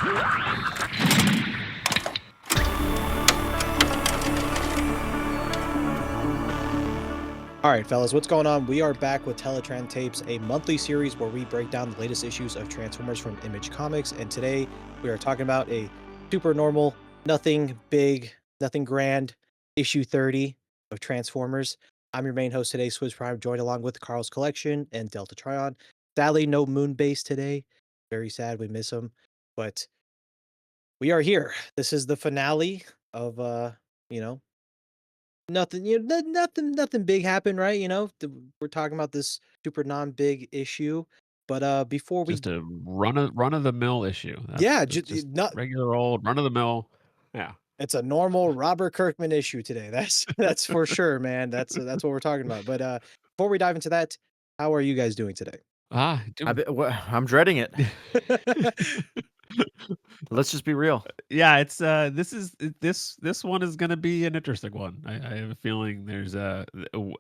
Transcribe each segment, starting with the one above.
All right, fellas, what's going on? We are back with Teletraan Tapes, a monthly series where we break down the latest issues of Transformers from Image Comics. And today we are talking about a super normal, nothing big, nothing grand, issue 30 of Transformers. I'm your main host today, Swizz Prime, joined along with Carl's Collection and Delta Tryon. Sadly, no Moonbase today. Very sad, we miss him. But we are here. This is the finale of, nothing, nothing big happened, right? We're talking about this super non-big issue, but before we, Just a run of the mill issue. yeah, That's just not, regular old run of the mill. Yeah. it's a normal Robert Kirkman issue today. That's for sure, man. That's what we're talking about. But before we dive into that, how are you guys doing today? I'm dreading it. Let's just be real. Yeah, it's this one is gonna be an interesting one. I have a feeling there's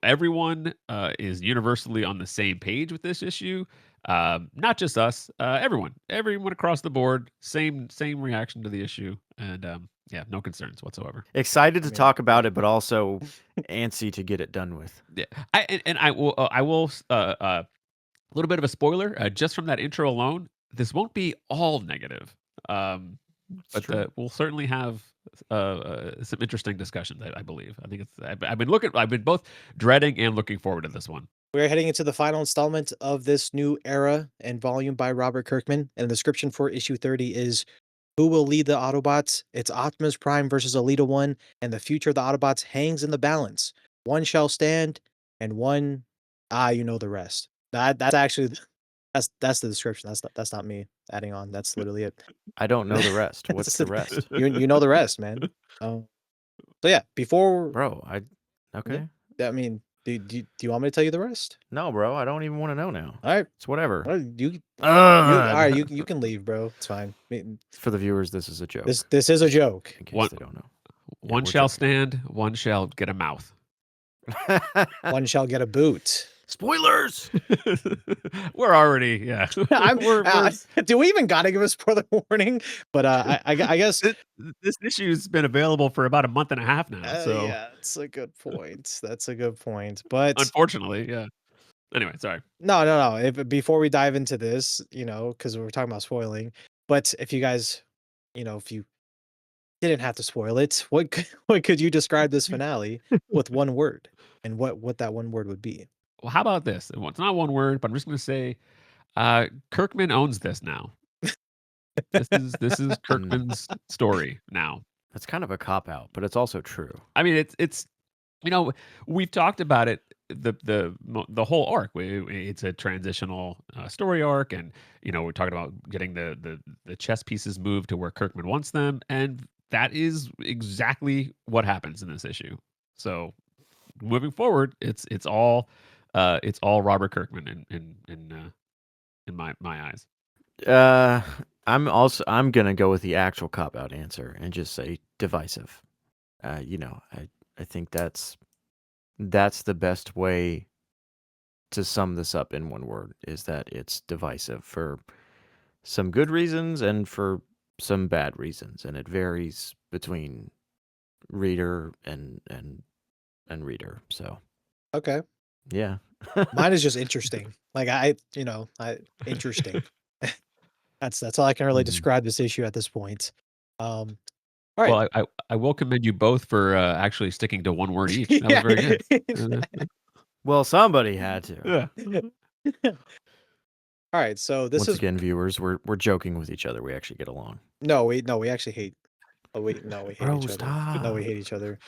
everyone is universally on the same page with this issue. Not just us, everyone across the board, same reaction to the issue, and yeah, no concerns whatsoever. Excited to talk about it, but also antsy to get it done with. Yeah, I will a little bit of a spoiler, just from that intro alone. This won't be all negative. But we'll certainly have some interesting discussions. I believe. I think it's. I've been both dreading and looking forward to this one. We're heading into the final installment of this new era and volume by Robert Kirkman, and the description for issue 30 is: who will lead the Autobots? It's Optimus Prime versus Alita 1, and the future of the Autobots hangs in the balance. One shall stand, and one, you know the rest. That's actually that's the description. That's not me adding on. That's literally it. I don't know the rest. What's the rest? You know the rest, man. So yeah, before Bro, okay. I mean, do you want me to tell you the rest? No, bro, I don't even want to know now. All right, It's whatever. all right, you can leave, bro. It's fine. For the viewers, this is a joke. This is a joke. In case they don't know. One shall stand, one shall get a mouth. One shall get a boot. Spoilers. We're already, yeah. Do we even gotta give a spoiler warning? But I guess this issue's been available for about a month and a half now. So yeah, that's a good point. That's a good point. But unfortunately, yeah. Anyway, sorry. No. Before we dive into this, because we're talking about spoiling. But if you guys, if you didn't have to spoil it, what could you describe this finale with one word, and what that one word would be? Well, how about this? It's not one word, but I'm just going to say, Kirkman owns this now. This is Kirkman's story now. That's kind of a cop out, but it's also true. I mean, it's we've talked about it, the whole arc. It's a transitional story arc, and we're talking about getting the chess pieces moved to where Kirkman wants them, and that is exactly what happens in this issue. So moving forward, it's all Robert Kirkman in my eyes. I'm gonna go with the actual cop out answer and just say divisive. I think that's the best way to sum this up in one word, is that it's divisive for some good reasons and for some bad reasons, and it varies between reader and reader. So Okay. yeah. Mine is just interesting. Like interesting. That's all I can really describe this issue at this point. All right. Well, I will commend you both for actually sticking to one word each. That was very good. Well, somebody had to. Yeah. All right. So this Once is again, viewers, we're joking with each other. We actually get along. no, we actually hate. Oh wait, no, we hate Bro, each other. stop. No, we hate each other.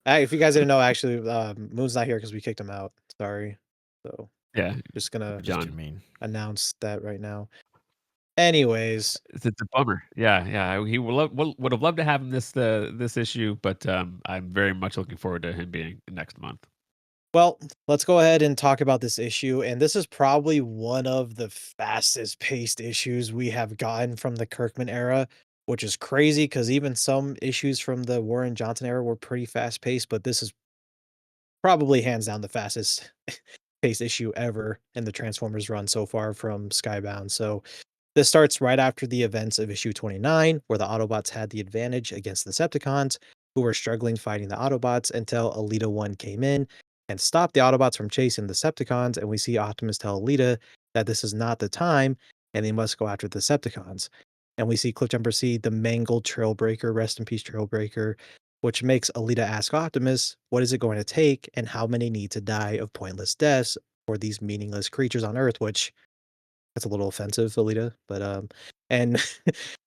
If you guys didn't know, actually, Moon's not here because we kicked him out. Sorry. So Yeah. just gonna John. announce that right now. Anyways, It's a bummer. Yeah. He would have loved to have him this issue, but I'm very much looking forward to him being next month. well, let's go ahead and talk about this issue. And this is probably one of the fastest paced issues we have gotten from the Kirkman era, which is crazy because even some issues from the Warren Johnson era were pretty fast paced, but this is probably hands down the fastest paced issue ever in the Transformers run so far from Skybound. So This starts right after the events of issue 29, where the Autobots had the advantage against the Decepticons, who were struggling fighting the Autobots until Alita 1 came in and stopped the Autobots from chasing the Decepticons. And we see Optimus tell Alita that this is not the time and they must go after the Decepticons. And we see Cliffjumper see the mangled Trailbreaker, rest in peace, Trailbreaker, which makes Alita ask Optimus, what is it going to take and how many need to die of pointless deaths for these meaningless creatures on Earth, which that's a little offensive, Alita, but and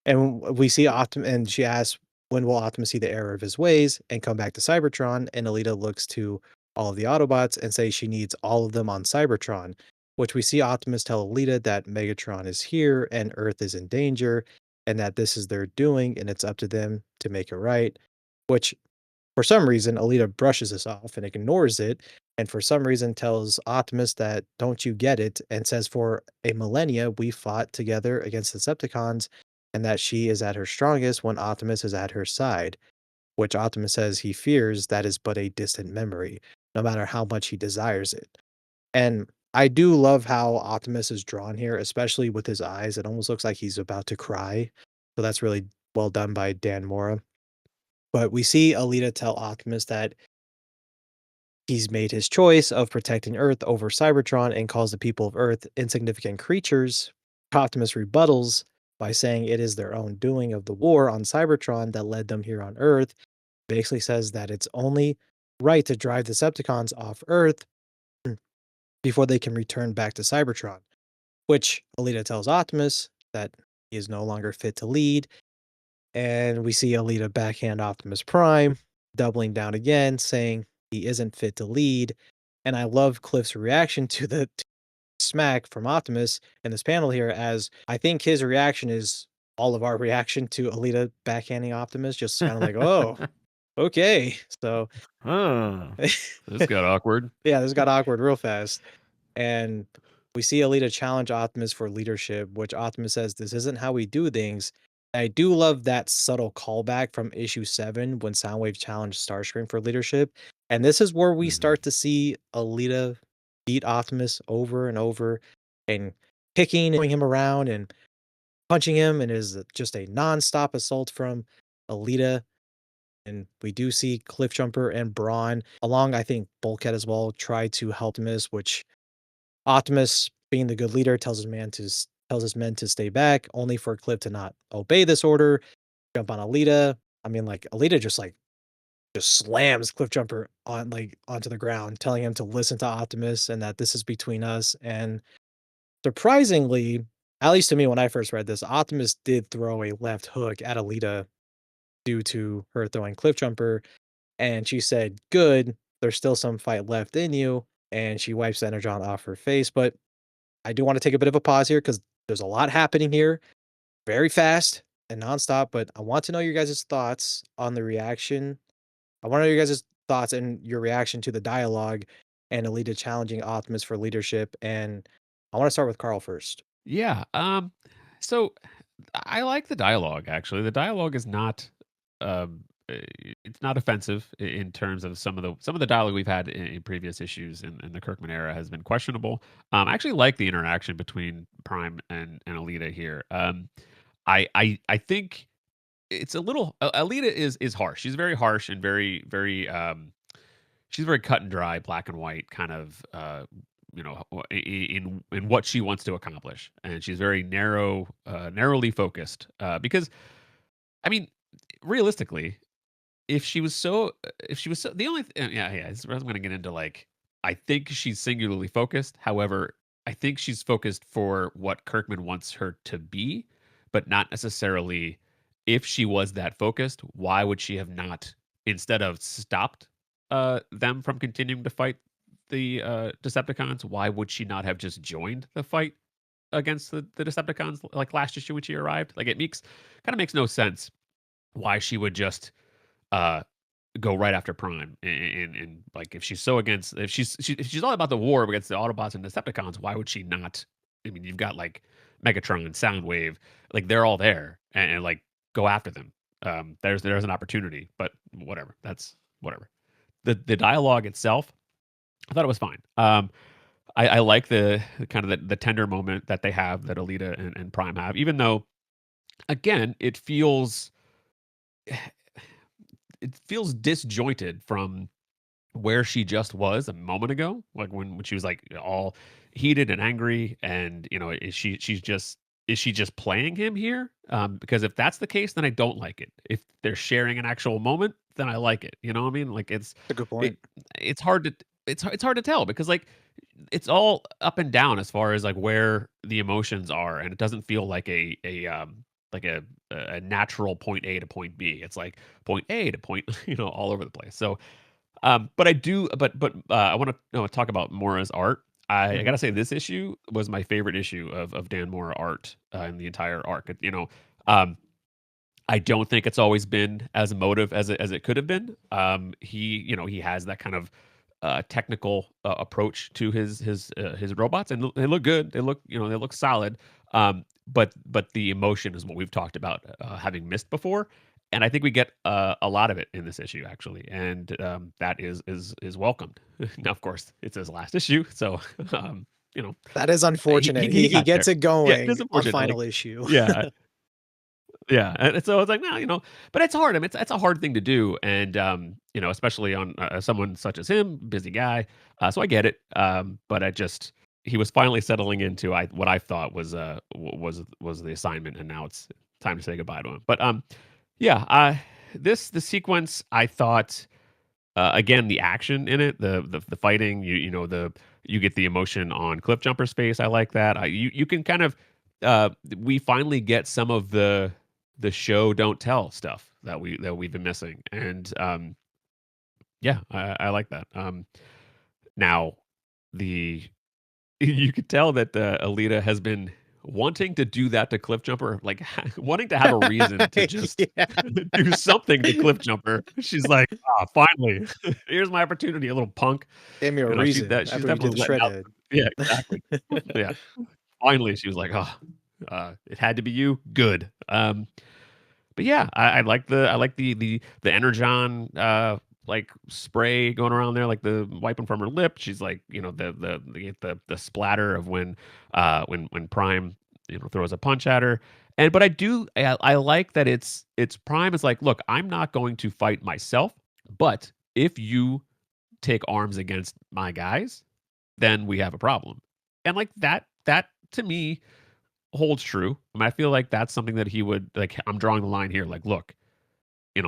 and we see Optimus, and she asks, "When will Optimus see the error of his ways and come back to Cybertron?" And Alita looks to all of the Autobots and says she needs all of them on Cybertron, which we see Optimus tell Alita that Megatron is here and Earth is in danger, and that this is their doing, and it's up to them to make it right. Which for some reason, Alita brushes this off and ignores it, and for some reason tells Optimus that, "Don't you get it?" and says, "For a millennia, we fought together against the Decepticons, and that she is at her strongest when Optimus is at her side," which Optimus says he fears that is but a distant memory, no matter how much he desires it. And I do love how Optimus is drawn here, especially with his eyes. It almost looks like he's about to cry. So that's really well done by Dan Mora. But we see Alita tell Optimus that he's made his choice of protecting Earth over Cybertron and calls the people of Earth insignificant creatures. Optimus rebuttals by saying it is their own doing of the war on Cybertron that led them here on Earth. Basically says that it's only right to drive the Decepticons off Earth before they can return back to Cybertron, which Alita tells Optimus that he is no longer fit to lead. And we see Alita backhand Optimus Prime, doubling down again, saying he isn't fit to lead. And I love Cliff's reaction to the smack from Optimus in this panel here, as I think his reaction is all of our reaction to Alita backhanding Optimus, just kind of like, oh, okay. So, Huh. This got awkward. yeah, this got awkward real fast. And we see Alita challenge Optimus for leadership, which Optimus says, "This isn't how we do things." I do love that subtle callback from issue 7 when Soundwave challenged Starscream for leadership. And this is where we Mhm. start to see Alita beat Optimus over and over and kicking him around and punching him, and it is just a nonstop assault from Alita. And we do see Cliffjumper and Brawn, along I think Bulkhead as well, try to help Optimus, which Optimus, being the good leader, tells his men to stay back, only for Cliff to not obey this order, jump on Alita. I mean, like Alita just slams Cliffjumper on onto the ground, telling him to listen to Optimus and that this is between us. And surprisingly, at least to me when I first read this, Optimus did throw a left hook at Alita due to her throwing Cliffjumper, and she said, "Good, there's still some fight left in you." And she wipes the energon off her face. But I do want to take a bit of a pause here because there's a lot happening here, very fast and nonstop. But I want to know your guys' thoughts on the reaction. I want to know your guys' thoughts and your reaction to the dialogue and Alita challenging Optimus for leadership. And I want to start with Carl first. Yeah. So I like the dialogue actually. The dialogue is not it's not offensive in terms of some of the dialogue we've had in previous issues in the Kirkman era has been questionable. I actually like the interaction between Prime and Alita here. I think it's a little Alita is harsh. She's very harsh and very she's very cut and dry, black and white kind of in what she wants to accomplish, and she's very narrowly focused. Because I mean, realistically, if she was so the only yeah, I'm going to get into like I think she's singularly focused. However, I think she's focused for what Kirkman wants her to be, but not necessarily if she was that focused, why would she have not instead of stopped them from continuing to fight the Decepticons, why would she not have just joined the fight against the Decepticons like last issue when she arrived? Like it makes kind of makes no sense why she would just uh go right after Prime. And like if she's so against if she's all about the war against the Autobots and Decepticons, why would she not? I mean, you've got like Megatron, Soundwave, like they're all there, and like go after them. There's an opportunity, but whatever. That's whatever. The dialogue itself, I thought it was fine. I like the kind of the tender moment that they have, that Alita and Prime have, even though, again, it feels disjointed from where she just was a moment ago, like when she was like all heated and angry, and is she just playing him here? Because if that's the case, then I don't like it. If they're sharing an actual moment, then I like it. You know what I mean? Like a good it point. it's hard to it's hard to tell, because like it's all up and down as far as like where the emotions are, and it doesn't feel like like a natural point A to point B. It's like point A to point all over the place. So but I do, I want to talk about Mora's art. I Hmm. gotta say, this issue was my favorite issue of Dan Mora art in the entire arc. Um, I don't think it's always been as emotive as it could have been. He has that kind of technical approach to his robots, and they look good. They look solid. But the emotion is what we've talked about having missed before, and I think we get a lot of it in this issue, actually, and that is welcomed. Now, of course, it's his last issue, so you know That is he, unfortunate. he He he he got there. gets it Yeah, it is going on unfortunate. final Like, issue. yeah, yeah, and so it's like, no, but it's hard. I mean, it's a hard thing to do, and especially on someone such as him, busy guy. So I get it. But he was finally settling into what I thought was the assignment, and now it's time to say goodbye to him. But yeah, the sequence, I thought, again, the action in it, the fighting, you get the emotion on Cliffjumper's face. I like that. You can kind of we finally get some of the show don't tell stuff that we've been missing, and yeah, I like that. Now the you could tell that Alita has been wanting to do that to Cliffjumper, like wanting to have a reason to just Yeah. do something to Cliffjumper. She's like, ah, finally, here's my opportunity, a little punk. Gave me a reason She's after you did definitely the letting shred out. head. Yeah, exactly. Yeah, finally, she was like, oh, it had to be you. Good. But yeah, I like the energon like spray going around there, like the wiping from her lip. She's like, the splatter of when Prime throws a punch at her. And but I like that it's Prime is like, look, I'm not going to fight myself, but if you take arms against my guys, then we have a problem. And like that to me holds true. I mean, I feel like that's something that he would like. I'm drawing the line here. Like, look,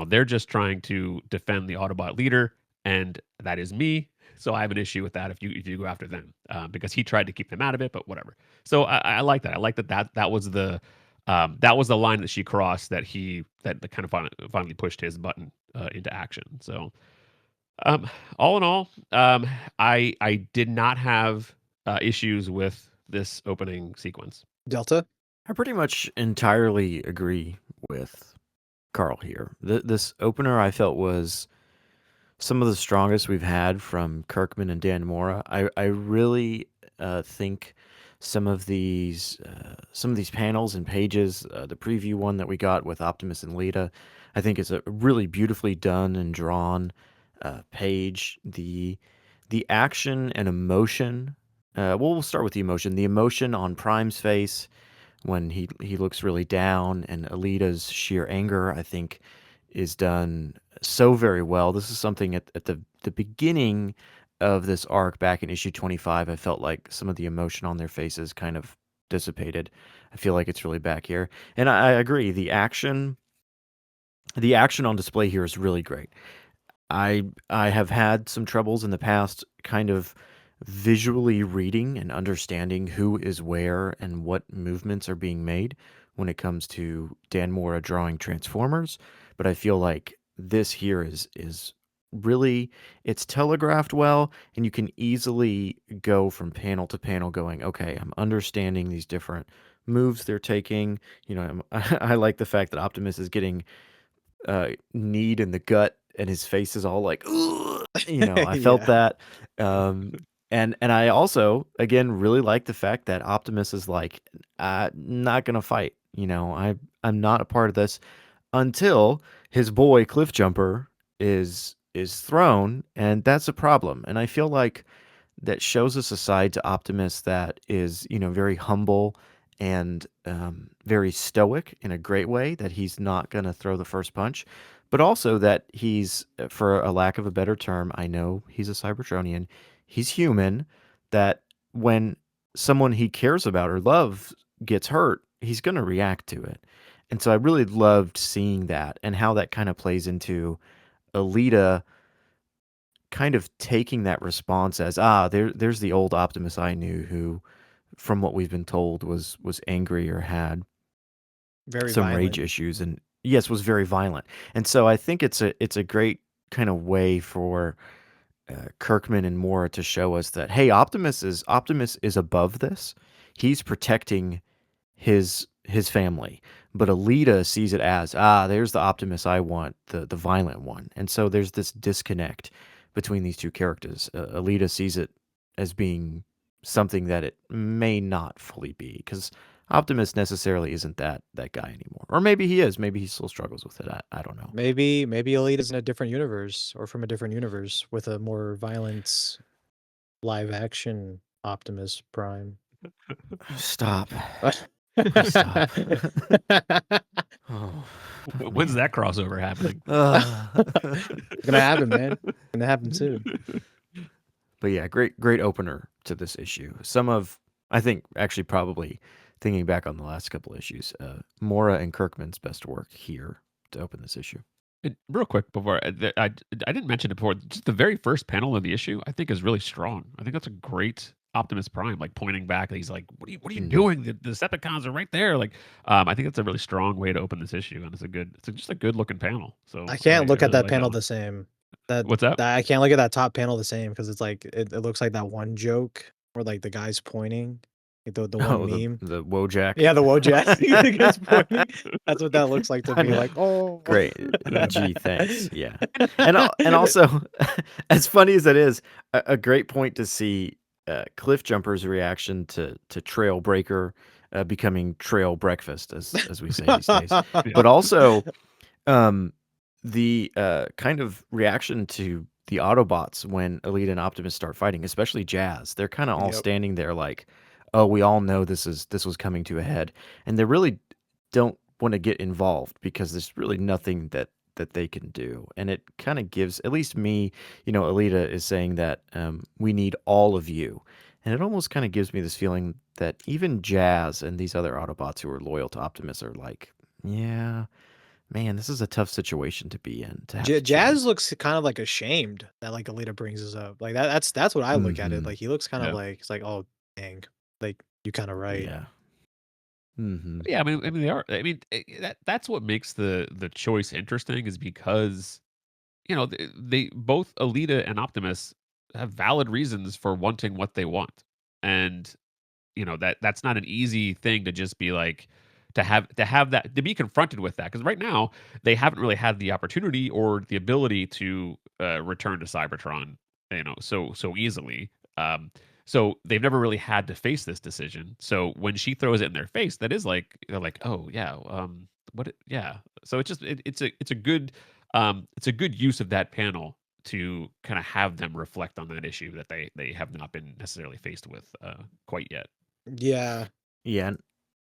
they're just trying to defend the Autobot leader, and that is me. So I have an issue with that if you go after them, because he tried to keep them out of it, but whatever. So I like that. I like that was the line that she crossed, that kind of finally pushed his button into action. So um, all in all, I did not have issues with this opening sequence. Delta? I pretty much entirely agree with Carl here. This opener I felt was some of the strongest we've had from Kirkman and Dan Mora. I really think some of these panels and pages, the preview one that we got with Optimus and Lita, I think is a really beautifully done and drawn page. The action and emotion. Well, we'll start with the emotion. The emotion on Prime's face when he looks really down, and Alita's sheer anger, I think, is done so very well. This is something at the beginning of this arc back in issue 25. I felt like some of the emotion on their faces kind of dissipated. I feel like it's really back here, and I agree. The action on display here is really great. I have had some troubles in the past kind of visually reading and understanding who is where and what movements are being made when it comes to Dan Mora drawing Transformers, but I feel like this here is really, it's telegraphed well, and you can easily go from panel to panel going, okay, I'm understanding these different moves they're taking. I like the fact that Optimus is getting kneed in the gut, and his face is all like, "Ugh," I felt Yeah. that. Um, and I also, again, really like the fact that Optimus is like, not gonna fight. I'm not a part of this until his boy Cliffjumper is thrown, and that's a problem. And I feel like that shows us a side to Optimus that is, very humble and very stoic in a great way, that he's not going to throw the first punch, but also that he's, for a lack of a better term, I know he's a Cybertronian, he's human, that when someone he cares about or loves gets hurt, he's going to react to it. And so I really loved seeing that and how that kind of plays into Alita kind of taking that response as, there's the old Optimus I knew who, from what we've been told, was angry or had Very some rage violent. issues, and yes, was very violent. And so I think it's a great kind of way for Kirkman and Mora to show us that, hey, Optimus is above this. He's protecting his family. But Alita sees it as, there's the Optimus I want, the violent one. And so there's this disconnect between these two characters. Alita sees it as being something that it may not fully be, because Optimus necessarily isn't that guy anymore. Or maybe he is. Maybe he still struggles with it. I don't know. Maybe Alita's in a different universe, or from a different universe with a more violent live action Optimus Prime. Stop. Please stop. Oh. When's that crossover happening? It's gonna happen, man. It's gonna happen soon. But yeah, great opener to this issue. I think, actually, probably thinking back on the last couple issues, Mora and Kirkman's best work here to open this issue. And real quick before I didn't mention it before, just the very first panel of the issue I think is really strong. I think that's a great Optimus Prime, like pointing back. He's like, "What are you doing? The Decepticons are right there." Like, I think that's a really strong way to open this issue, and it's just a good looking panel. So I can't look at really that like panel one. the same. What's that? I can't look at that top panel the same, because it's like it looks like that one joke where like the guy's pointing, like the one meme. The Wojak. Yeah, the Wojak. The guy's pointing. That's what that looks like to me. Like, oh, great. Gee, thanks. Yeah, and also, as funny as that is, a great point to see Cliff Jumper's reaction to Trailbreaker becoming Trail Breakfast, as we say these days. But also, the kind of reaction to the Autobots when Alita and Optimus start fighting, especially Jazz. They're kind of all Yep. standing there like, oh, we all know this was coming to a head, and they really don't want to get involved because there's really nothing that they can do. And it kind of gives, at least me, Alita is saying that we need all of you. And it almost kind of gives me this feeling that even Jazz and these other Autobots who are loyal to Optimus are like, yeah, man, this is a tough situation to be in. To have to Jazz choose. looks kind of like ashamed that like Alita brings us up. Like that's what I look at it. Mhm. Like he looks kind of Yeah. like, it's like, oh dang, like you kind of right. Yeah. Mm-hmm. Yeah, I mean they are. I mean that's what makes the choice interesting, is because they both, Alita and Optimus, have valid reasons for wanting what they want, and that's not an easy thing to just be like, to have that, to be confronted with that, because right now they haven't really had the opportunity or the ability to return to Cybertron, so easily. So they've never really had to face this decision. So when she throws it in their face, that is like, they're like, oh yeah, yeah. So it's a good it's a good use of that panel to kind of have them reflect on that issue that they have not been necessarily faced with quite yet. Yeah. Yeah, and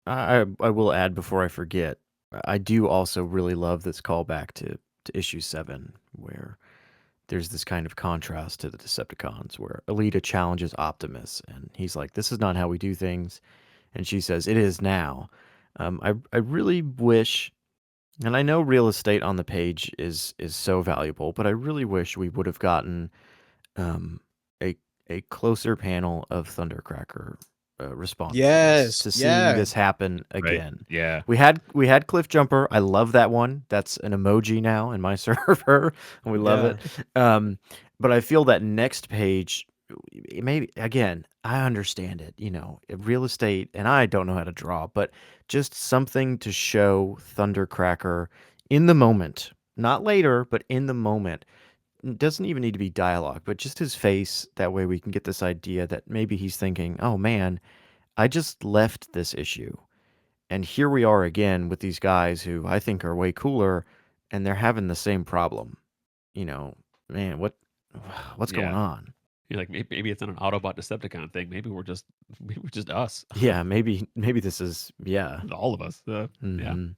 I will add before I forget, I do also really love this callback to issue 7, where there's this kind of contrast to the Decepticons, where Alita challenges Optimus, and he's like, "This is not how we do things," and she says, "It is now." I really wish, and I know real estate on the page is so valuable, but I really wish we would have gotten um, a a closer panel of Thundercracker responding to this, Yes. to seeing Yeah. this happen Right. again. Yeah. We had Cliff Jumper. I love that one. That's an emoji now in my server, and we love it. But I feel that next page, maybe again, I understand it. Real estate, and I don't know how to draw, but just something to show Thundercracker in the moment, not later, but in the moment. It doesn't even need to be dialogue, but just his face. That way we can get this idea that maybe he's thinking, oh man, I just left this issue. And here we are again with these guys who I think are way cooler, and they're having the same problem. Man, what's going Yeah. on? You're like, maybe it's not an Autobot Decepticon thing. Maybe we're just us, Yeah, maybe this is all of us. Yeah, hmm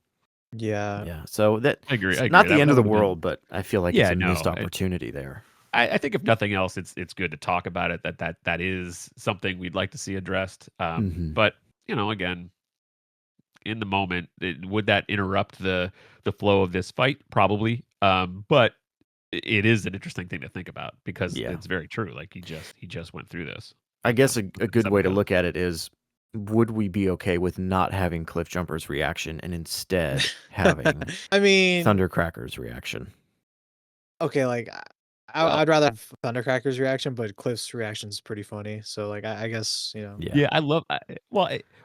Yeah. yeah. So that I agree. it's I not agree. the end That of the would have been. world, but I feel like it's Yeah, a missed no. opportunity there. I think if nothing else, it's good to talk about it. That is something we'd like to see addressed. Hmm But again, in the moment, would that interrupt the flow of this fight? Probably. But it is an interesting thing to think about because Yeah. it's very true. Like he just went through this I with guess them a with the good way to Decepticons. look at it is, would we be okay with not having Cliffjumper's reaction and instead having I mean, Thundercracker's reaction? okay, like Well, I'd rather have Thundercracker's reaction, but Cliff's reaction is pretty funny. So like I guess Yeah. yeah, I love.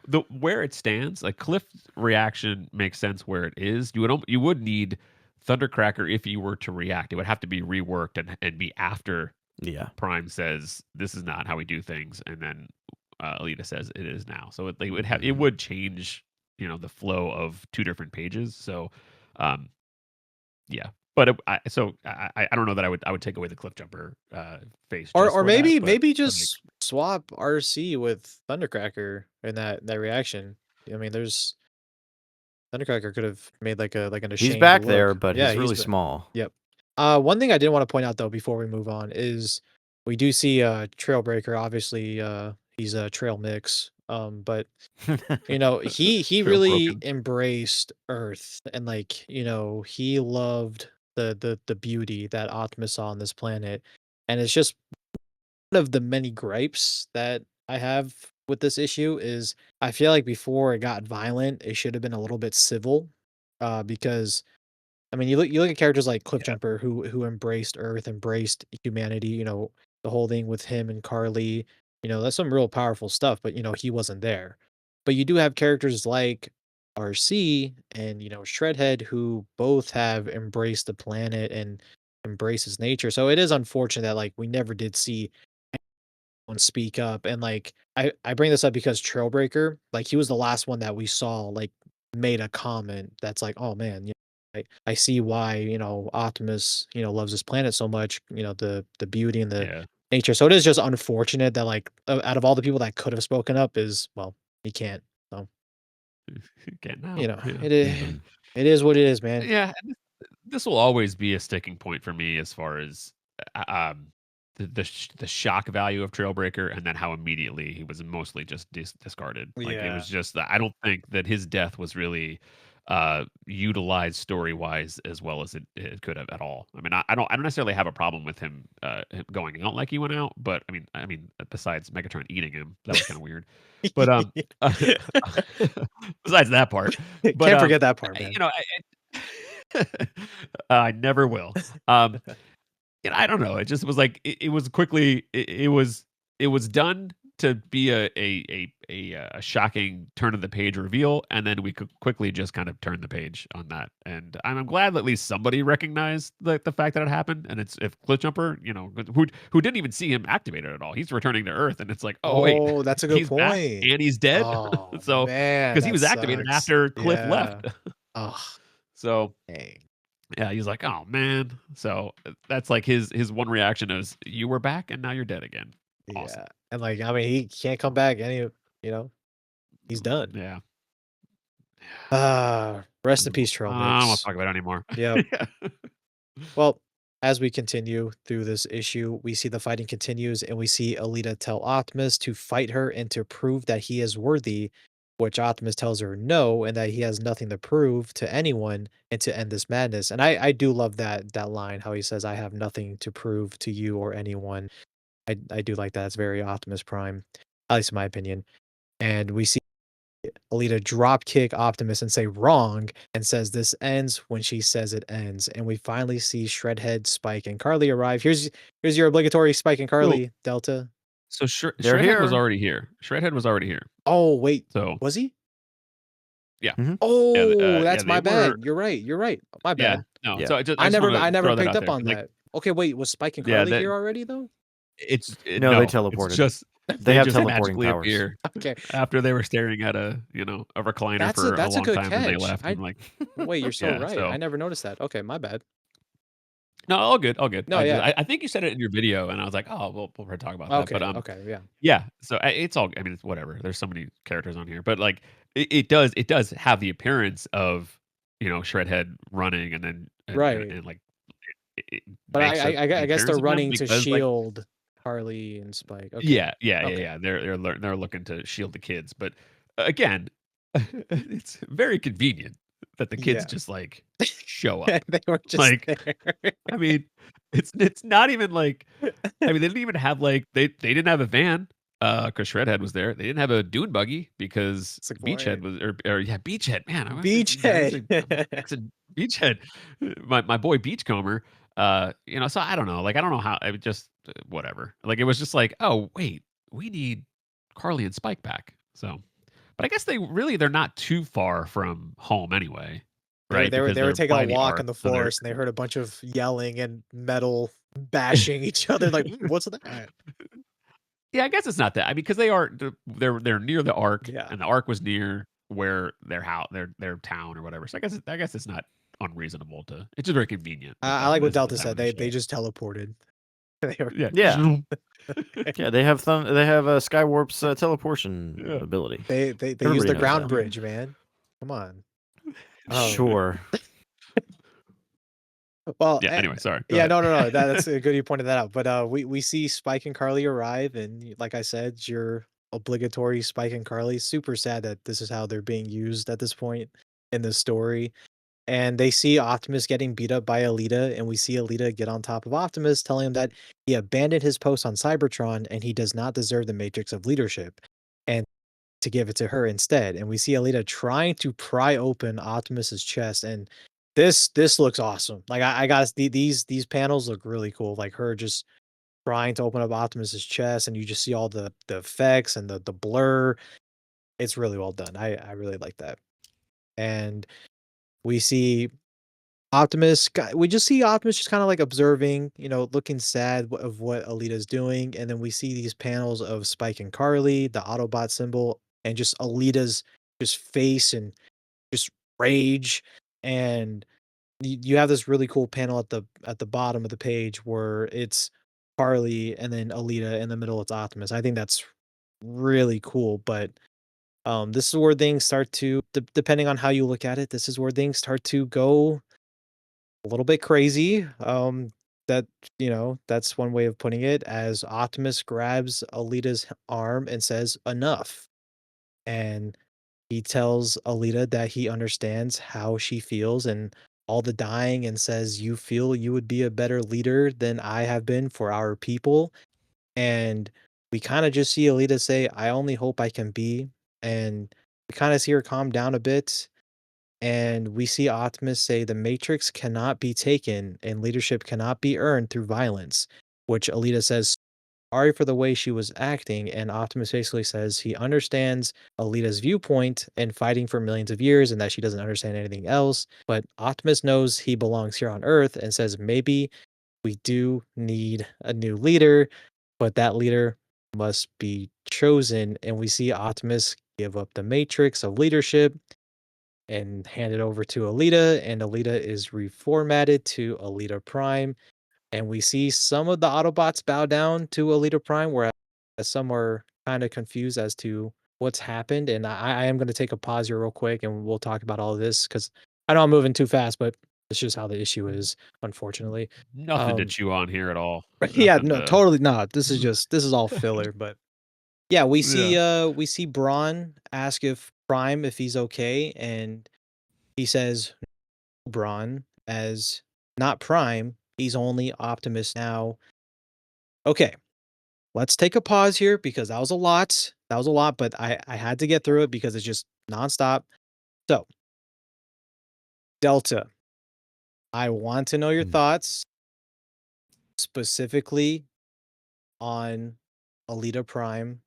The where it stands, like Cliff's reaction makes sense where it is. You would need Thundercracker if you were to react. It would have to be reworked and be after Yeah. Prime says this is not how we do things, and then Alita says it is now. So it would have it Mhm. would change the flow of two different pages. So um, yeah, but I don't know that I would take away the Cliff Jumper face just or for that, maybe but like just swap RC with Thundercracker in that reaction. I mean, there's Thundercracker could have made like an He's ashamed back there, look. but Yeah, he's he's really been. small. Yep. One thing I did want to point out though before we move on is we do see Trailbreaker. Obviously, he's a trail mix. But he trail really broken. embraced Earth and like he loved the beauty that Optimus saw on this planet, and it's just one of the many gripes that I have with this issue is I feel like before it got violent, it should have been a little bit civil, because I mean, you look at characters like Yeah, Cliffjumper who embraced Earth, embraced humanity. The whole thing with him and Carly. That's some real powerful stuff. But he wasn't there. But you do have characters like RC and Shredhead who both have embraced the planet and embraces nature. So it is unfortunate that like we never did see one speak up. And like I bring this up because Trailbreaker, like he was the last one that we saw like made a comment that's like, oh man, I see why, Optimus, loves this planet so much, the beauty and the yeah. nature. So it is just unfortunate that like out of all the people that could have spoken up is well, he can't. So, Get now. Yeah, it is Mhm. it is what it is, man. yeah. This will always be a sticking point for me as far as the shock value of Trailbreaker, and then how immediately he was mostly just discarded. Like it Yeah. was just I don't think that his death was really utilized story wise as well as it could have at all. I mean, I don't necessarily have a problem with him going out like he went out, but I mean besides Megatron eating him, that was kind of weird. But besides that part, but Can't forget that part, man. I never will. Um, I don't know. It just was like it was quickly. It was done to be a shocking turn of the page reveal, and then we could quickly just kind of turn the page on that. And I'm glad that at least somebody recognized the fact that it happened. And it's if Cliffjumper, who didn't even see him activated at all. He's returning to Earth, and it's like, oh wait, Oh, that's a good he's back point. and he's dead. Oh So man, because he that was activated sucks. after Cliff Yeah. left. Oh, So dang. yeah, he's like, "Oh man." So that's like his one reaction is, "You were back and now you're dead again." Awesome. Yeah. And like, I mean, he can't come back you know, he's done. Yeah. Rest in peace, Trail I don't want to Mix. talk about it anymore. Yep. Yeah. Well, as we continue through this issue, we see the fighting continues and we see Alita tell Optimus to fight her and to prove that he is worthy, which Optimus tells her no, and that he has nothing to prove to anyone and to end this madness. And I do love that line, how he says, I have nothing to prove to you or anyone. I do like that. It's very Optimus Prime, at least in my opinion. And we see Alita drop kick Optimus and say wrong and says this ends when she says it ends. And we finally see Shredhead, Spike, and Carly arrive. Here's your obligatory Spike and So Carly Delta. They're Shredhead was here. already here. Shredhead was already here. Oh wait, So was he? yeah, Mhm. Oh, yeah. that's They my were. bad. You're right. You're right. My Yeah. bad. No. Yeah. So I just want I to never throw that picked out up there on because like that. Okay, wait, was Spike and yeah Carly that here already though? No, they no. It's teleported. just They they have just teleporting magically powers. appear Okay, after they were staring at a recliner for a that's a long good time and they catch. left I and like Wait, you're so yeah. right. I So never noticed that. Okay, my bad. No, all good, all good. No, yeah. I think you said it in your video, and I was like, "Oh, we'll probably talk about that." But, Okay, yeah. yeah, so, it's all I mean, it's whatever. There's so many characters on here, but, like, it does have the appearance of, Shredhead running and then Right. and, like, it But makes the I guess appearance they're of him running to because, like shield Harley and Spike. Okay. yeah, yeah, yeah, Okay. yeah. They're looking to shield the kids, but again, it's very convenient that the kids Yeah. just like show up. They were just Like, there. I mean, it's not even like I mean, they didn't even have like they didn't have a van because Shredhead was there. They didn't have a dune buggy because It's like, Beachhead boy, was or yeah, Beachhead. Man, beachhead. I'm mixing Beachhead. My boy Beachcomber. So I don't know. Like I don't know how I would just whatever. Like it was just like, oh wait, we need Carly and Spike back. So, but I guess they're not too far from home anyway, right? Because They were they're taking a by the walk in arc, the so they're forest and they heard a bunch of yelling and metal bashing each other. Like, what's that? yeah, I guess it's not that. I mean, because they're near the arc, Yeah. and the arc was near where their house, their town or whatever. So I guess it's not unreasonable to. It's just very convenient that I like what this is the Delta time said. when they They show up. just teleported. They were Yeah, Yeah. okay. Yeah, they have they have a Skywarp's teleportation yeah, ability. They use Everybody the knows ground that. bridge, man. Come on. Sure. Well, yeah. Anyway, sorry. Go yeah, ahead. no. That's good you pointed that out. But we see Spike and Carly arrive, and like I said, your obligatory Spike and Carly. Super sad that this is how they're being used at this point in the story. And they see Optimus getting beat up by Alita, and we see Alita get on top of Optimus, telling him that he abandoned his post on Cybertron and he does not deserve the matrix of leadership, and to give it to her instead. And we see Alita trying to pry open Optimus's chest, and this looks awesome. Like I got these panels look really cool. Like her just trying to open up Optimus's chest, and you just see all the effects and the blur. It's really well done. I really like that. And we see we just see Optimus just kinda, like, observing, looking sad of what Alita's doing, and then we see these panels of Spike and Carly, the Autobot symbol, and just Alita's just face and just rage, and you have this really cool panel at the bottom of the page where it's Carly and then Alita, in the middle, it's Optimus. I think that's really cool, but, this is where things start to depending on how you look at it, this is where things start to go a little bit crazy. That that's one way of putting it. As Optimus grabs Alita's arm and says, "Enough," and he tells Alita that he understands how she feels and all the dying, and says, "You feel you would be a better leader than I have been for our people." And we kind of just see Alita say, "I only hope I can be," and we kind of see her calm down a bit, and we see Optimus say the Matrix cannot be taken and leadership cannot be earned through violence, which Alita says sorry for the way she was acting. And Optimus basically says he understands Alita's viewpoint and fighting for millions of years and that she doesn't understand anything else. But Optimus knows he belongs here on Earth and says maybe we do need a new leader, but that leader must be chosen. And we see Optimus give up the matrix of leadership and hand it over to Alita, and Alita is reformatted to Alita Prime. And we see some of the Autobots bow down to Alita Prime, whereas some are kind of confused as to what's happened. And I am going to take a pause here real quick, and we'll talk about all of this because I know I'm moving too fast, but it's just how the issue is, unfortunately. Nothing to Um, chew on here at all. yeah, Nothing no, to. totally not. This is all filler, but yeah, Yeah. we see Braun ask if Prime if he's okay, and he says Braun as not Prime, he's only Optimus now. Okay, let's take a pause here because that was a lot. That was a lot, but I had to get through it because it's just nonstop. So, Delta, I want to know your Mm. thoughts specifically on Alita Prime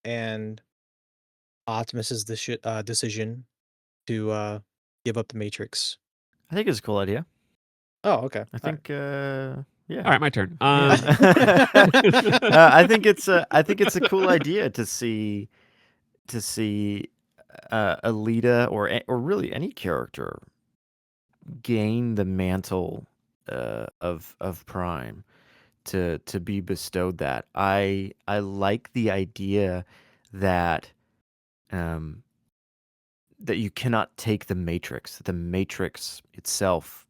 and Optimus's decision to give up the Matrix. I think it's a cool idea. Oh, okay. I All right. think, yeah. All right, my turn. Yeah. I think it's a cool idea to see Alita or really any character gain the mantle of Prime to be bestowed that. I like the idea that um, that you cannot take the Matrix. The Matrix itself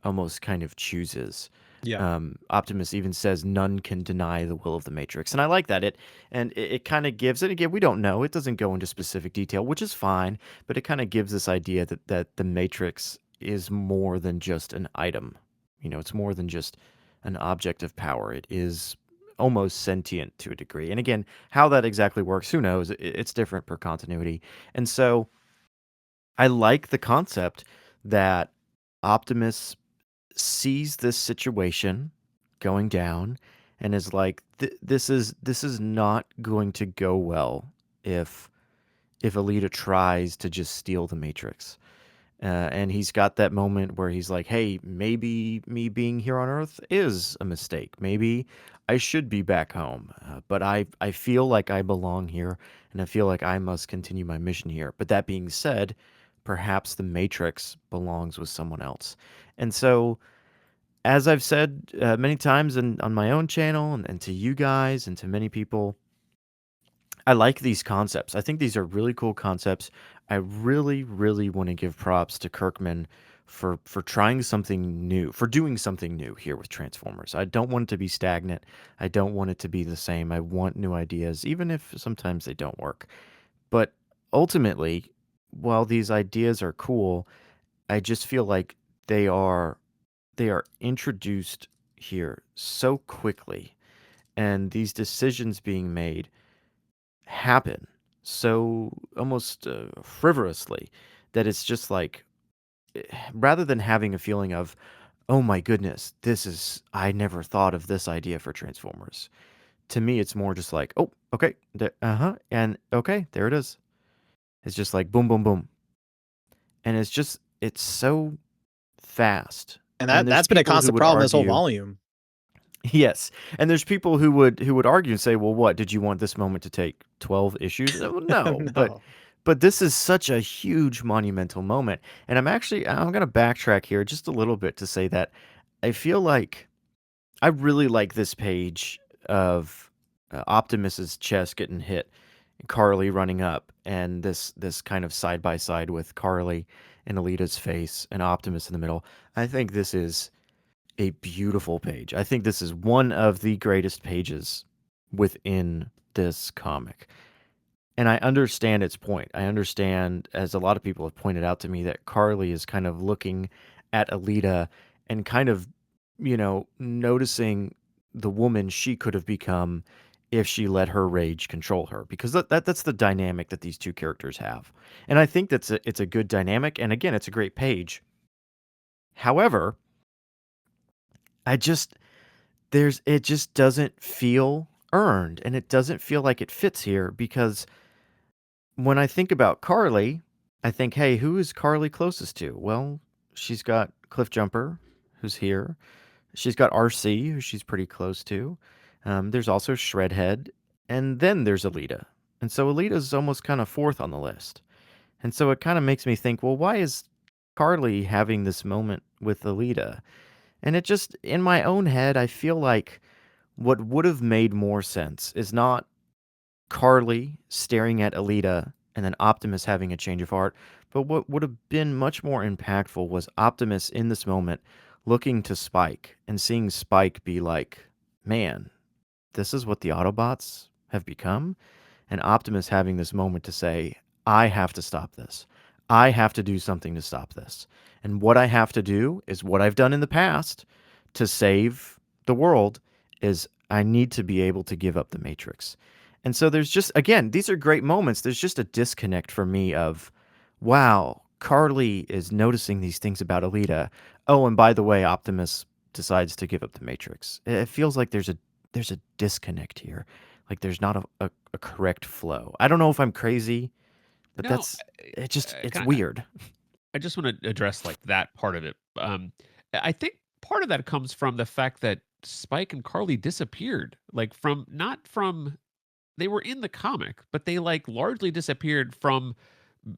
almost kind of chooses. Yeah. Optimus even says none can deny the will of the Matrix, and I like that. It kind of gives, and again, we don't know. It doesn't go into specific detail, which is fine, but it kind of gives this idea that the Matrix is more than just an item. You know, it's more than just an object of power. It is almost sentient to a degree. And again, how that exactly works, who knows? It's different per continuity, and so I like the concept that Optimus sees this situation going down and is like, this is not going to go well if Alita tries to just steal the Matrix. And he's got that moment where he's like, hey, maybe me being here on Earth is a mistake. Maybe I should be back home. But I feel like I belong here, and I feel like I must continue my mission here. But that being said, perhaps the Matrix belongs with someone else. And so, as I've said many times on my own channel and to you guys and to many people, I like these concepts. I think these are really cool concepts. I really, really want to give props to Kirkman for trying something new, for doing something new here with Transformers. I don't want it to be stagnant. I don't want it to be the same. I want new ideas, even if sometimes they don't work. But ultimately, while these ideas are cool, I just feel like they are introduced here so quickly, and these decisions being made happen so almost frivolously that it's just like, rather than having a feeling of, oh my goodness, I never thought of this idea for Transformers. To me, it's more just like, oh, okay, and okay, there it is. It's just like boom, boom, boom, and it's so fast. And And there's that's been a people who constant would problem this whole argue, volume. yes, and there's people who would argue and say, "Well, what did you want this moment to take 12 issues?" No, No. but this is such a huge monumental moment, and I'm gonna backtrack here just a little bit to say that I feel like I really like this page of Optimus's chest getting hit, Carly running up, and this kind of side by side with Carly and Alita's face and Optimus in the middle. I think this is a beautiful page. I think this is one of the greatest pages within this comic. And I understand its point. I understand, as a lot of people have pointed out to me, that Carly is kind of looking at Alita and kind of, noticing the woman she could have become if she let her rage control her, because that's the dynamic that these two characters have. And I think it's a good dynamic, and again, it's a great page. However, I just it just doesn't feel earned, and it doesn't feel like it fits here, because when I think about Carly, I think, hey, who is Carly closest to? Well, she's got Cliff Jumper, who's here. She's got RC, who she's pretty close to. There's also Shredhead, and then there's Alita. And so Alita's almost kind of fourth on the list. And so it kind of makes me think, well, why is Carly having this moment with Alita? And it just, in my own head, I feel like what would have made more sense is not Carly staring at Alita and then Optimus having a change of heart, but what would have been much more impactful was Optimus in this moment looking to Spike and seeing Spike be like, man, this is what the Autobots have become. And Optimus having this moment to say, I have to stop this. I have to do something to stop this. And what I have to do is what I've done in the past to save the world is I need to be able to give up the Matrix. And so there's just, again, these are great moments. There's just a disconnect for me of, wow, Carly is noticing these things about Alita. Oh, and by the way, Optimus decides to give up the Matrix. It feels like there's a disconnect here. Like there's not a correct flow. I don't know if I'm crazy, but No, it's can weird. I just want to address like that part of it. I think part of that comes from the fact that Spike and Carly disappeared, like from not from they were in the comic, but they like largely disappeared from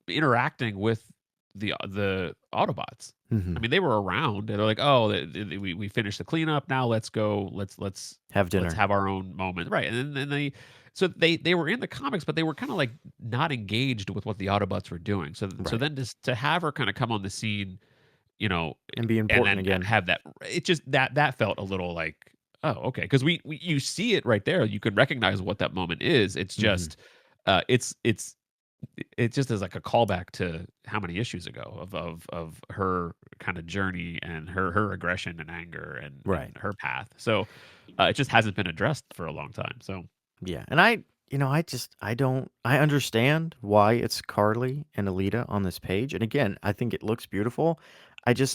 interacting with the Autobots. Mm-hmm. I mean, they were around. And they're like, oh, we finished the cleanup. Now let's go. Let's Have dinner. have our own moment, right? And then they were in the comics, but they were kind of like not engaged with what the Autobots were doing. So Right. then to have her kind of come on the scene, And be and important then again. have it just that felt a little like, oh, okay, because we you see it right there. You can recognize what that moment is. It's Mm-hmm. just it just is like a callback to how many issues ago of her kind of journey and her aggression and anger Right. and her path. So it just hasn't been addressed for a long time. So Yeah. And I understand why it's Carly and Alita on this page. And again, I think it looks beautiful. yeah.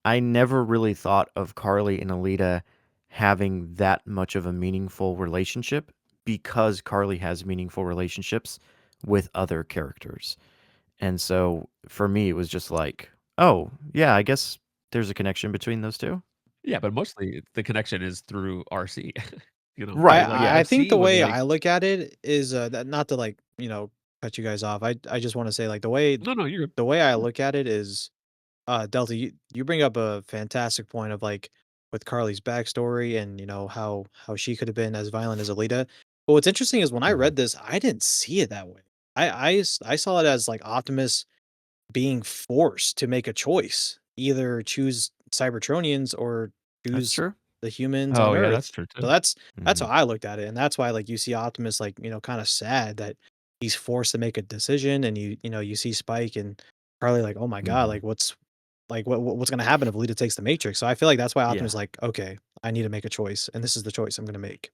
I never really thought of Carly and Alita having that much of a meaningful relationship because Carly has meaningful relationships with other characters. And so for me, it was just like, oh, yeah, I guess there's a connection between those two. Yeah, but mostly the connection is through RC. Right. Like Yeah. I think the RC was way like, I look at it is that not to like cut you guys off. I just want to say like no, you're the way I look at it is Delta, you bring up a fantastic point of like with Carly's backstory and how she could have been as violent as Alita. But what's interesting is when I Mhm. read this, I didn't see it that way. I saw it as like Optimus being forced to make a choice, either choose Cybertronians or That's choose true. the humans oh on yeah, that's Earth. true So too. that's how Mhm. I looked at it, and that's why like you see Optimus like kind of sad that he's forced to make a decision, and you see Spike and Carly like, oh my god, Mhm. like what's gonna happen if Lita takes the Matrix? So I feel like that's why Yeah. Optimus like, okay, I need to make a choice, and this is the choice I'm gonna make.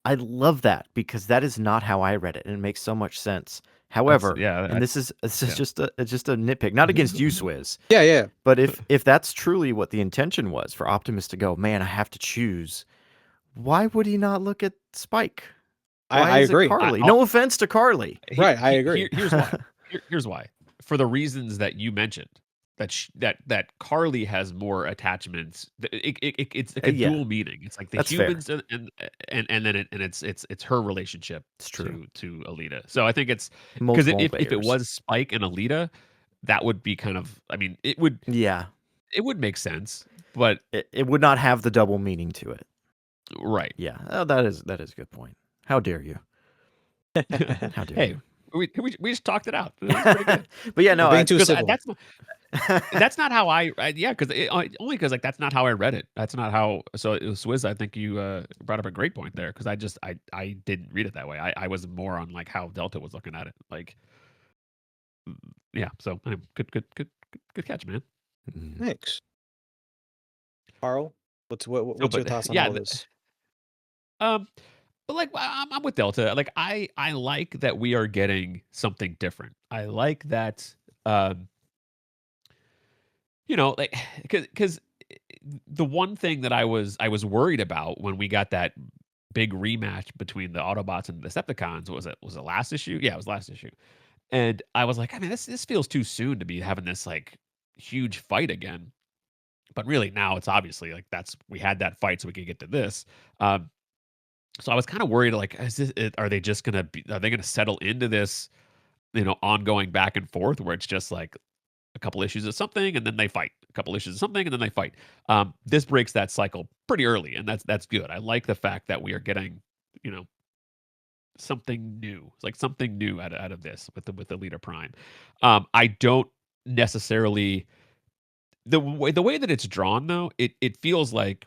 I love that because that is not how I read it, and it makes so much sense. That's However, yeah, and this is yeah. just a nitpick, not against you, Swizz, Yeah, yeah, but if that's truly what the intention was for Optimus to go, man, I have to choose. Why would he not look at Spike? Why I is it agree. Carly? No offense to Carly. Right, I agree. Here's why. Here's why. For the reasons that you mentioned, that Carly has more attachments. It's like a Yeah, dual meaning. It's like the that's fair. humans and then it's her relationship It's true. to Alita. So I think it's because Multiple if it layers. was Spike and Alita, that would be kind of. I mean, Yeah, it would make sense, but it would not have the double meaning to it. right. Yeah, oh, that is a good point. How dare you? How dare Hey, you? we just talked it out. It was pretty good. But yeah, We're no, being too Because civil. that's not how yeah, because only because like that's not how I read it. That's not how. So it was Swizz. I think you brought up a great point there because I didn't read it that way. I was more on like how Delta was looking at it. Like yeah. So good catch, man. Mhm. Thanks, Carl. No, What's your but thoughts on yeah. all this? Um, but like I'm with Delta. Like I like that we are getting something different. I like that. Um, like because the one thing that I was worried about when we got that big rematch between the Autobots and the Decepticons was it last issue? Yeah, it was last issue. And I was like, I mean, this feels too soon to be having this like huge fight again. But really now it's obviously like we had that fight so we could get to this. Um, so I was kind of worried like are they just are they gonna settle into this, ongoing back and forth where it's just like a couple issues of something and then they fight. A couple issues of something and then they fight. This breaks that cycle pretty early, and that's good. I like the fact that we are getting, you know, something new, like something new out of this with the leader prime. I don't necessarily the way that it's drawn though. It feels like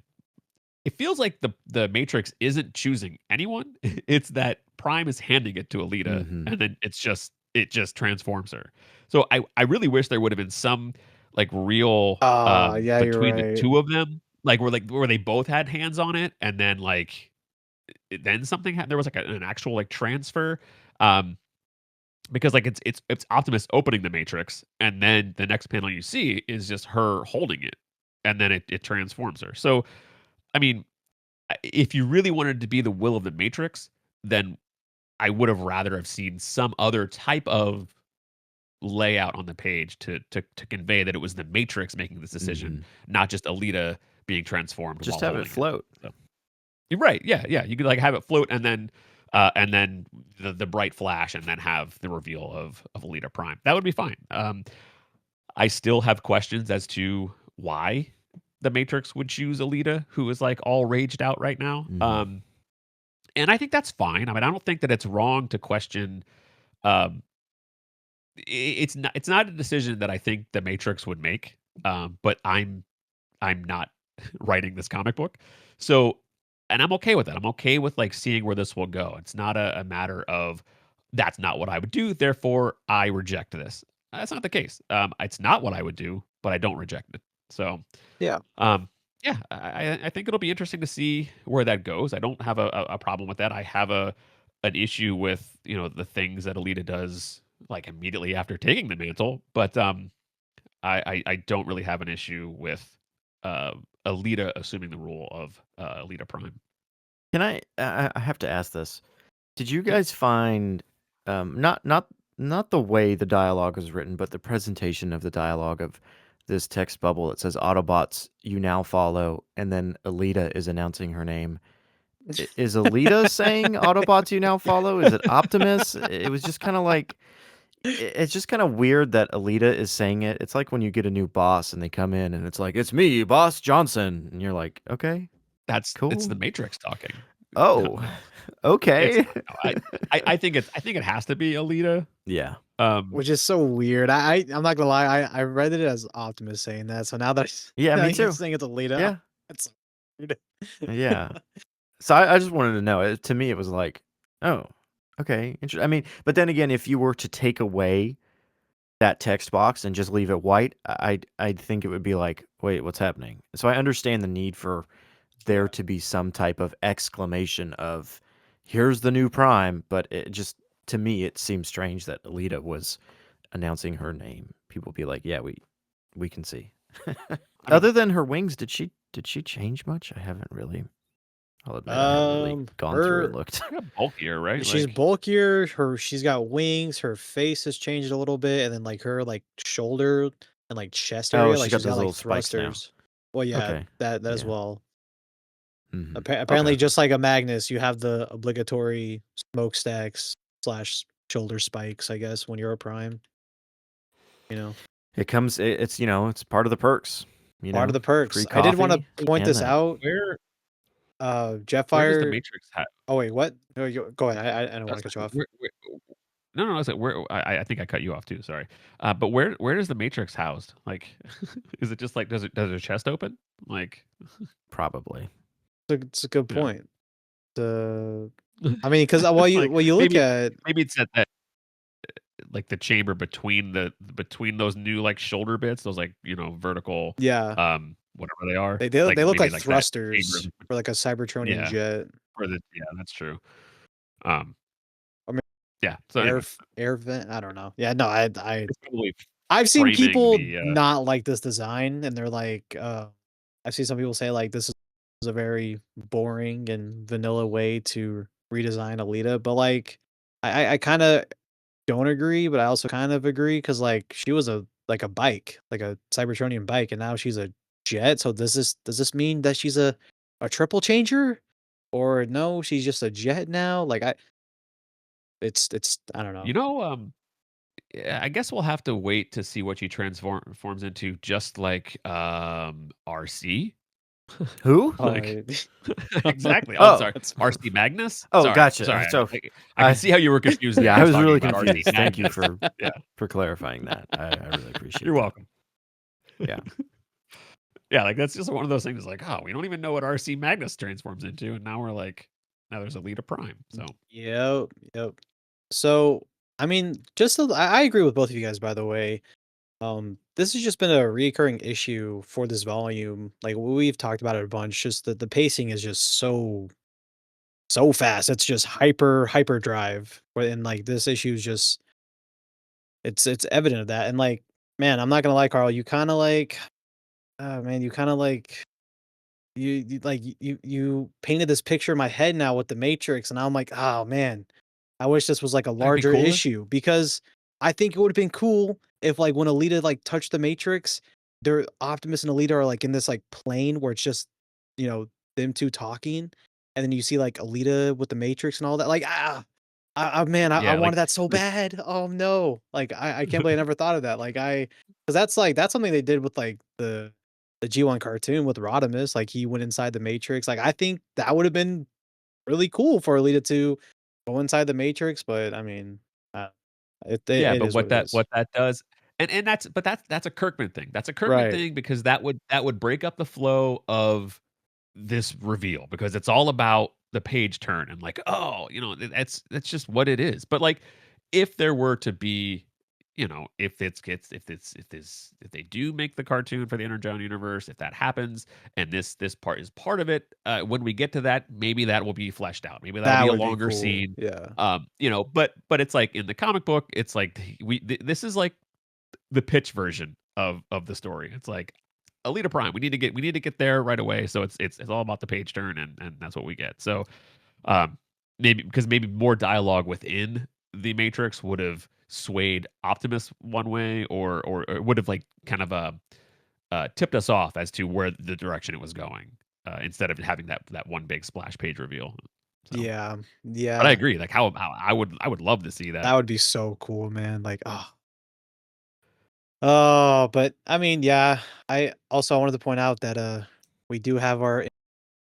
the Matrix isn't choosing anyone. It's that Prime is handing it to Alita, Mhm. and then it just transforms her. So I really wish there would have been some like real Yeah, you're between the right. two of them, like where they both had hands on it, and then like then something there was like an actual like transfer. Um, because like it's Optimus opening the Matrix, and then the next panel you see is just her holding it, and then it transforms her. So I mean, if you really wanted to be the will of the Matrix, then I would have rather have seen some other type of layout on the page to convey that it was the Matrix making this decision, Mhm. not just Alita being transformed Just while have it holding it. float. So you're right, yeah, yeah. You could like have it float and then the bright flash and then have the reveal of Alita Prime. That would be fine. I still have questions as to why the Matrix would choose Alita, who is like all raged out right now. Mhm. And I think that's fine. I mean, I don't think that it's wrong to question. Um, it's not a decision that I think the Matrix would make. But I'm not writing this comic book, so and I'm okay with that. I'm okay with like seeing where this will go. It's not a matter of that's not what I would do, therefore I reject this. That's not the case. It's not what I would do, but I don't reject it. So Yeah. um, yeah, I think it'll be interesting to see where that goes. I don't have a problem with that. I have an issue with the things that Alita does like immediately after taking the mantle, but I don't really have an issue with uh, Alita assuming the role of Alita Prime. Can I have to ask this. Did you Yep. guys find not the way the dialogue was written, but the presentation of the dialogue of this text bubble that says Autobots you now follow, and then Alita is announcing her name. Is Alita saying Autobots you now follow? Is it Optimus? It was just kind of like it's just kind of weird that Alita is saying it. It's like when you get a new boss and they come in and it's like, "It's me, Boss Johnson." And you're like, "Okay, It's the cool." Matrix talking. No, Oh, it's okay. not. No, I think it has to be Alita. Yeah. Which is so weird. I'm not gonna lie. I read it as Optimus saying that. So now that Yeah, now me you're too. saying it's Alita, Yeah. it's weird. Yeah. So I just wanted to know. To me, it was like, oh, okay. I mean, but then again, if you were to take away that text box and just leave it white, I'd think it would be like, wait, what's happening? So I understand the need for there Yeah. to be some type of exclamation of, here's the new Prime. But it just, to me, it seems strange that Alita was announcing her name. People be like, yeah, we can see. I mean, Other than her wings, did she change much? I haven't really. I'll admit I haven't really gone through and Her looked. she got bulkier, right? she's Like bulkier. She's got wings. Her face has changed a little bit, and then like her like shoulder and like chest Oh, area, she's like got she's those got like little spikes now. thrusters. Well, yeah, Okay. that as Yeah. well. Mhm. Apparently, Okay. just like a Magnus, you have the obligatory smokestacks slash shoulder spikes. I guess when you're a prime, you know. It comes it's, it's part of the perks, Part of the perks. free I did wanna coffee point and this that. out. where where does the Jetfire Matrix have? oh, wait, what? No, you go ahead. I don't I wanna was cut you like, off. no, no, I was like, where? I think I cut you off too. Sorry, but where is the Matrix housed? Like, is it just like does her chest open? Like, Probably. It's a good yeah, point. I mean, because while you like while you look maybe at maybe it's at that like the chamber between those new like shoulder bits, those like vertical yeah, whatever they are, like they look maybe like like that chamber. thrusters for like a Cybertronian Yeah, jet. yeah, that's true. Um, I mean, yeah. So anyway, air vent. I don't know. Yeah, no, it's probably I've seen framing people the not like this design, and they're like, I've seen some people say like this is a very boring and vanilla way to redesign Alita, but like, I kind of don't agree, but I also kind of agree because like she was a bike, like a Cybertronian bike, and now she's a jet. So does this mean that she's a triple changer, or no, she's just a jet now? Like it's I don't know. you know yeah, I guess we'll have to wait to see what she transforms into, just like RC. Who? Oh, Like exactly. Oh, I'm Oh. sorry. that's RC Magnus? Oh, Sorry. gotcha. So I can I see how you were confused there. yeah, I I was was talking really about RC confused. Thank you Magnus. for Yeah. clarifying that. I really appreciate You're that. welcome. Yeah. Yeah, like that's just one of those things like, oh, we don't even know what RC Magnus transforms into, and now we're like, now there's Alita Prime. So Yep, yep. So, I mean, I agree with both of you guys, by the way. This has just been a recurring issue for this volume. Like we've talked about it a bunch. Just the pacing is just so fast. It's just hyper drive. And like this issue is just it's evident of that. And like, man, I'm not gonna lie, Carl. You kind of like, man, you kind of like you painted this picture in my head now with the Matrix, and I'm like, oh man, I wish this was like a that'd be larger cooler. issue because I think it would have been cool if like when Alita like touched the Matrix, their Optimus and Alita are like in this like plane where it's just you know them two talking, and then you see like Alita with the Matrix and all that. Like Man, I Yeah, wanted like that so bad. Oh no! Like I can't believe I never thought of that. Like because that's something they did with like the G1 cartoon with Rodimus. Like he went inside the Matrix. Like I think that would have been really cool for Alita to go inside the Matrix. But I mean, uh, yeah, it but is what it is. what that does, and that's a Kirkman thing. That's a Kirkman Right. thing because that would break up the flow of this reveal because it's all about the page turn and like, oh, that's just what it is. But like, if there were to be, if they do make the cartoon for the Energon universe, if that happens, and this part is part of it, when we get to that, maybe that will be fleshed out. Maybe that'll That be a would be longer cool. scene. Yeah. But it's like in the comic book, it's like this is like the pitch version of the story. It's like Alita Prime. We need to get there right away. So it's all about the page turn, and that's what we get. So um, maybe more dialogue within the Matrix would have swayed Optimus one way, or would have like kind of tipped us off as to where the direction it was going, instead of having that one big splash page reveal. So, Yeah. but I Yeah. agree. Like how I would love to see that. That would be so cool, man. Like, oh, but I mean, yeah. I wanted to point out that we do have our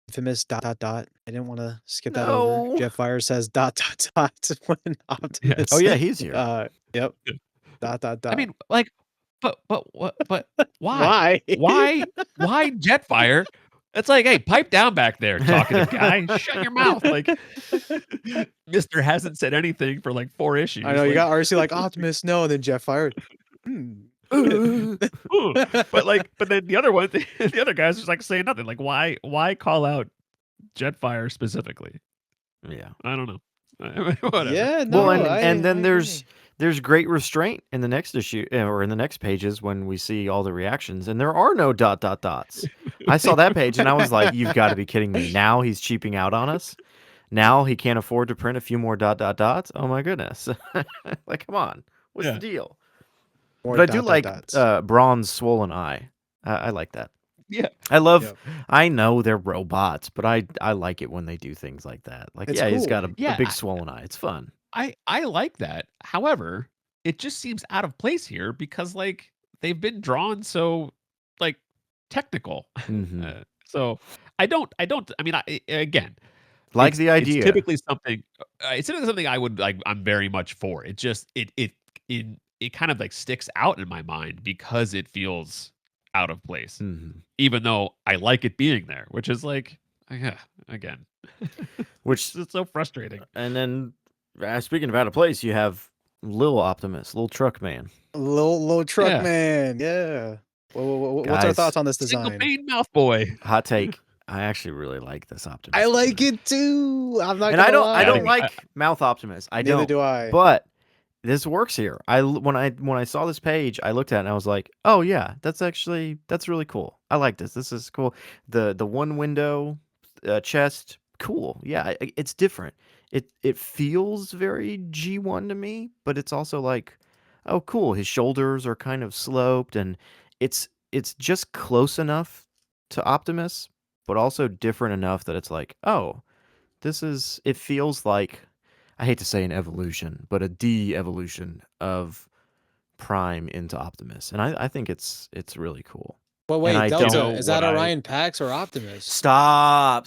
infamous dot dot dot. I didn't want to skip that over. No. Jetfire says dot dot dot when Yes. Oh Optimus yeah, he's here. yep, dot dot I dot. mean, like, but why? Why? Why Jetfire? It's like, hey, pipe down back there, talkative guy. Shut your mouth. Like, Mister hasn't said anything for like 4 I issues. know you Like, got RC like Optimus, no, and then Jetfire. Hmm. ooh. But then the other one, the other guy's just like saying nothing. Like, why call out Jetfire specifically? Yeah. I don't know. Whatever. Yeah, Well, no, and I then agree. there's great restraint in the next issue or in the next pages when we see all the reactions, and there are no dot dot dots. I saw that page and I was like, "You've got to be kidding me!" Now he's cheaping out on us. Now he can't afford to print a few more dot dot dots. Oh my goodness! Like, come on, what's the Yeah. deal? More But I do dot dot like dots. Braun's swollen eye. I like that. Yeah. I love. Yep. I know they're robots, but I like it when they do things like that. Like, It's yeah, he's cool. got a Yeah. big swollen eye. It's fun. I like that. However, it just seems out of place here because like they've been drawn so like technical. Hmm. So I mean again, Like the it's idea. typically something I would like I'm very much for. It just it kind of like sticks out in my mind because it feels out of place. Hmm. Even though I like it being there, which is like yeah, again. Which It's so frustrating. and then speaking of out of place, you have Lil Optimus, Lil Truck Man. Little truck Yeah. man. Yeah. What's our thoughts Guys, on this Single design? pane mouth boy. hot take. I actually really like this I Optimus like design. it too. I'm not And I gonna don't I Yeah, I don't think lie. like Mouth Optimus. I Neither don't. do I. But this works here. When I saw this page, I looked at it and I was like, "Oh yeah, that's really cool. I like this. This is cool. The one window chest, cool. Yeah, it's different. It feels very G1 to me, but it's also like, oh cool. His shoulders are kind of sloped and it's just close enough to Optimus, but also different enough that it's like, oh, it feels like I hate to say an evolution, but a de-evolution of Prime into Optimus, and I think it's really cool. But And wait, I you don't Delta, know is what that I Orion Pax or Optimus? stop.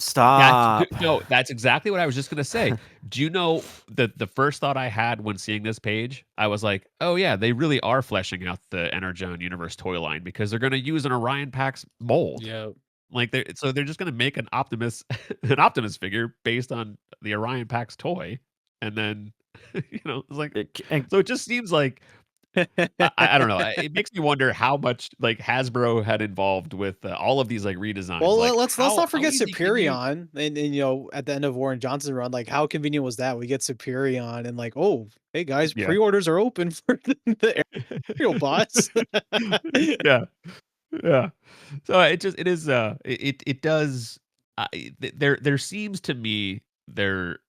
no, that's exactly what I was just gonna say. Do you know the first thought I had when seeing this page? I was like, oh yeah, they really are fleshing out the Energon Universe toy line because they're gonna use an Orion Pax mold. Yeah. Like they're just gonna make an Optimus an Optimus figure based on the Orion Pax toy, and then it's like And so it just seems like I don't know. It makes me wonder how much like Hasbro had involved with all of these like redesigns. Well, Like let's not how forget easy can you? Superion, and at the end of Warren Johnson's run, like how convenient was that? We get Superion, and like, oh, hey guys, Yeah. pre-orders are open for the aerial bots. Yeah. Yeah. So it is it does there seems to me they're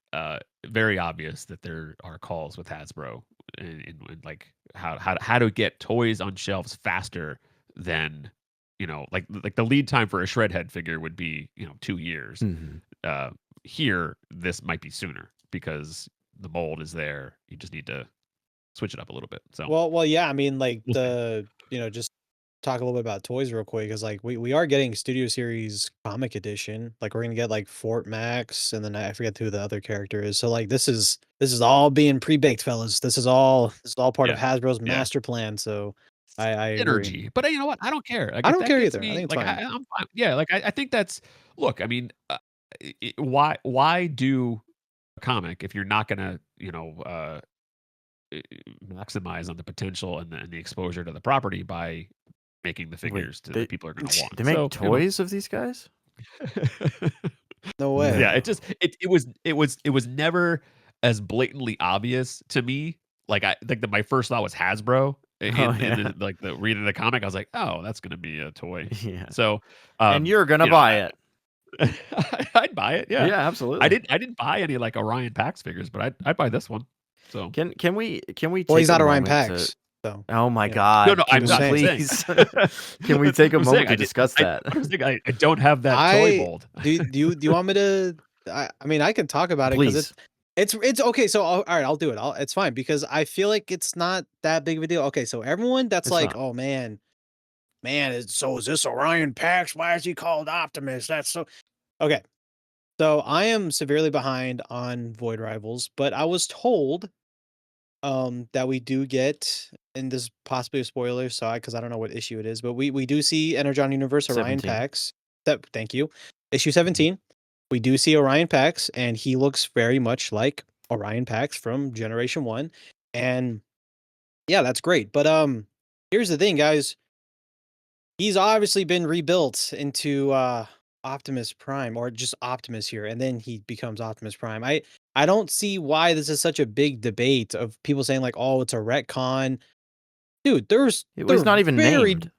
very obvious that there are calls with Hasbro and like how to get toys on shelves faster than like the lead time for a Shredhead figure would be 2 years. mhm. Here this might be sooner because the mold is there. You just need to switch it up a little bit. So Well, yeah. I mean, like we'll see. just talk a little bit about toys real quick, because like we are getting Studio Series comic edition. Like we're gonna get like Fort Max, and then I forget who the other character is. So like this is all being pre-baked, fellas. This is all part of Yeah, Hasbro's yeah. master plan. So I agree. Energy, but you know what? I don't care. Like I if don't that care gets either. I me, think it's like fine. I'm fine. Yeah, like I think that's. Look, I mean, why do a comic if you're not gonna maximize on the potential and the exposure to the property by making the Wait, figures that people are going to want. they make So toys of these guys? No way. yeah, No. it was never as blatantly obvious to me. Like I think that my first thought was Hasbro. In like the reading the comic, I was like, oh, that's going to be a toy. Yeah. So, And you're gonna buy it. I'd buy it. Yeah, Yeah, absolutely. I didn't buy any like Orion Pax figures, but I'd buy this one. So Can we take Well, he's not a Orion moment Pax. to... So Oh my yeah. God! no, Can I'm we not saying. please? Can we take a I'm moment saying to discuss that? I was thinking I don't have that toy mold. do you want me to? I mean, I can talk about it because Please. it's okay. So all right, I'll do it. It's fine because I feel like it's not that big of a deal. Okay, so everyone that's It's like, not. oh man, so is this Orion Pax? Why is he called Optimus? That's so okay. So I am severely behind on Void Rivals, but I was told that we do get, and this is possibly a spoiler, so because I don't know what issue it is, but we do see Energon Universe Orion 17. Pax. Thank you. Issue 17. We do see Orion Pax, and he looks very much like Orion Pax from Generation 1. And yeah, that's great. But here's the thing, guys. He's obviously been rebuilt into Optimus Prime, or just Optimus here, and then he becomes Optimus Prime. I don't see why this is such a big debate of people saying like, "Oh, it's a retcon." Dude, It was not even very named.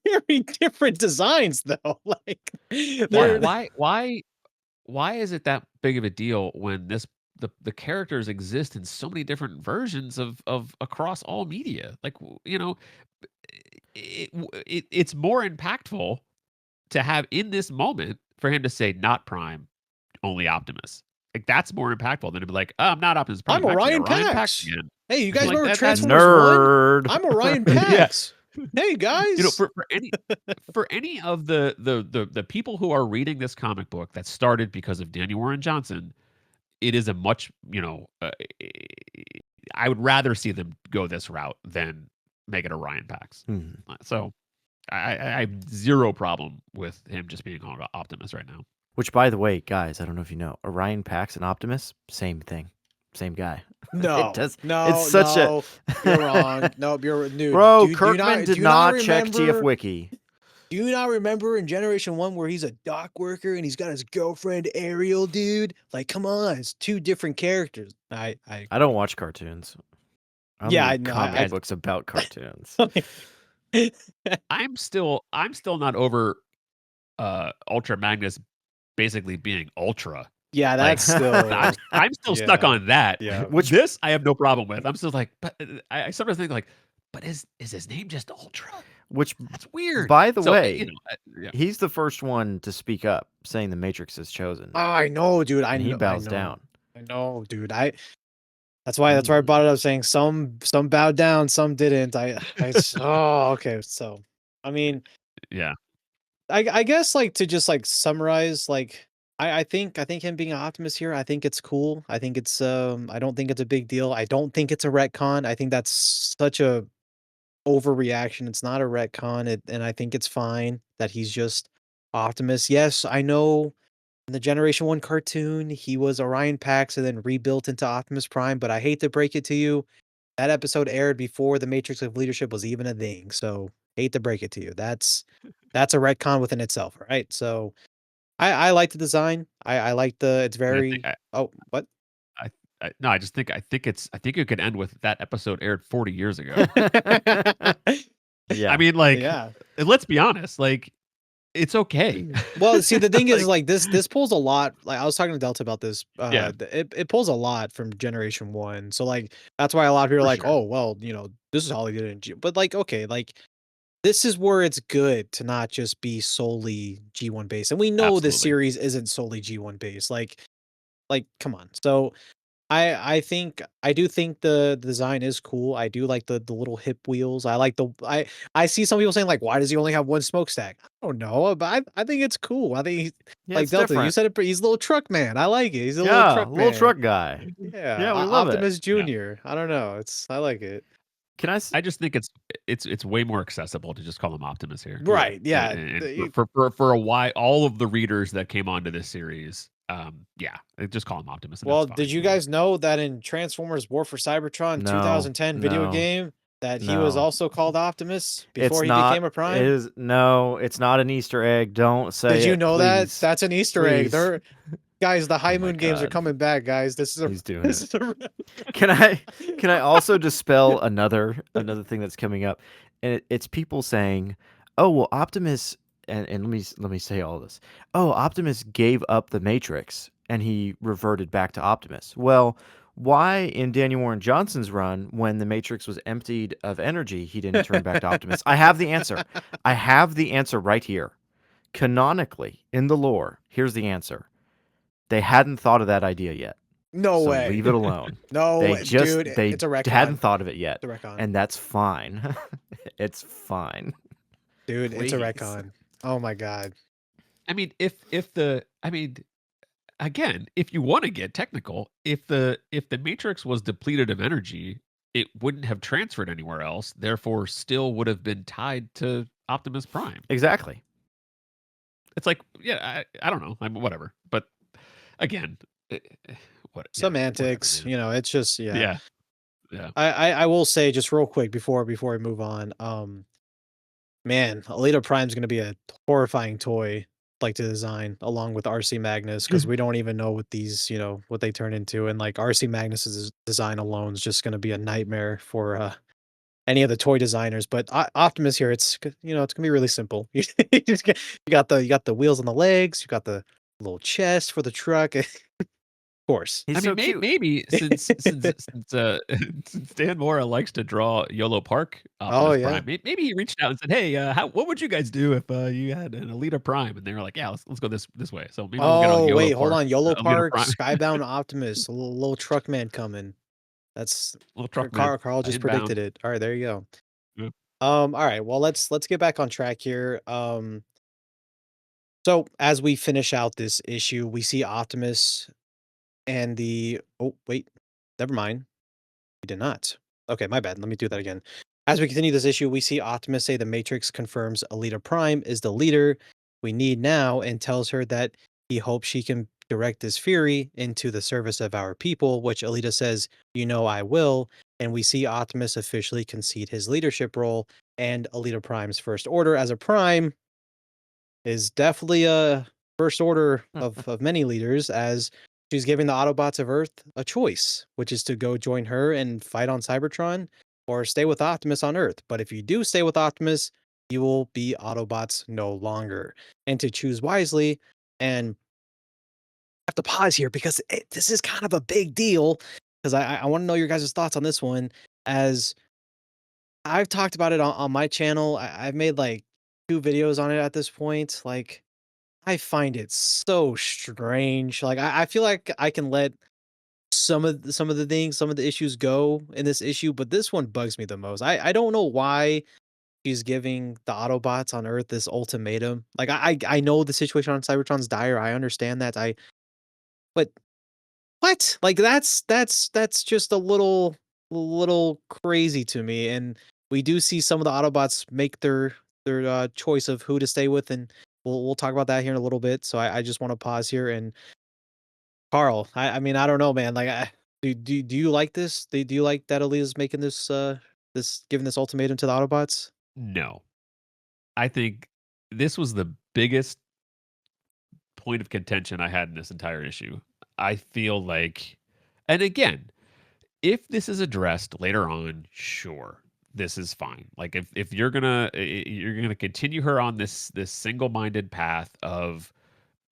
very different designs though. Like Why they're why is it that big of a deal when the characters exist in so many different versions of across all media? Like it's more impactful to have in this moment for him to say not Prime, only Optimus. Like that's more impactful than to be like, oh, I'm not Optimus Prime. I'm I'm actually Orion Orion Pax Pax. again. Hey, you guys Like remember that's Transformers 1? Nerd. I'm Orion yeah. Pax. Hey guys. For any of the people who are reading this comic book that started because of Daniel Warren Johnson, it is a much I would rather see them go this route than make it Orion Pax. So I have zero problem with him just being called Optimus right now. Which, by the way, guys, I don't know if you know, Orion Pax and Optimus, same thing, same guy. No, no, It's such no, you're wrong. No, you're dude. Bro, do Kirkman did you not remember, check TF Wiki. Do you not remember in Generation 1 where he's a dock worker and he's got his girlfriend Ariel, dude? Like, come on, it's two different characters. I don't watch cartoons. I only read comic books about cartoons. I'm still not over Ultra Magnus basically being Ultra. Yeah, that's still I'm still stuck on that. Yeah. Which this I have no problem with. I'm still like, but I sometimes think like, but is his name just Ultra? Which that's weird. By the way, he's the first one to speak up, saying the Matrix is chosen. Oh, I know, dude. I know. He bows down. I know, dude. That's why I brought it up, saying some bowed down, some didn't. Oh, okay. So, I mean, yeah. I guess like to just like summarize, like I think him being an Optimus here, I think it's cool. I think it's I don't think it's a big deal. I don't think it's a retcon. I think that's such a overreaction. It's not a retcon, and I think it's fine that he's just Optimus. Yes, I know in the Generation 1 cartoon, he was Orion Pax and then rebuilt into Optimus Prime, but I hate to break it to you, that episode aired before the Matrix of Leadership was even a thing. So, hate to break it to you. That's a retcon within itself, right? So, I like the design. I like it's very what? I think it could end with that episode aired 40 years ago. Yeah. I mean, like, let's be honest, like, it's okay. Well, see, the thing is, like, this pulls a lot. Like, I was talking to Delta about this. It pulls a lot from Generation 1. So, like, that's why a lot of people are like, oh, well, this is all he did in G. But, like, okay, like, this is where it's good to not just be solely G1 based. And we know this series isn't solely G1 based. Like, come on. So, I do think the design is cool. I do like the little hip wheels. I like I see some people saying like, why does he only have one smokestack? I don't know, but I think it's cool. I think he's Yeah, like it's Delta. You different. said it. He's a little truck man. I like it. He's a little Yeah, truck little man. truck guy. Yeah, Yeah, we love it. Optimus Yeah. Junior. I don't know. I like it. Can I? I just think it's way more accessible to just call him Optimus here. Right. Yeah. And for a why all of the readers that came onto this series, yeah, just call him Optimus and Well, that's fine. did you guys know that in Transformers War for Cybertron No, 2010 video no, game that he was no. also called Optimus before It's he not. became a Prime? No, it's not an Easter egg. Don't say Did you it, know that? please. That's an Easter egg. Please. Guys, the High Oh my Moon games are God. coming back, guys. This is a He's doing this it. is a Can I also dispel another thing that's coming up? And it's people saying, "Oh, well, Optimus," and let me say all this. "Oh, Optimus gave up the Matrix and he reverted back to Optimus." Well, why in Daniel Warren Johnson's run, when the Matrix was emptied of energy, he didn't turn back to Optimus? I have the answer. I have the answer right here. Canonically, in the lore, here's the answer. They hadn't thought of that idea yet. No So way. leave it alone. No, dude, They it's a hadn't retcon. thought of it yet, It's a retcon. and that's fine. It's fine. Dude, it's a Please. retcon. Oh my god. I mean, again, if you want to get technical, if the Matrix was depleted of energy, it wouldn't have transferred anywhere else, therefore still would have been tied to Optimus Prime. Exactly. It's like, yeah, I don't know. Whatever. But again, what Semantics, whatever, man. it's just Yeah. Yeah. I will say just real quick before we move on, man, Alita Prime's gonna be a horrifying toy, like, to design along with RC Magnus because we don't even know what these, what they turn into, and, like, RC Magnus's design alone is just gonna be a nightmare for, any of the toy designers, but Optimus here, it's gonna be really simple. You got the wheels on the legs, you got the little chest for the truck, of course. He's I mean, so cute. maybe since Dan Mora likes to draw YOLO Park Oh, Optimus yeah. Prime, maybe he reached out and said, "Hey, what would you guys do if you had an Alita Prime?" And they were like, "Yeah, let's go this way." So maybe we'll get a Oh, YOLO wait, hold Park on, YOLO Alita Park, Prime, Skybound Optimus, a little truck man coming. That's little truck man Carl just inbound. predicted it. Alright, there you go. Yeah. Alright, well, let's get back on track here. So as we finish out this issue, we see Optimus and oh, wait, never mind. We did not. Okay, my bad. Let me do that again. As we continue this issue, we see Optimus say the Matrix confirms Alita Prime is the leader we need now and tells her that he hopes she can direct this fury into the service of our people, which Alita says, I will. And we see Optimus officially concede his leadership role, and Alita Prime's first order as a Prime is definitely a first order of many leaders, as she's giving the Autobots of Earth a choice, which is to go join her and fight on Cybertron or stay with Optimus on Earth. But if you do stay with Optimus, you will be Autobots no longer. And to choose wisely, and I have to pause here because this is kind of a big deal, because I want to know your guys' thoughts on this one. As I've talked about it on my channel, I've made like 2 videos on it at this point. Like, I find it so strange. Like, I feel like I can let some of the things, some of the issues go in this issue, but this one bugs me the most. I don't know why she's giving the Autobots on Earth this ultimatum. Like, I know the situation on Cybertron's dire. I understand that. But what? Like, that's just a little crazy to me. And we do see some of the Autobots make their choice of who to stay with, and we'll talk about that here in a little bit. So I just want to pause here. And Carl, I mean, I don't know, man. Like, do you like this? Do you like that Aaliyah's making this giving this ultimatum to the Autobots? No, I think this was the biggest point of contention I had in this entire issue. I feel like, and again, if this is addressed later on, sure, this is fine. Like if you're gonna continue her on this single minded path of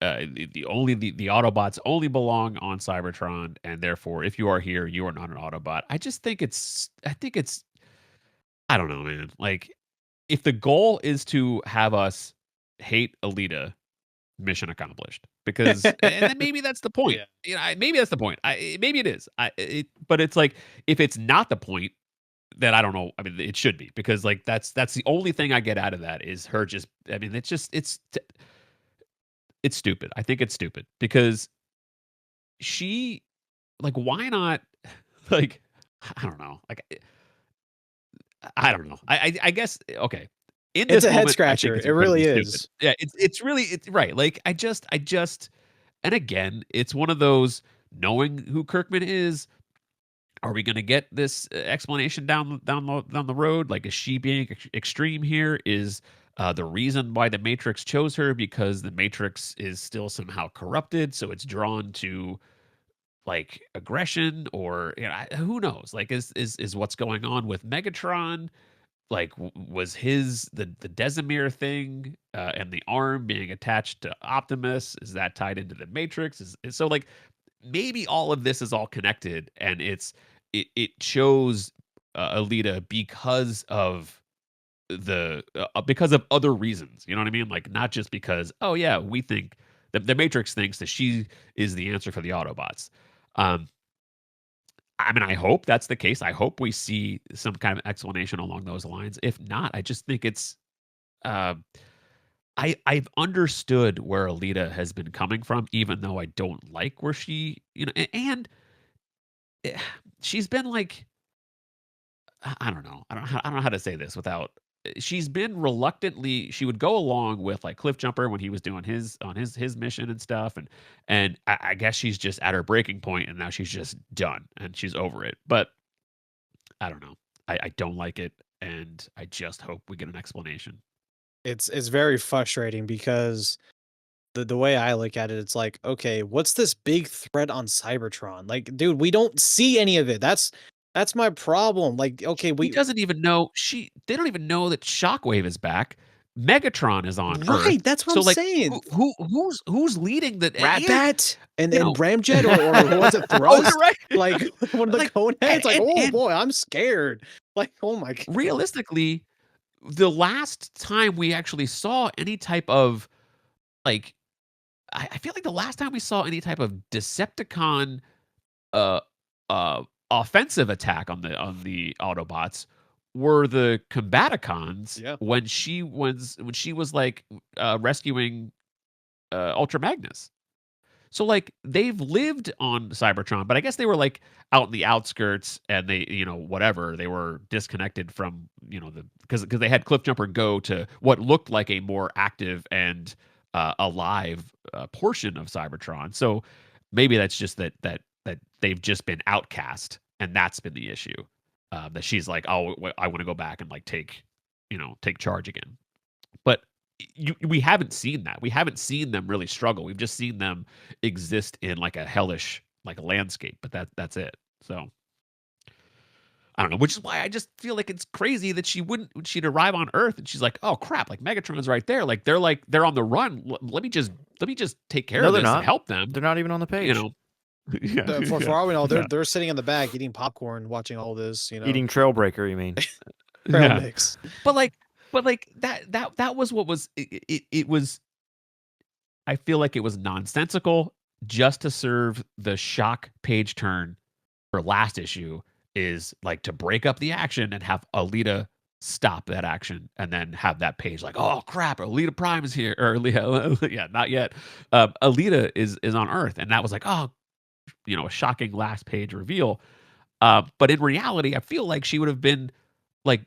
the Autobots only belong on Cybertron, and therefore, if you are here, you are not an Autobot. I think it's I don't know, man. Like if the goal is to have us hate Alita, mission accomplished because and then maybe that's the point. Yeah. You know, maybe that's the point. Maybe it is. But it's like if it's not the point, then I don't know. I mean, it should be because like that's the only thing I get out of that is her just. I mean, it's stupid. I think it's stupid because she like why not like I don't know like I don't know. I guess okay. In It's this a head moment, I scratcher. think it's It really incredibly stupid. is. Yeah, it's really it's right. Like I just and again, it's one of those knowing who Kirkman is. Are we going to get this explanation down the road? Like, is she being extreme here? Is the reason why the Matrix chose her because the Matrix is still somehow corrupted, so it's drawn to like aggression, or you know, who knows? Like, is what's going on with Megatron? Like, was the Desimir thing and the arm being attached to Optimus? Is that tied into the Matrix? So like maybe all of this is all connected, and it shows Alita because of other reasons. You know what I mean? Like not just because oh yeah, we think the Matrix thinks that she is the answer for the Autobots. Um, I mean, I hope that's the case. I hope we see some kind of explanation along those lines. If not, I just think it's uh, I've understood where Alita has been coming from, even though I don't like where she, you know, and eh, she's been like I don't know. I don't know how to say this without she's been reluctantly she would go along with like Cliff Jumper when he was doing his on his mission and stuff and I guess she's just at her breaking point and now she's just done and she's over it. But I don't know. I don't like it and I just hope we get an explanation. It's very frustrating because the way I look at it, it's like, okay, what's this big threat on Cybertron? Like, dude, we don't see any of it. That's my problem. Like, okay, He we doesn't even know they don't even know that Shockwave is back. Megatron is on Earth. right, that's what I'm So like saying. who's leading the Rat and Bat and you know Ramjet or who was it, oh, you're Thrust? right. Like one of the Like cone heads. Like, oh and boy, I'm scared. Like, oh my god. realistically, the last time we actually saw any type of like I feel like the last time we saw any type of Decepticon uh offensive attack on the Autobots were the Combaticons Yeah. when she was like rescuing Ultra Magnus. So like they've lived on Cybertron, but I guess they were like out in the outskirts and they, you know, whatever, they were disconnected from, you know, because they had Cliffjumper go to what looked like a more active and alive portion of Cybertron. So maybe that's just that they've just been outcast and that's been the issue. That she's like, oh, I want to go back and like take charge again. But we haven't seen that. We haven't seen them really struggle. We've just seen them exist in like a hellish like landscape, but that's it. So I don't know, which is why I just feel like it's crazy that she'd arrive on Earth and she's like, "Oh crap, like Megatron's right there. Like they're on the run. Let me just take care No, of they're this and not. help them." They're not even on the You page. know. Yeah. For Yeah. all we know, Yeah. they're sitting in the back eating popcorn, watching all this, Eating Trailbreaker, you mean? trail Yeah. mix. But like that was what was it was I feel like it was nonsensical just to serve the shock page turn for last issue is like to break up the action and have Alita stop that action and then have that page like, oh crap, Alita Prime is here. Or Alita, yeah, not yet. Alita is on Earth. And that was like, oh, you know, a shocking last page reveal. But in reality, I feel like she would have been like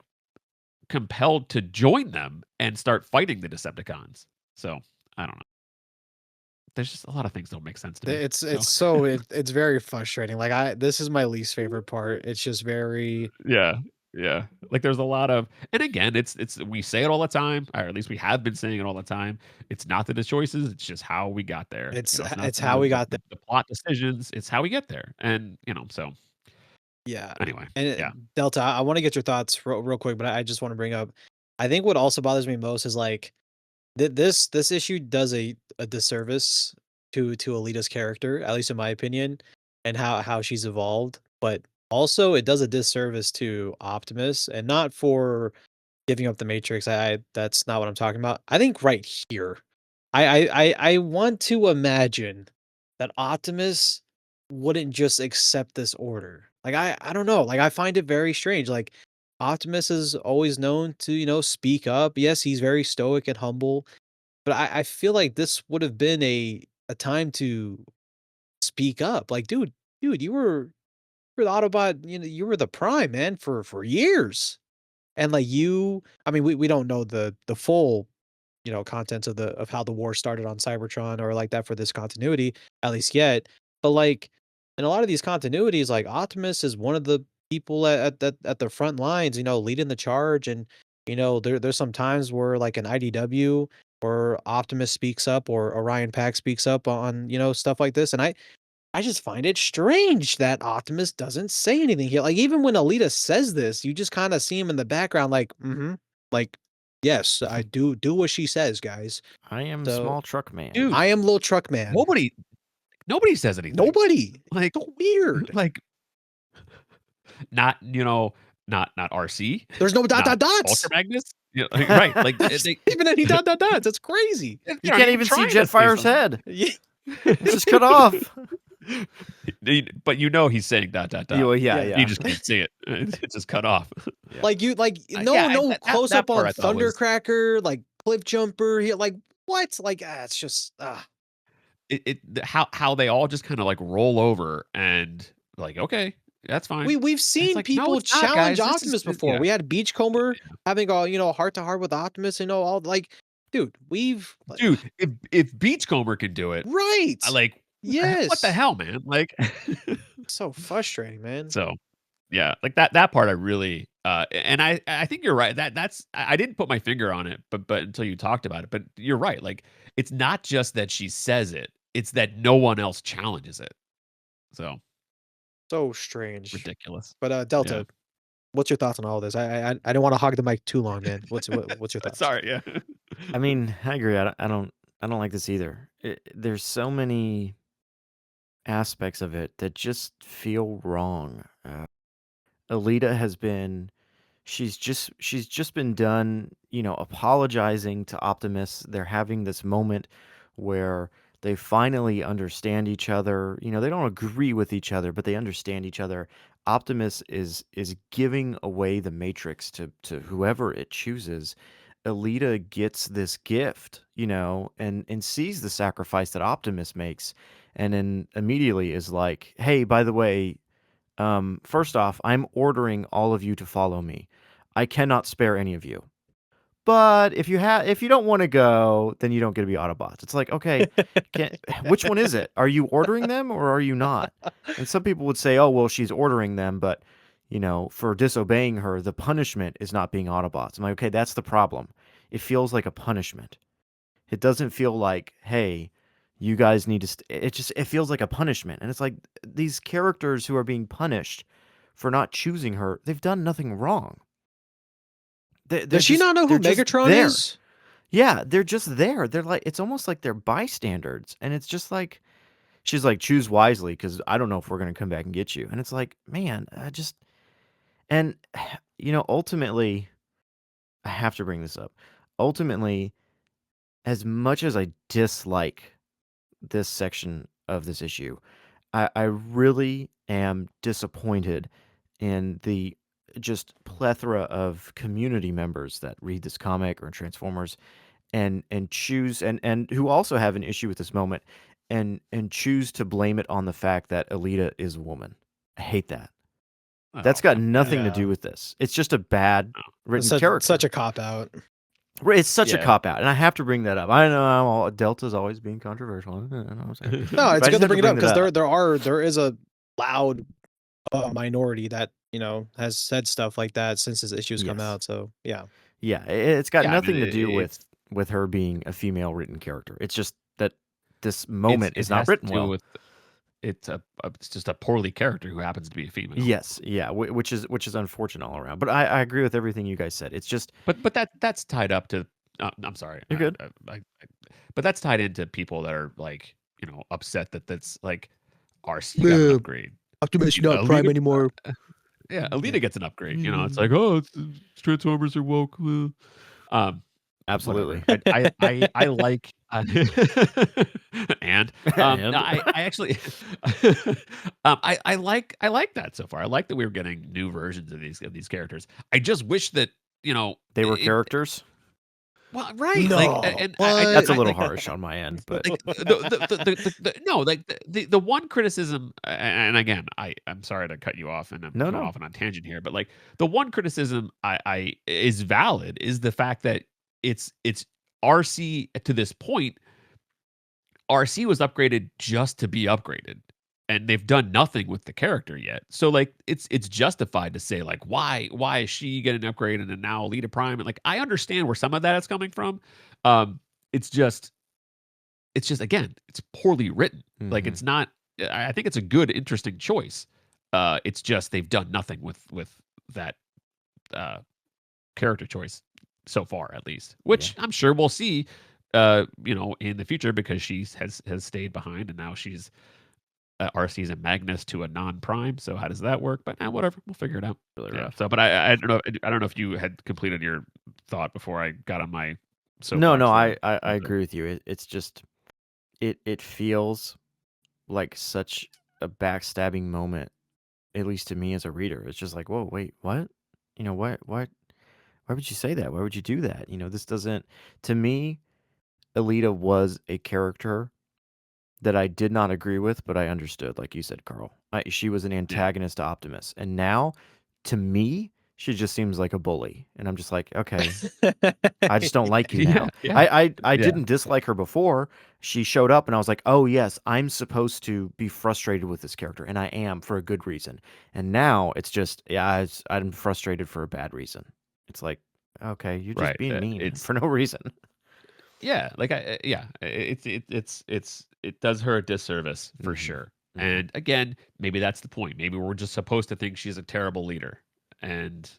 compelled to join them and start fighting the Decepticons. So I don't know. There's just a lot of things don't make sense to me. So It's very frustrating. Like this is my least favorite part. It's just very yeah, yeah. Like there's a lot of, and again, it's we say it all the time, or at least we have been saying it all the time. It's not the choices; it's just how we got there. You know, it's not it's how we got there. the plot decisions; it's how we get there. And you know, so Yeah. anyway, And yeah. Delta, I want to get your thoughts real quick, but I just want to bring up I think what also bothers me most is like this issue does a disservice to Alita's character, at least in my opinion, and how she's evolved. But also, it does a disservice to Optimus, and not for giving up the Matrix. I that's not what I'm talking about. I think right here. I want to imagine that Optimus wouldn't just accept this order. Like I don't know. Like I find it very strange. Like Optimus is always known to, speak up. Yes, he's very stoic and humble, but I feel like this would have been a time to speak up. Like, dude, you were the Autobot, you were the Prime, man, for years. And like I mean, we don't know the full contents of how the war started on Cybertron or like that for this continuity, at least yet. But like in a lot of these continuities, like Optimus is one of the people at the front lines, leading the charge. And there's some times where like an IDW or Optimus speaks up or Orion Pax speaks up on stuff like this. And I just find it strange that Optimus doesn't say anything here. Like even when Alita says this, you just kind of see him in the background, like, like, yes, I do what she says, guys. I am So, small truck man. Dude, I am little truck man. nobody says anything. Nobody. Like, So weird. like, not not RC. There's no not dots. Ultra Magnus. Yeah, right. Like There's even any dots. That's crazy. You can't even see Jetfire's head. Yeah. It's just cut off. But he's saying dot. Yeah. You just can't see it. It's just cut off. Yeah. Like no close that up on part I thought was- Thundercracker, like cliff jumper. Here, like what? Like it's just how they all just kind of like roll over and like, okay, that's fine. We've seen like, no, people it's not, challenge guys. This Optimus is- before. yeah. We had Beachcomber having a heart to heart with Optimus. All like, dude, if Beachcomber can do it, right? I like. Yes. What the hell, man? Like, so frustrating, man. So, yeah, like that part I really and I think you're right. That's I didn't put my finger on it, but until you talked about it. But you're right. Like it's not just that she says it; it's that no one else challenges it. So strange, ridiculous. But Delta, what's your thoughts on all this? I don't want to hog the mic too long, man. What's your thoughts? Sorry, yeah. I mean, I agree. I don't like this either. There's so many aspects of it that just feel wrong. Alita has been she's just been done, apologizing to Optimus. They're having this moment where they finally understand each other. They don't agree with each other, but they understand each other. Optimus is giving away the Matrix to whoever it chooses. Alita gets this gift, and sees the sacrifice that Optimus makes, and then immediately is like, "Hey, by the way, first off, I'm ordering all of you to follow me. I cannot spare any of you. But if you don't want to go, then you don't get to be Autobots." It's like, okay, which one is it? Are you ordering them or are you not? And some people would say, oh, well, she's ordering them, but for disobeying her, the punishment is not being Autobots. I'm like, okay, that's the problem. It feels like a punishment. It doesn't feel like, hey, you guys need to. It feels like a punishment, and it's like these characters who are being punished for not choosing her, they've done nothing wrong. Does she not know who Megatron is? Yeah, they're just there. They're like, it's almost like they're bystanders, and it's just like she's like, choose wisely because I don't know if we're gonna come back and get you. And it's like, man, and ultimately, I have to bring this up. Ultimately, as much as I dislike this section of this issue, I really am disappointed in the just plethora of community members that read this comic or Transformers and choose and who also have an issue with this moment and choose to blame it on the fact that Alita is a woman. I hate that. That's got nothing to do with this. It's just a bad written character. Such a cop out. It's such a cop out, and I have to bring that up. I know Delta's always being controversial. No, it's good to bring it up because there is a loud minority that has said stuff like that since his issues come out. So yeah, it's got nothing to do with her being a female written character. It's just that this moment is not written well. It's just a poorly character who happens to be a female. Yes, yeah, which is unfortunate all around. But I agree with everything you guys said. It's just, but that's tied up to. I'm sorry, you're good. But that's tied into people that are like upset that that's like RC got an upgrade. Optimus, you're not Prime anymore. Yeah, Alita gets an upgrade. It's like, oh, Transformers are woke. Absolutely. whatever. I like and And I actually I like that so far. I like that we were getting new versions of these characters. I just wish that they were it characters. well, right, like, No, and That's a I little like harsh on my end, but like no, like the one criticism, and again, I'm sorry to cut you off, and I'm going no. off on a tangent here, but like the one criticism I is valid is the fact that it's RC to this point. RC was upgraded just to be upgraded, and they've done nothing with the character yet. So like it's justified to say like why is she getting upgraded and now Alita Prime, and like I understand where some of that is coming from. Um, it's just again, it's poorly written. Like Mhm. it's not. I think it's a good, interesting choice. It's just they've done nothing with that uh, character choice so far, at least. Yeah. Which I'm sure we'll see, in the future because she has stayed behind and now she's RC's a Magnus to a non-prime. So how does that work? But whatever, we'll figure it out. Really Yeah. rough. So, but I don't know. I don't know if you had completed your thought before I got on my No, soapbox there. I agree with you. It's just it feels like such a backstabbing moment, at least to me as a reader. It's just like, whoa, wait, what? What? Why would you say that? Why would you do that? This doesn't. To me, Alita was a character that I did not agree with, but I understood, like you said, Carl. She was an Yeah. antagonist to Optimus, and now, to me, she just seems like a bully, and I'm just like, okay, I just don't like you Yeah. now. Yeah. I Yeah. didn't dislike her before. She showed up, and I was like, oh yes, I'm supposed to be frustrated with this character, and I am for a good reason. And now it's just, yeah, I'm frustrated for a bad reason. It's like, okay, you're just Right. being mean It's for no reason. yeah. Like it does her a disservice for Hmm. sure. Hmm. And again, maybe that's the point. Maybe we're just supposed to think she's a terrible leader, and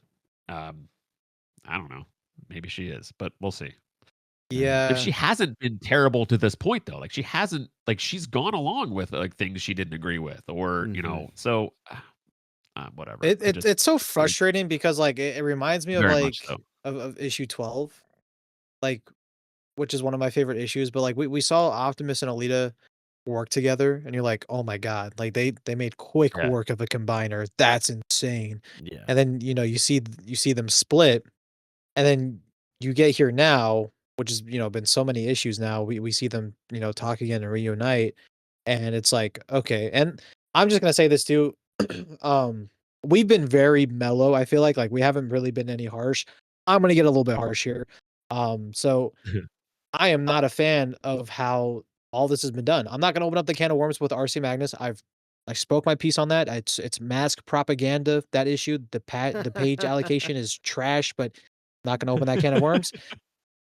um, I don't know. Maybe she is, but we'll see. If Yeah, she hasn't been terrible to this point, though, like she hasn't, like she's gone along with like things she didn't agree with, or Hmm. so whatever. it's so It, frustrating because like it reminds me of very much like so. of issue 12, like which is one of my favorite issues. But like we saw Optimus and Alita work together, and you're like, oh my god, like they made quick Yeah, work of a combiner. That's insane. Yeah. And then you see them split, and then you get here now, which has been so many issues now. We see them talk again and reunite, and it's like okay. And I'm just gonna say this too. um, we've been very mellow. I feel like we haven't really been any harsh. I'm gonna get a little bit harsh here. So I am not a fan of how all this has been done. I'm not gonna open up the can of worms with RC Magnus. I spoke my piece on that. It's mask propaganda, that issue. The page allocation is trash, but not gonna open that can of worms.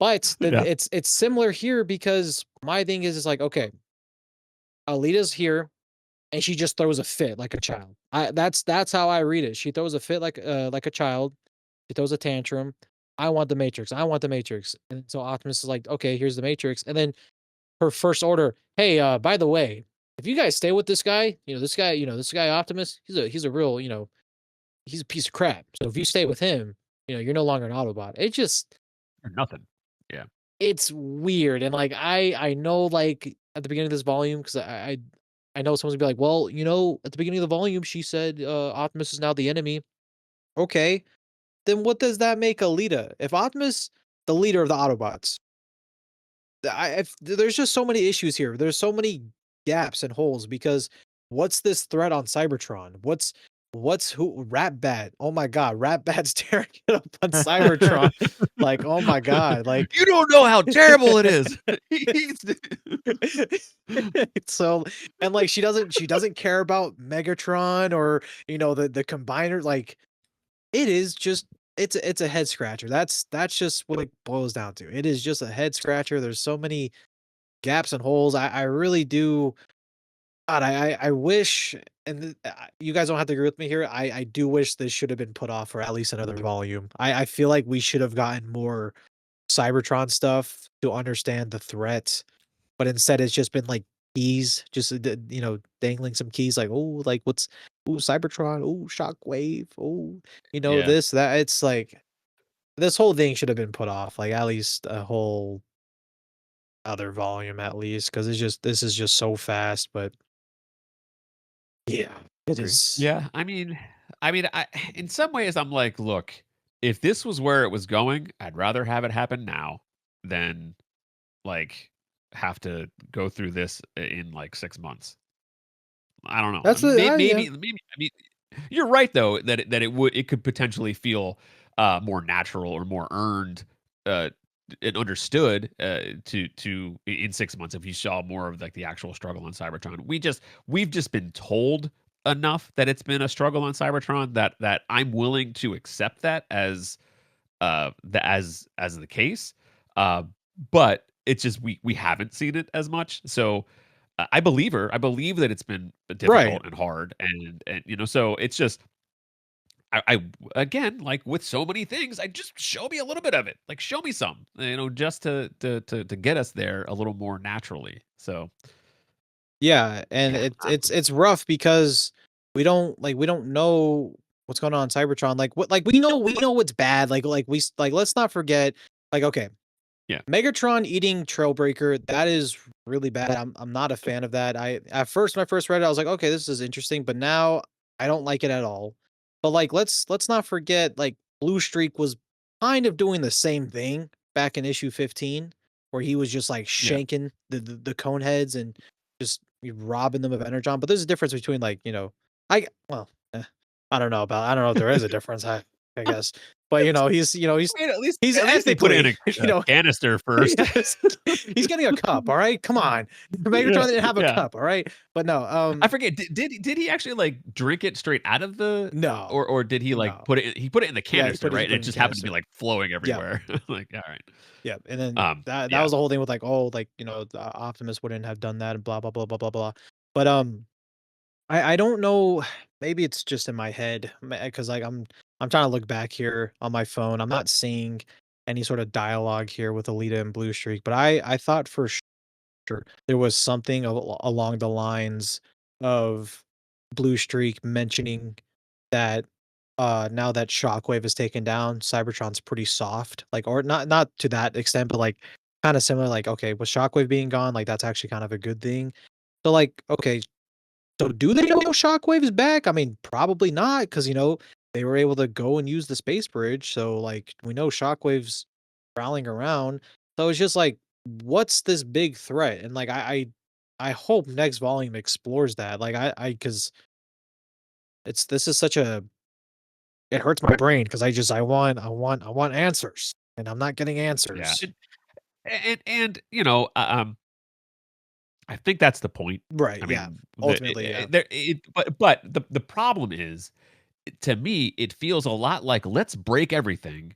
But yeah, it's similar here because my thing is like, okay, Alita's here and she just throws a fit like a child. That's how I read it. She throws a fit like a child. She throws a tantrum. I want the Matrix. I want the Matrix. And so Optimus is like, okay, here's the Matrix. And then her first order, hey, by the way, if you guys stay with this guy, this guy Optimus, he's a real, he's a piece of crap. So if you stay with him, you're no longer an Autobot. It just or nothing. Yeah, it's weird. And like I know like at the beginning of this volume, because I know someone's gonna be like, well, at the beginning of the volume, she said Optimus is now the enemy. Okay, then what does that make Alita? If Optimus, the leader of the Autobots, there's just so many issues here. There's so many gaps and holes because what's this threat on Cybertron? What's who Ratbat? Oh my god, Ratbat's tearing it up on Cybertron. Like, oh my god, like you don't know how terrible it is. so and like she doesn't care about Megatron or the combiner. Like it is just it's a head scratcher. That's just what it boils down to. It is just a head scratcher. There's so many gaps and holes. I really do. God, I wish, and you guys don't have to agree with me here. I do wish this should have been put off for at least another volume. I feel like we should have gotten more Cybertron stuff to understand the threat, but instead it's just been like keys, just dangling some keys, like like what's Cybertron, Shockwave, Yeah, this that. It's like this whole thing should have been put off, like, at least a whole other volume at least, because this is just so fast, but yeah, it Agree. is. Yeah, I in some ways I'm like, look, if this was where it was going, I'd rather have it happen now than like have to go through this in like 6 months. I don't know. That's the yeah. Maybe. I mean, you're right though that it could potentially feel more natural or more earned uh, and understood in 6 months if you saw more of like the actual struggle on Cybertron. We've just been told enough that it's been a struggle on Cybertron that I'm willing to accept that as the case. Uh, but it's just we haven't seen it as much. So I believe her. I believe that it's been Right. difficult and hard, and so it's just I again, like with so many things, I just show me a little bit of it. Like show me some, just to get us there a little more naturally. So Yeah, and yeah, it's rough because we don't know what's going on in Cybertron. Like what like we know what's bad. Like let's not forget. Like okay, yeah, Megatron eating Trailbreaker, that is really bad. I'm not a fan of that. I at first when I first read it, I was like, okay, this is interesting, but now I don't like it at all. But like let's not forget like Blue Streak was kind of doing the same thing back in issue 15, where he was just like yeah. shanking the cone heads and just robbing them of energon. But there's a difference between like, I well, I don't know about I don't know if there is a difference. I guess. But I mean, he's at least they put it ethically, in a canister first. yes, he's getting a cup, all right? Come on. Yeah, Megatron didn't have a yeah. cup, all right? But no, I forget. Did he actually like drink it straight out of the no, or did he like no. put it? He put it in the Yeah, canister, he right? And put it it in the just happened to be canister. like flowing Yeah, everywhere. Like, all right. yeah. And then that Yeah, was the whole thing with like, oh, like, the Optimus wouldn't have done that and blah blah blah blah blah blah. But I don't know, maybe it's just in my head because like I'm trying to look back here on my phone. I'm not seeing any sort of dialogue here with Alita and Blue Streak, but I thought for sure there was something along the lines of Blue Streak mentioning that now that Shockwave is taken down, Cybertron's pretty soft. Like or not to that extent, but like kind of similar, like, okay, with Shockwave being gone, like that's actually kind of a good thing. So like, okay, so do they know Shockwave is back? I mean, probably not, because they were able to go and use the space bridge. So like we know Shockwave's prowling around. So it's just like, what's this big threat? And like I hope next volume explores that. Like I because this is such a it hurts my brain because I want answers. And I'm not getting yeah. answers. And I think that's the point. Right. I Yeah. mean, Ultimately, yeah. but the problem is, to me, it feels a lot like let's break everything,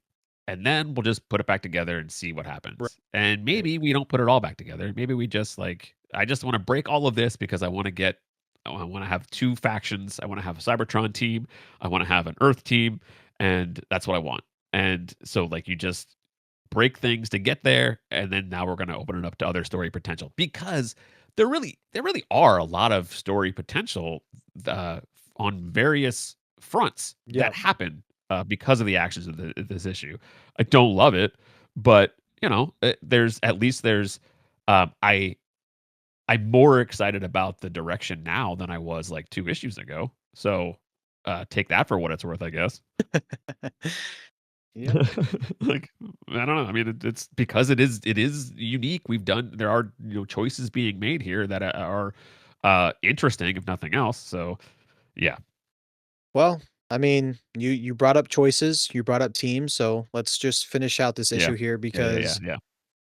and then we'll just put it back together and see what happens. And Right. maybe we don't put it all back together. Maybe we just I just want to break all of this because I want to have two factions. I want to have a Cybertron team. I want to have an Earth team, and that's what I want. And so, like, you just break things to get there, and then now we're going to open it up to other story potential because there really are a lot of story potential uh, on various fronts that Yep. happen because of the actions of this issue. I don't love it, but there's at least there's I I'm more excited about the direction now than I was like 2 issues ago. So take that for what it's worth, I guess. Yep. Like I don't know. I mean, it's because it is unique. There are choices being made here that are interesting, if nothing else. So yeah, Well, I mean, you brought up choices, you brought up teams, so let's just finish out this yeah, issue here because yeah.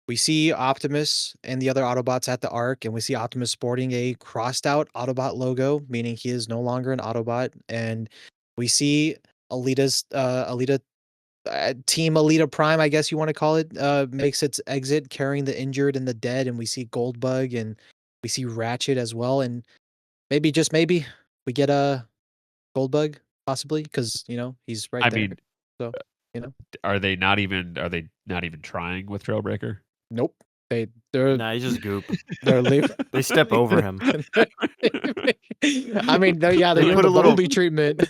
we see Optimus and the other Autobots at the Ark, and we see Optimus sporting a crossed out Autobot logo, meaning he is no longer an Autobot, and we see Alita Team Alita Prime, I guess you want to call it, makes its exit carrying the injured and the dead, and we see Goldbug and we see Ratchet as well, and maybe just maybe we get a Goldbug, possibly, because, he's right I there. mean, So, you know? are they not even trying with Trailbreaker? Nope. They're Nah, he's just goop. they're leaving. They step over him. I mean, they're They doing put the a little Bumblebee treatment.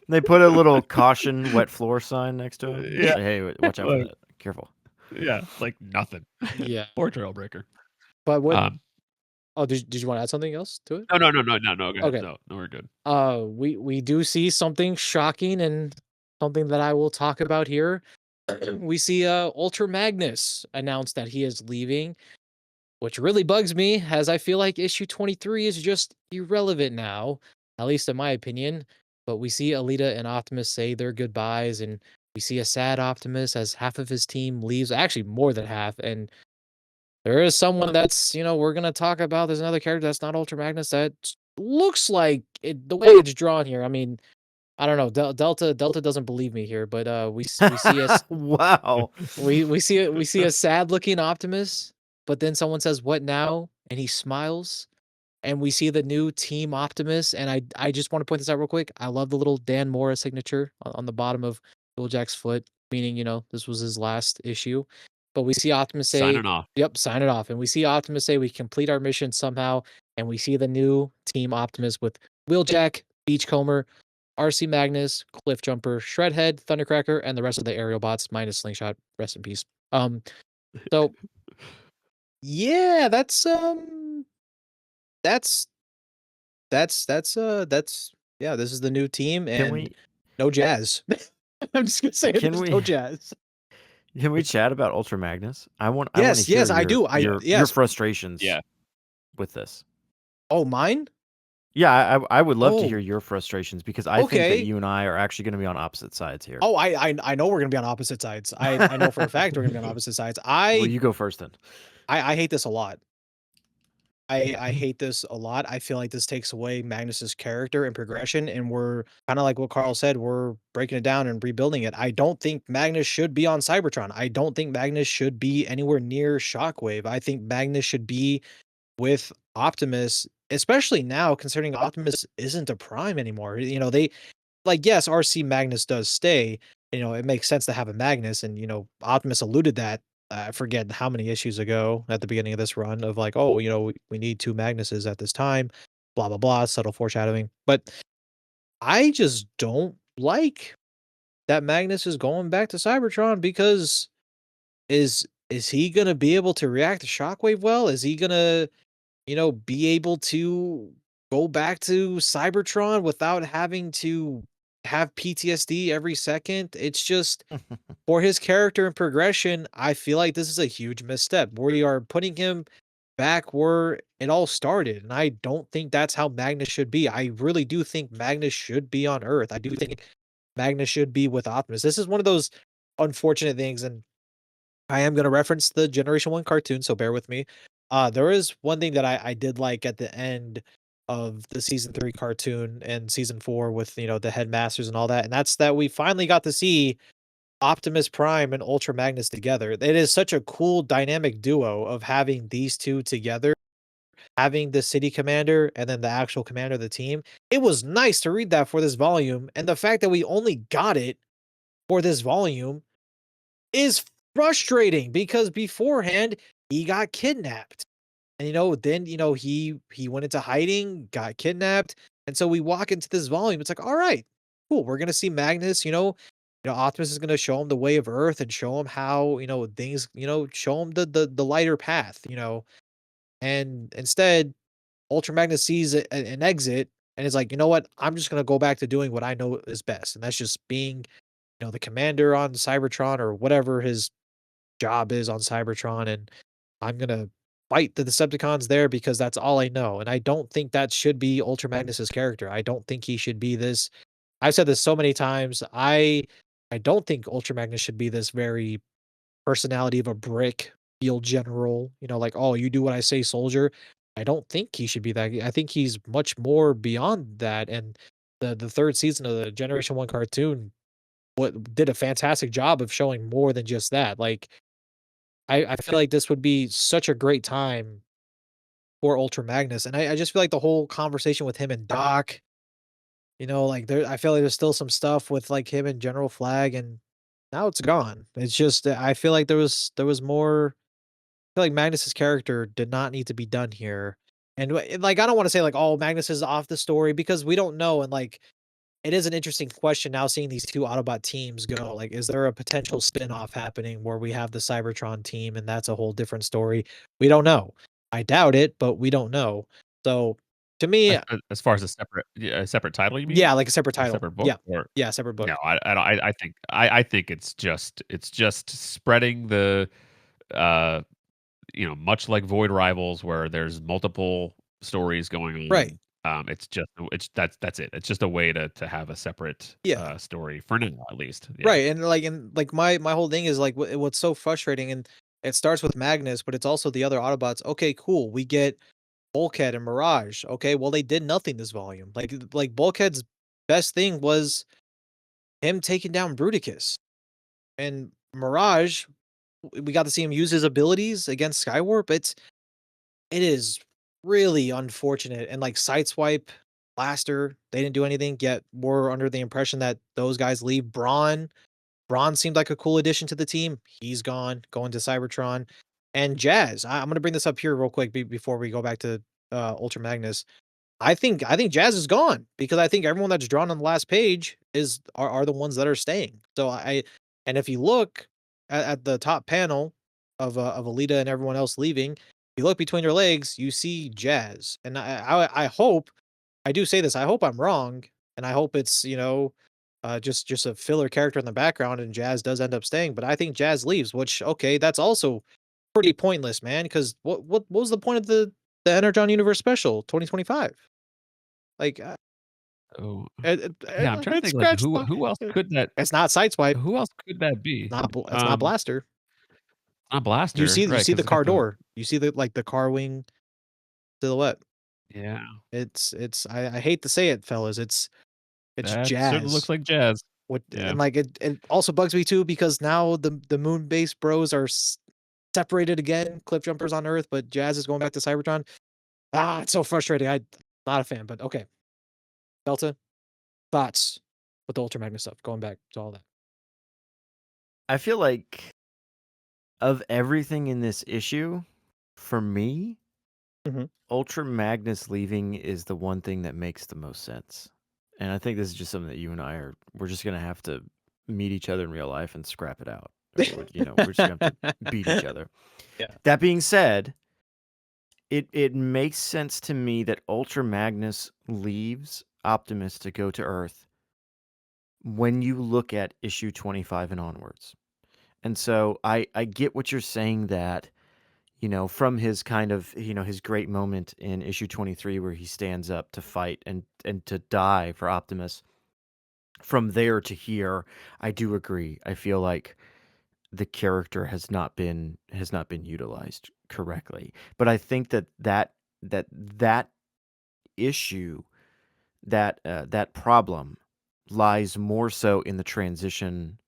They put a little caution wet floor sign next to him. Yeah. Say, hey, watch out for Like, that. Careful. yeah, like nothing. Yeah. Poor Trailbreaker. But what? Um, Oh, did you want to add something else to it? no, no, no, no, no, no. Go ahead. Okay. No, we're good. We do see something shocking and something that I will talk about here. We see Ultra Magnus announce that he is leaving, which really bugs me, as I feel like issue 23 is just irrelevant now, at least in my opinion. But we see Alita and Optimus say their goodbyes, and we see a sad Optimus as half of his team leaves, actually more than half. And there is someone that's, we're gonna talk about. There's another character that's not Ultra Magnus that looks like it, the way it's drawn here. I mean, I don't know. Delta doesn't believe me here, but we see us Wow. we see a sad looking Optimus, but then someone says, "What now?" and he smiles, and we see the new Team Optimus. And I just want to point this out real quick. I love the little Dan Mora signature on the bottom of Jack's foot, meaning this was his last issue. But we see Optimus say, Signing off. "Yep, sign it off," and we see Optimus say, "We complete our mission somehow," and we see the new Team Optimus with Wheeljack, Beachcomber, RC Magnus, Cliff Jumper, Shredhead, Thundercracker, and the rest of the aerial bots minus Slingshot. Rest in peace. So yeah, that's that's yeah, this is the new team Can and we no Jazz. I'm just gonna say it, Can there's we- no Jazz. can we chat about Ultra Magnus? I want Yes, to hear yes, I your, do. your Yes. frustrations Yeah. with this. Oh, mine? Yeah, I would love to Oh. hear your frustrations because I think that Okay. you and I are actually going to be on opposite sides here. Oh, I know we're gonna be on opposite sides. I know for a fact we're gonna be on opposite sides. Well, you go first then. I hate this a lot. I hate this a lot. I feel like this takes away Magnus's character and progression, and we're kind of like what Carl said, we're breaking it down and rebuilding it. I don't think Magnus should be on Cybertron. I don't think Magnus should be anywhere near Shockwave. I think Magnus should be with Optimus, especially now considering Optimus isn't a prime anymore. They like, yes, RC Magnus does stay. It makes sense to have a Magnus, and Optimus alluded that. I forget how many issues ago at the beginning of this run of like, oh, we need two Magnuses at this time, blah blah blah, subtle foreshadowing. But I just don't like that Magnus is going back to Cybertron because is he gonna be able to react to Shockwave well? Is he gonna be able to go back to Cybertron without having to have PTSD every second? It's just for his character and progression, I feel like this is a huge misstep. We are putting him back where it all started, and I don't think that's how Magnus should be. I really do think Magnus should be on Earth. I do think Magnus should be with Optimus. This is one of those unfortunate things, and I am going to reference the Generation 1 cartoon, so bear with me. There is one thing that I did like at the end of the season 3 cartoon and season 4 with, the headmasters and all that. And that's that we finally got to see Optimus Prime and Ultra Magnus together. It is such a cool dynamic duo of having these two together, having the city commander and then the actual commander of the team. It was nice to read that for this volume. And the fact that we only got it for this volume is frustrating because beforehand he got kidnapped. And then he went into hiding, got kidnapped. And so we walk into this volume. It's like, all right, cool. We're gonna see Magnus, Optimus is gonna show him the way of Earth and show him how, things, show him the lighter path, And instead, Ultra Magnus sees an exit and is like, you know what? I'm just gonna go back to doing what I know is best. And that's just being, the commander on Cybertron or whatever his job is on Cybertron, and I'm gonna fight the Decepticons there because that's all I know. And I don't think that should be Ultra Magnus's character. I don't think he should be this. I've said this so many times. I don't think Ultra Magnus should be this very personality of a brick field general. Like, oh, you do what I say, soldier. I don't think he should be that. I think he's much more beyond that. And the third season of the Generation 1 cartoon did a fantastic job of showing more than just that. Like, I feel like this would be such a great time for Ultra Magnus, and I just feel like the whole conversation with him and Doc, like I feel like there's still some stuff with like him and General Flag, and now it's gone. It's just I feel like there was more. I feel like Magnus's character did not need to be done here, and like I don't want to say like, oh, Magnus is off the story because we don't know, and like it is an interesting question now seeing these two Autobot teams go. Like, is there a potential spin-off happening where we have the Cybertron team and that's a whole different story? We don't know. I doubt it, but we don't know. So to me, As far as a separate title, you mean? yeah, like a separate A title. separate book? Yeah. Or Yeah, separate no, book. I think it's just spreading the, uh, much like Void Rivals where there's multiple stories going Right. on, that's it. It's just a way to have a separate, Yeah. story for now, at least. Yeah. Right. And my whole thing is like what's so frustrating, and it starts with Magnus, but it's also the other Autobots. Okay, cool. We get Bulkhead and Mirage. Okay, well they did nothing this volume. Like Bulkhead's best thing was him taking down Bruticus. And Mirage, we got to see him use his abilities against Skywarp. It is really unfortunate. And like Sideswipe, Blaster, they didn't do anything. Yet we're under the impression that those guys leave. Braun seemed like a cool addition to the team. He's gone, going to Cybertron. And Jazz, I'm gonna bring this up here real quick before we go back to Ultra Magnus. I think Jazz is gone because I think everyone that's drawn on the last page are the ones that are staying. So and if you look at the top panel of Alita and everyone else leaving, if you look between their legs, you see Jazz. And I hope, I do say this, I hope I'm wrong, and I hope it's, just a filler character in the background and Jazz does end up staying, but I think Jazz leaves, which okay, that's also pretty pointless, man, because what was the point of the Energon Universe Special 2025? Like, Oh, yeah, I'm trying to it think, like, scratched my who else could that it's not Sideswipe, who else could that be? it's not Blaster. Not You Blaster, see right? the Because 'cause it's got car the door. You see the car wing silhouette. yeah, It's I hate to say it, fellas, it's that certainly looks Jazz. like Jazz. What Yeah. and like it also bugs me too because now the moon base bros are separated again. Cliff Jumpers on Earth, but Jazz is going back to Cybertron. Ah, it's so frustrating. I not a fan, but okay. Delta, thoughts with the Ultra Magnus stuff. Going back to all that. I feel like of everything in this issue, for me, Mhm. Ultra Magnus leaving is the one thing that makes the most sense. And I think this is just something that you and we're just gonna have to meet each other in real life and scrap it out. We're just gonna have to beat each other. Yeah. That being said, it makes sense to me that Ultra Magnus leaves Optimus to go to Earth when you look at issue 25 and onwards. And so I get what you're saying that, from his kind of, his great moment in issue 23 where he stands up to fight and to die for Optimus. From there to here, I do agree. I feel like the character has not been utilized correctly. But I think that issue, that problem lies more so in the transition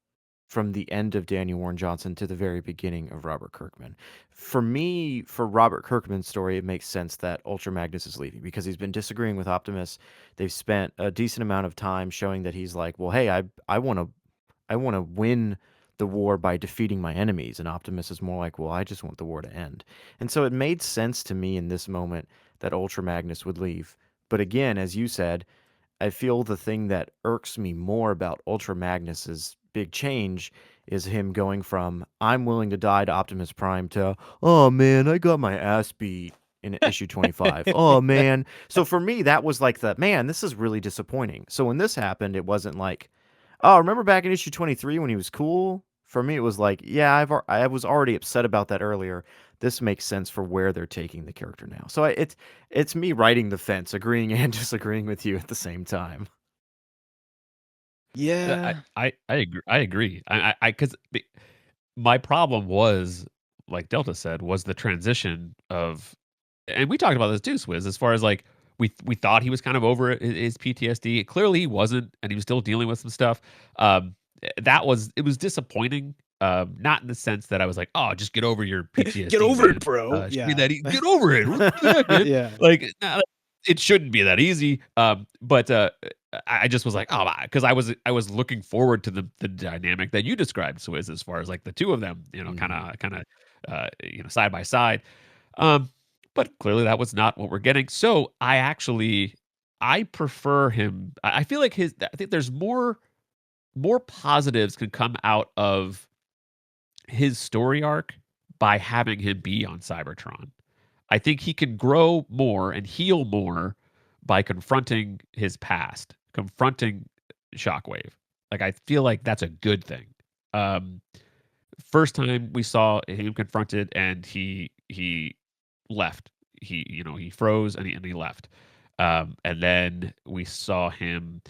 from the end of Daniel Warren Johnson to the very beginning of Robert Kirkman. For me, for Robert Kirkman's story, it makes sense that Ultra Magnus is leaving because he's been disagreeing with Optimus. They've spent a decent amount of time showing that he's like, well, hey, I want to win the war by defeating my enemies, and Optimus is more like, well, I just want the war to end. And so it made sense to me in this moment that Ultra Magnus would leave. But again, as you said, I feel the thing that irks me more about Ultra Magnus's big change is him going from I'm willing to die to Optimus Prime to oh man, I got my ass beat in issue 25. Oh man. So for me that was like the man, this is really disappointing. So when this happened, it wasn't like, oh, remember back in issue 23 when he was cool? For me it was like, yeah, I was already upset about that earlier. This makes sense for where they're taking the character now. So it's me riding the fence, agreeing and disagreeing with you at the same time. I Yeah. I I agree. I agree. Because my problem was, like Delta said, was the transition of, and we talked about this too, Swizz, as far as like we thought he was kind of over his PTSD. Clearly, he wasn't, and he was still dealing with some stuff. It was disappointing. Not in the sense that I was like, oh, just get over your Get PTSD, over it, man. bro. It should be Yeah. that get over it. What the heck, man? Yeah. Like, nah, it shouldn't be that easy. But I just was like, oh, because I was looking forward to the dynamic that you described, Swizz, as far as like the two of them, kind Mhm. of side by side. Um, but clearly that was not what we're getting. So I actually I prefer him. I feel like I think there's more positives can come out of his story arc by having him be on Cybertron. I think he can grow more and heal more by confronting his past, confronting Shockwave. Like I feel like that's a good thing. Um, First time we saw him confronted and he left. He froze and he left. And then we saw him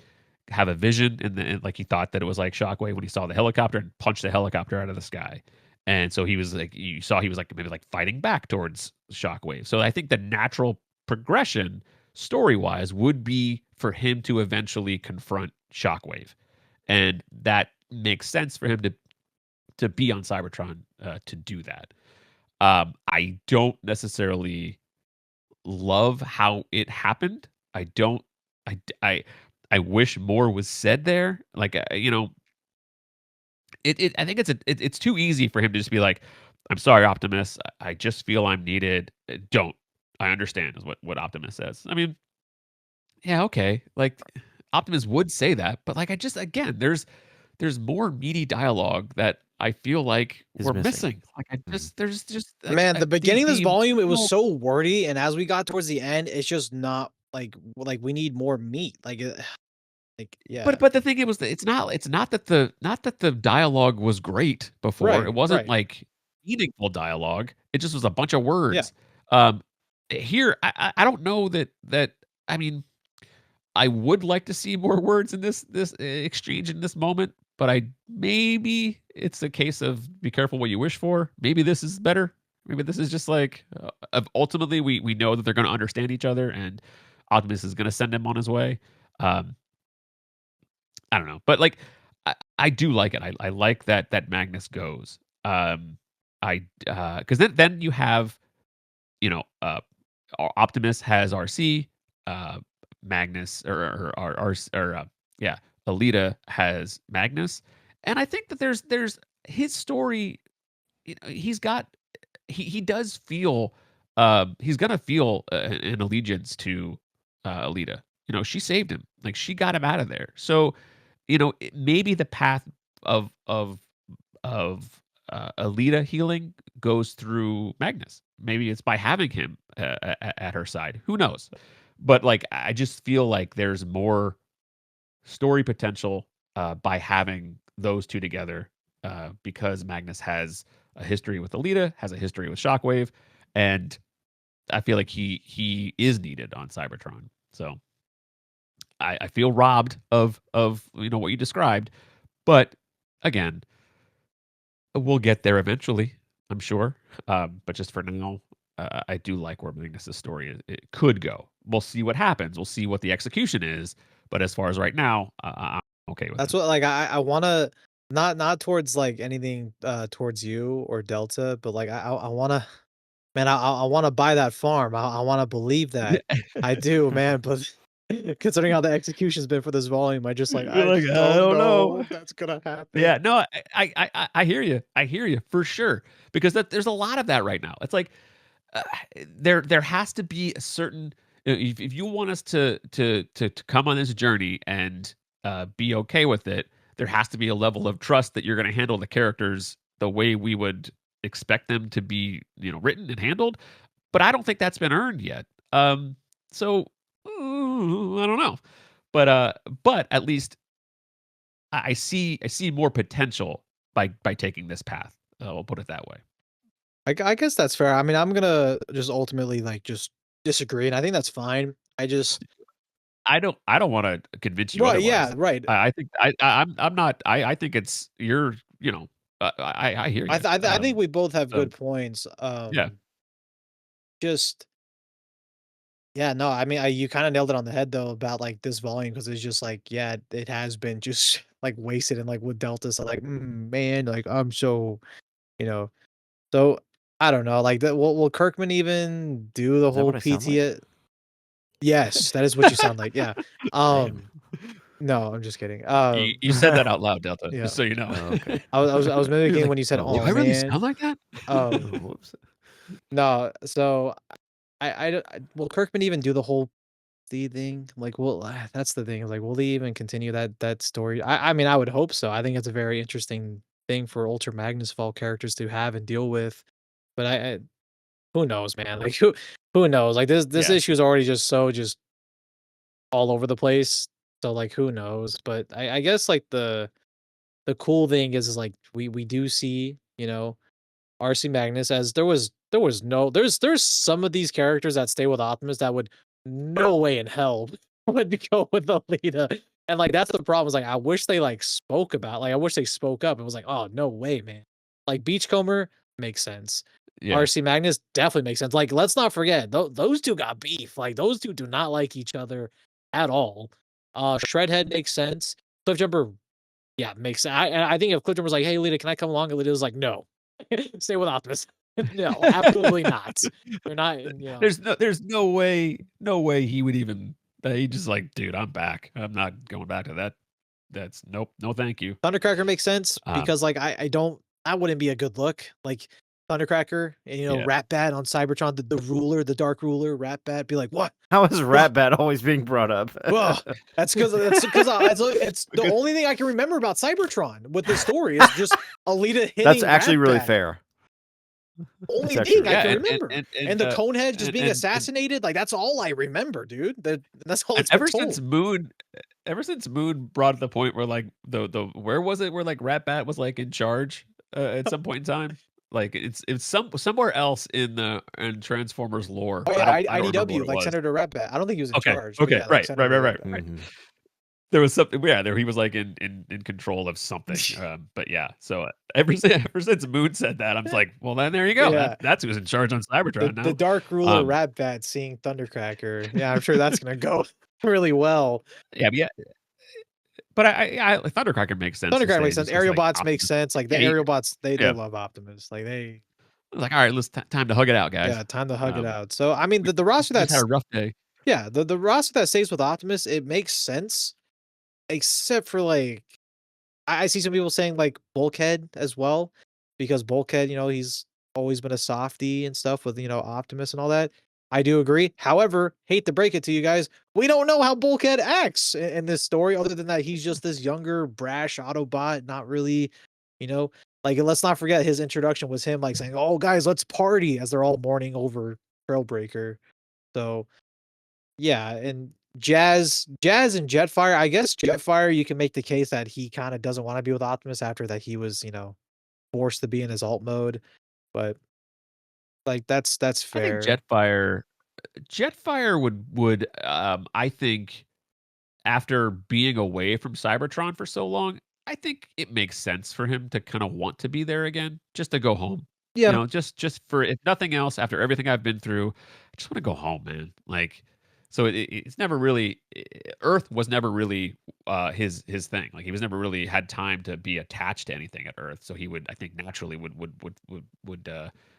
have a vision and like he thought that it was like Shockwave when he saw the helicopter and punched the helicopter out of the sky. And so he was like you saw he was like maybe like fighting back towards Shockwave. So I think the natural progression story-wise would be for him to eventually confront Shockwave. And that makes sense for him to be on Cybertron to do that. I don't necessarily love how it happened. I don't. I wish more was said there. Like I think it's too easy for him to just be like, "I'm sorry, Optimus. I just feel I'm needed." Don't. I understand is what Optimus says. I mean, yeah, okay. Like Optimus would say that, but like I just again, there's more meaty dialogue that I feel like Is we're missing. missing. Like I just there's just like Man, the beginning of this the volume, it was emotional so wordy, and as we got towards the end, it's just not like we need more meat. Like yeah. but the thing it was it's not that the dialogue was great before. Right, It wasn't right. like meaningful dialogue. It just was a bunch of Yeah. words. Here I don't know that I mean I would like to see more words in this exchange in this moment, but I maybe it's a case of be careful what you wish for. Maybe this is better. Maybe this is just like ultimately we know that they're going to understand each other, and Optimus is going to send him on his way. Um, I don't know, but like I do like it. I like that Magnus goes. I because then you have Optimus has RC, uh, Magnus yeah, Alita has Magnus, and I think that there's his story. He's got he does feel he's gonna feel an allegiance to Alita. She saved him, like she got him out of there. So maybe the path of of Alita healing goes through Magnus. Maybe it's by having him at her side. Who knows? But like, I just feel like there's more story potential by having those two together because Magnus has a history with Alita, has a history with Shockwave, and I feel like he is needed on Cybertron. So I feel robbed of what you described, but again, we'll get there eventually, I'm sure. But just for now, I do like where Magnus's story it could go. We'll see what happens. We'll see what the execution is. But as far as right now, I'm okay with That's it. what like I wanna not towards like anything towards you or Delta, but like I wanna man, I wanna buy that farm. I wanna believe that. I do, man, but considering how the execution's been for this volume, You're I like, just I don't don't know know. if that's gonna Yeah, happen. no, I hear you. I hear you for sure because there's a lot of that right now. It's like uh, there has to be a certain if you want us to come on this journey and be okay with it, there has to be a level of trust that you're going to handle the characters the way we would expect them to be, written and handled. But I don't think that's been earned yet. So I don't know, but but at least I see more potential by taking this path. We'll put it that way. I guess that's fair. I mean, I'm gonna just ultimately like just disagree, and I think that's fine. I just I don't wanna convince you right, yeah, otherwise. right. I think I'm not I think it's you're I hear you. I think we both have So good points. yeah. Just yeah, no, I mean, you kind of nailed it on the head though about like this volume because it's just like yeah, it has been just like wasted and like with Delta, so like man, like I'm so you know, so I don't know, like that. Will Kirkman even do the Is that whole what I sound like? PT? Yes, that is what you sound like. Yeah. Damn. Um, no, I'm just kidding. You said that out loud, Delta, Yeah, just so you know. Oh, okay. I was You're mimicking like, when you said, Oh, "Do "Oh I whoops. really man." sound like that?" Oh, Um, whoops. no, so will Kirkman even do the whole the thing? Like, well, that's the thing. Like, will they even continue that story? I mean, I would hope so. I think it's a very interesting thing for Ultra Magnus Fall characters to have and deal with. But I who knows, man? Like, who knows? Like this Yeah. issue is already just all over the place. So like, who knows? But I guess like the cool thing is like we do see, RC Magnus as there's some of these characters that stay with Optimus that would no way in hell would go with Alita. And like that's the problem is like I wish they like spoke about like I wish they spoke up and was like, oh no way, man. Like Beachcomber makes sense. Yeah. RC Magnus definitely makes sense. Like, let's not forget, those two got beef. Like, those two do not like each other at all. Shredhead makes sense. Cliffjumper, yeah, makes sense. I think if Cliffjumper was like, "Hey, Lita, can I come along?" Lita was like, "No, stay with Optimus." No, absolutely not. They're not. There's no way he would even. He just like, dude, I'm back. I'm not going back to that. That's nope. No, thank you. Thundercracker makes sense Um, because like I don't that wouldn't be a good look. Like Thundercracker and yeah. Ratbat on Cybertron, the ruler, the Dark Ruler, Ratbat, be like, "What? How is What? Ratbat always being brought up? Well, that's because it's the Because only thing I can remember about Cybertron with this story is just Alita hitting That's actually really Ratbat. fair. Only actually thing I really yeah, can fair. remember. And the Conehead just being assassinated, like that's all I remember, dude. That's all and it's been told. ever since Moon brought up the point where like the where was it where like Ratbat was like in charge at some point in time. Like it's somewhere else in Transformers lore. Oh yeah, I don't remember what IDW, it like was. Senator Ratbat. I don't think he was in Okay, charge, but okay, yeah, like right, right, Senator right, right, Ratbat. right. Mhm. There was something, yeah. There he was like in control of something. But yeah, so ever since Moon said that, I'm just like, well, then there you go. Yeah. That's who's in charge on Cybertron The now. Dark Ruler Um, Ratbat seeing Thundercracker. Yeah, I'm sure that's gonna go really well. yeah, but Thundercracker makes sense to Thundercracker say makes sense. just because Aerial like bots make Optimus, sense. Like the yeah, aerial bots, they yeah. love Optimus. Like they Like, all right, time to hug it out, guys. yeah, time to hug it Um, out. So I mean the roster we just had a that's rough day. yeah, the roster that stays with Optimus, it makes sense. Except for like I see some people saying like Bulkhead as well, because Bulkhead, he's always been a softie and stuff with Optimus and all that. I do agree. However, hate to break it to you guys, we don't know how Bulkhead acts in this story, other than that he's just this younger, brash Autobot, not really, you know, like let's not forget his introduction was him like saying, "Oh guys, let's party," as they're all mourning over Trailbreaker. So yeah, and Jazz and Jetfire, I guess Jetfire, you can make the case that he kinda doesn't wanna be with Optimus after that he was, forced to be in his alt mode, but, like, that's I think fair. Jetfire would I think after being away from Cybertron for so long, I think it makes sense for him to kind of want to be there again, just to go home. Yeah, Just for if nothing else, after everything I've been through, I just want to go home, man. Like, so it's never really Earth was never really his thing. Like he was never really had time to be attached to anything at Earth. So he would, I think, naturally would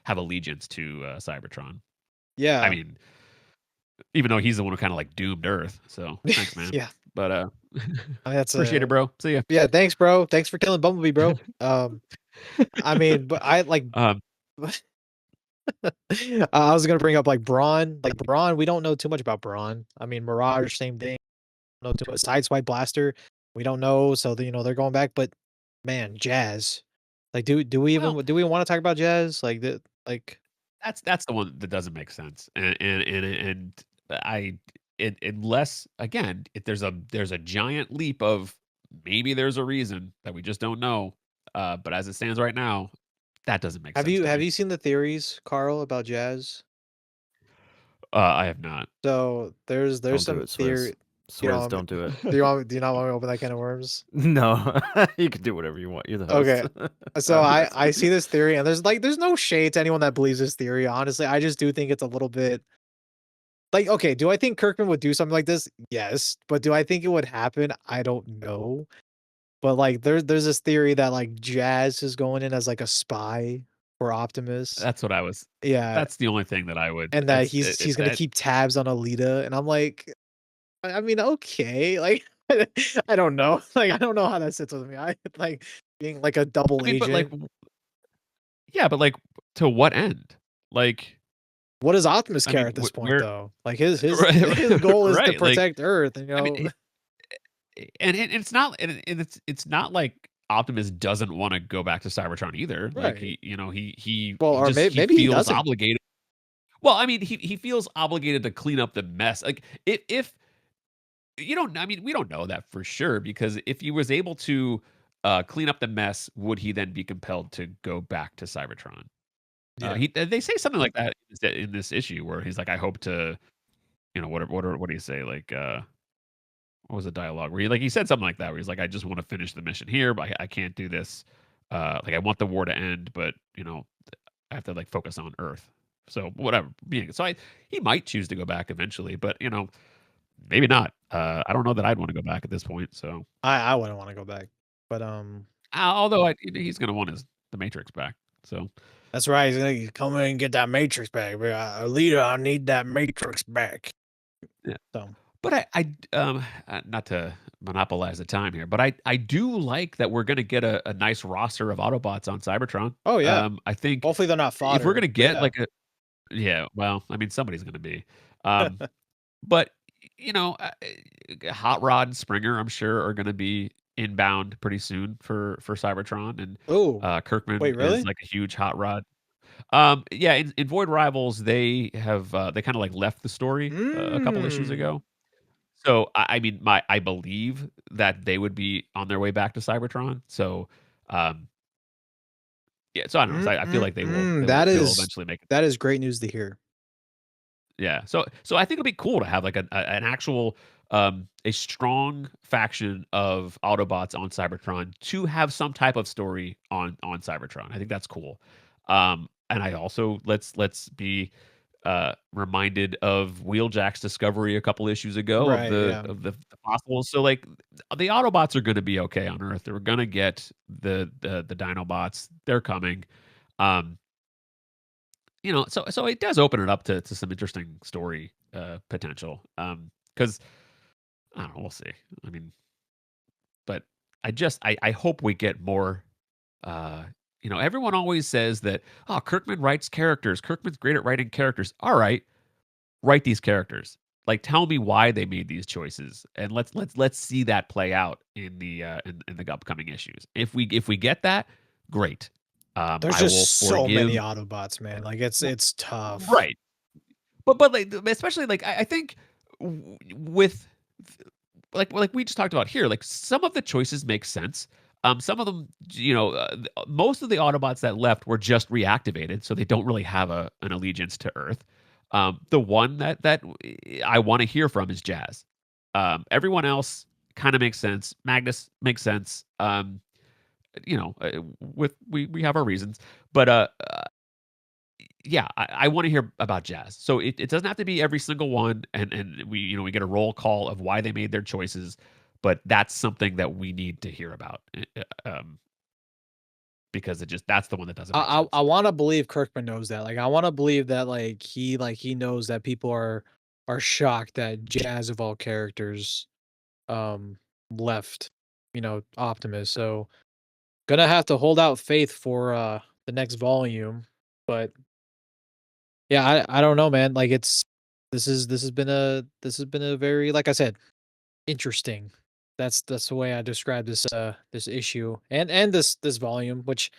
have allegiance to Cybertron. I yeah. mean, even though he's the one who kinda, like, doomed Earth, so thanks, man. Yeah, But, I mean, that's appreciate it, a bro. See ya. yeah, thanks, bro. Thanks for killing Bumblebee, bro. I mean, but I like Um, I was gonna bring up, like, Brawn. Like, Brawn, we don't know too much about Brawn. I mean, Mirage, same thing. Know too much. Sideswipe Blaster, we don't know, so, they're going back, but man, Jazz. Like, well, do we wanna talk about Jazz? Like, the like that's the one that doesn't make sense, and I unless, again, if there's a giant leap of maybe there's a reason that we just don't know, but as it stands right now, that doesn't make sense to have me. you seen the theories, Carl, about Jazz? I have not. So, there's Don't do some it, Swizz. theory you Swizz, know, don't do it. do you not want me to open that can of worms? No, you can do whatever you want. You're the host. Okay. So, I'm I messing. see this theory, and there's no shade to anyone that believes this theory, honestly, I just do think it's a little bit like, okay, do I think Kirkman would do something like this? Yes, but do I think it would happen? I don't know. But, like, there's this theory that, like, Jazz is going in as, like, a spy for Optimus. That's what I was Yeah, that's the only thing that I would and that that's he's it gonna that keep tabs on Alita, and I'm like, I mean, okay, like, I don't know. Like, I don't know how that sits with me. I like being, like, a double I mean, but, like, agent. yeah, but, like, to what end? Like what does Optimus I care mean, at this point we're though? Like his right, goal is to right, like, protect Earth, you I know? mean, and it's not and it's not like Optimus doesn't wanna go back to Cybertron either, like, Right. Well, he or just he maybe he feels doesn't. obligated. Well, I mean, he feels obligated to clean up the mess, like, if you don't I mean, we don't know that for sure because if he was able to, clean up the mess, would he then be compelled to go back to Cybertron? Yeah. They say something like that in this issue where he's like, "I hope to," what do you say? Like, what was the dialogue where he said something like that where he's like, "I just want to finish the mission here, but I can't do this. Like I want the war to end, but I have to like focus on Earth." So whatever. He might choose to go back eventually, but maybe not. I don't know that I'd want to go back at this point. So I wouldn't wanna go back. But, although he's gonna want the Matrix back. So that's right, he's gonna come in and get that Matrix back. Be "Alita, I need that Matrix back." yeah. So But not to monopolize the time here, but I do like that we're gonna get a nice roster of Autobots on Cybertron. oh, yeah. I think Hopefully, they're not if we're fodder, gonna but get yeah. like a yeah, well, I mean somebody's gonna be, um, but you know, uh, Hot Rod and Springer, I'm sure are gonna be inbound pretty soon for Cybertron, and Oh, Kirkman wait, is really? like a huge Hot Rod. Yeah, in Void Rivals, they have they kind of like left the story a couple issues Mm. ago. So, I mean, I believe that they would be on their way back to Cybertron. So, um, yeah, so I don't know. So I feel like they'll eventually make it. That is great news to hear. Yeah. So I think it'd be cool to have like an actual a strong faction of Autobots on Cybertron to have some type of story on Cybertron. I think that's cool. And I also let's be reminded of Wheeljack's discovery a couple issues ago of Right, yeah. the fossils. So like the Autobots are going to be okay on Earth. They're going to get the Dinobots. They're coming. Um, so it does open it up to some interesting story potential. Because I don't know, we'll see. I mean, but I hope we get more. Uh, everyone always says that Kirkman writes characters. Kirkman's great at writing characters. All right, write these characters. Like, tell me why they made these choices, and let's see that play out in the upcoming issues. If we get that, great. There's I will just so many forgive. Autobots, man. Like, it's tough. Right. But like especially like I think with like we just talked about here, like some of the choices make sense. Some of them, most of the Autobots that left were just reactivated, so they don't really have an allegiance to Earth. The one that I want to hear from is Jazz. Everyone else kind of makes sense. Magnus makes sense. With we have our reasons, but yeah, I want to hear about Jazz. So it doesn't have to be every single one, and we get a roll call of why they made their choices, but that's something that we need to hear about, because that's the one that doesn't make I sense. wanna believe Kirkman knows that. Like, I wanna believe that, he knows that people are shocked that Jazz of all characters, um, left, Optimus. So, gonna have to hold out faith for, the next volume. But, yeah, I don't know, man. Like, this has been a very, like I said, interesting. That's the way I describe this issue and this volume, which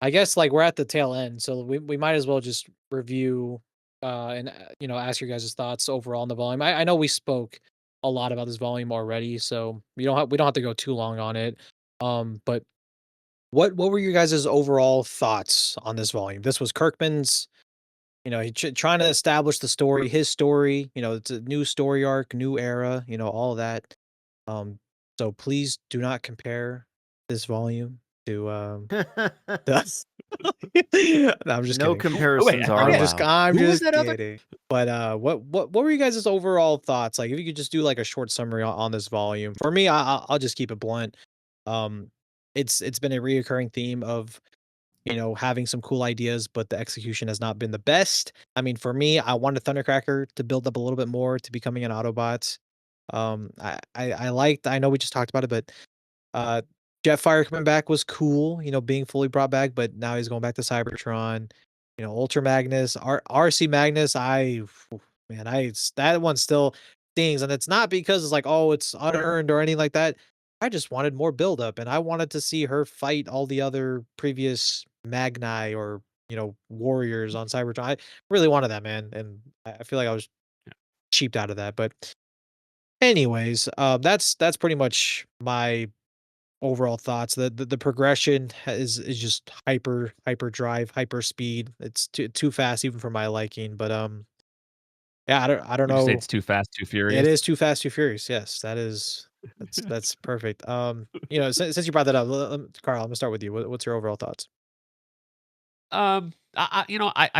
I guess, like, we're at the tail end, so we might as well just review, and, ask your guys' thoughts overall on the volume. I know we spoke a lot about this volume already, so we don't have to go too long on it. But what were your guys' overall thoughts on this volume? This was Kirkman's, trying to establish the story, his story. It's a new story arc, new era, all of that. Um, so please do not compare this volume to the No, I'm just No kidding. Oh wait, comparisons I are I'm forget. just allowed. I'm Who was just that other? kidding. But, what were you guys' overall thoughts? Like, if you could just do, like, a short summary on this volume. For me, I'll just keep it blunt. Um, it's been a reoccurring theme of, having some cool ideas, but the execution has not been the best. I mean, for me, I wanted Thundercracker to build up a little bit more to becoming an Autobot. I know we just talked about it, but uh, Jetfire coming back was cool, being fully brought back, but now he's going back to Cybertron. Ultra Magnus, RC Magnus. Man, that one still stings, and it's not because it's like, oh, it's unearned or anything like that. I just wanted more build up, and I wanted to see her fight all the other previous Magni or warriors on Cybertron. I really wanted that, man, and I feel like I was Yeah. cheaped out of that. But anyways, that's pretty much my overall thoughts. The progression is just hyper drive, hyper speed. It's too fast even for my liking. But yeah, I don't Would you say know. it's too fast, too It furious? is too fast, too furious. Yes, that's perfect. Since you brought that up, Carl, I'm gonna start with you. What's your overall thoughts? I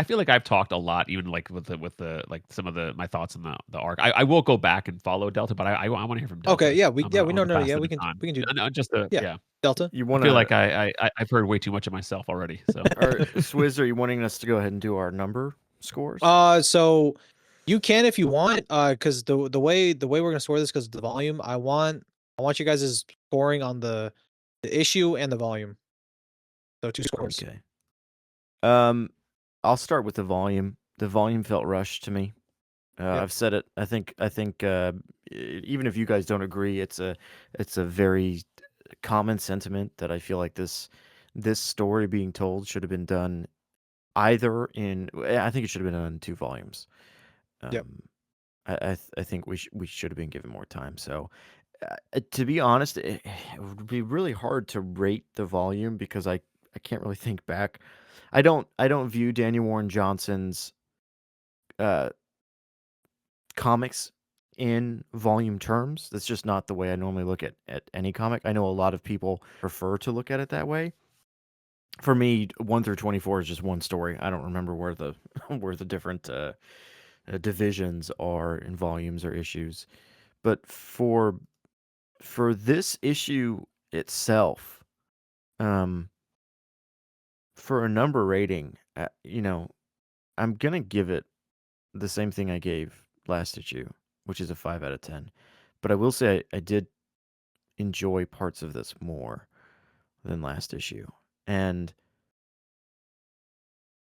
feel like I've talked a lot, even like with the like some of my thoughts on the arc. I will go back and follow Delta, but I want to hear from Okay, Delta yeah, we on know, the no, no, yeah, passage of time. we can do No, just the yeah, yeah. Delta. You I want feel to, like I've heard way too much of myself already. So or Swizz, are you wanting us to go ahead and do our number scores? So you can if you want, because the way we're gonna score this because the volume, I want you guys' scoring on the issue and the volume. So 2 scores. Okay. I'll start with the volume. The volume felt rushed to me. Yep. I've said it. I think even if you guys don't agree, it's a very common sentiment that I feel like this story being told should have been done either in. I think it should have been done in 2 volumes. Yep. Um, I think we should have been given more time. So, to be honest, it would be really hard to rate the volume because I can't really think back. I don't view Daniel Warren Johnson's uh, comics in volume terms. That's just not the way I normally look at any comic. I know a lot of people prefer to look at it that way. For me, 1 through 24 is just one story. I don't remember where the where the different divisions are in volumes or issues. But for this issue itself, um, for a number rating, I'm gonna give it the same thing I gave last issue, which is a 5 out of 10. But I will say I did enjoy parts of this more than last issue. And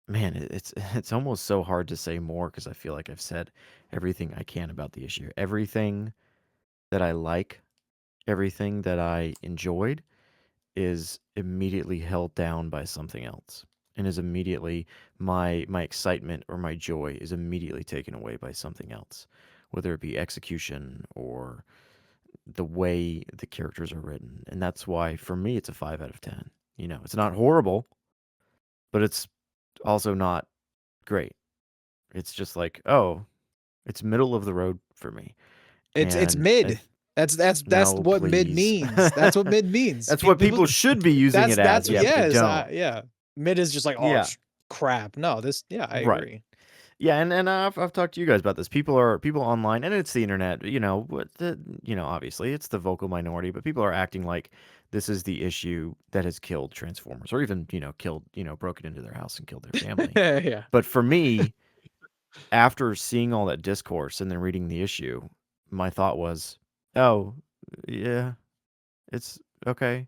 man, it's it's almost so hard to say more because I feel like I've said everything I can about the issue. Everything that I like, everything that I enjoyed is immediately held down by something else. And is immediately my excitement or my joy is immediately taken away by something else, whether it be execution or the way the characters are written. And that's why for me it's a 5 out of 10. It's not horrible, but it's also not great. It's just like, oh, it's middle of the road for me. It's And mid. That's no, what mid please. means. That's what mid means. That's what People people should be using it that's as, what yet they yes, don't. yeah. Mid is just like, "Oh, Yeah, it's crap." No, yeah, I right. agree. Yeah, and I've talked to you guys about this. People online, and it's the internet. Obviously it's the vocal minority, but people are acting like this is the issue that has killed Transformers, or even killed broken into their house and killed their family. Yeah. But for me, after seeing all that discourse and then reading the issue, my thought was, oh yeah, it's okay.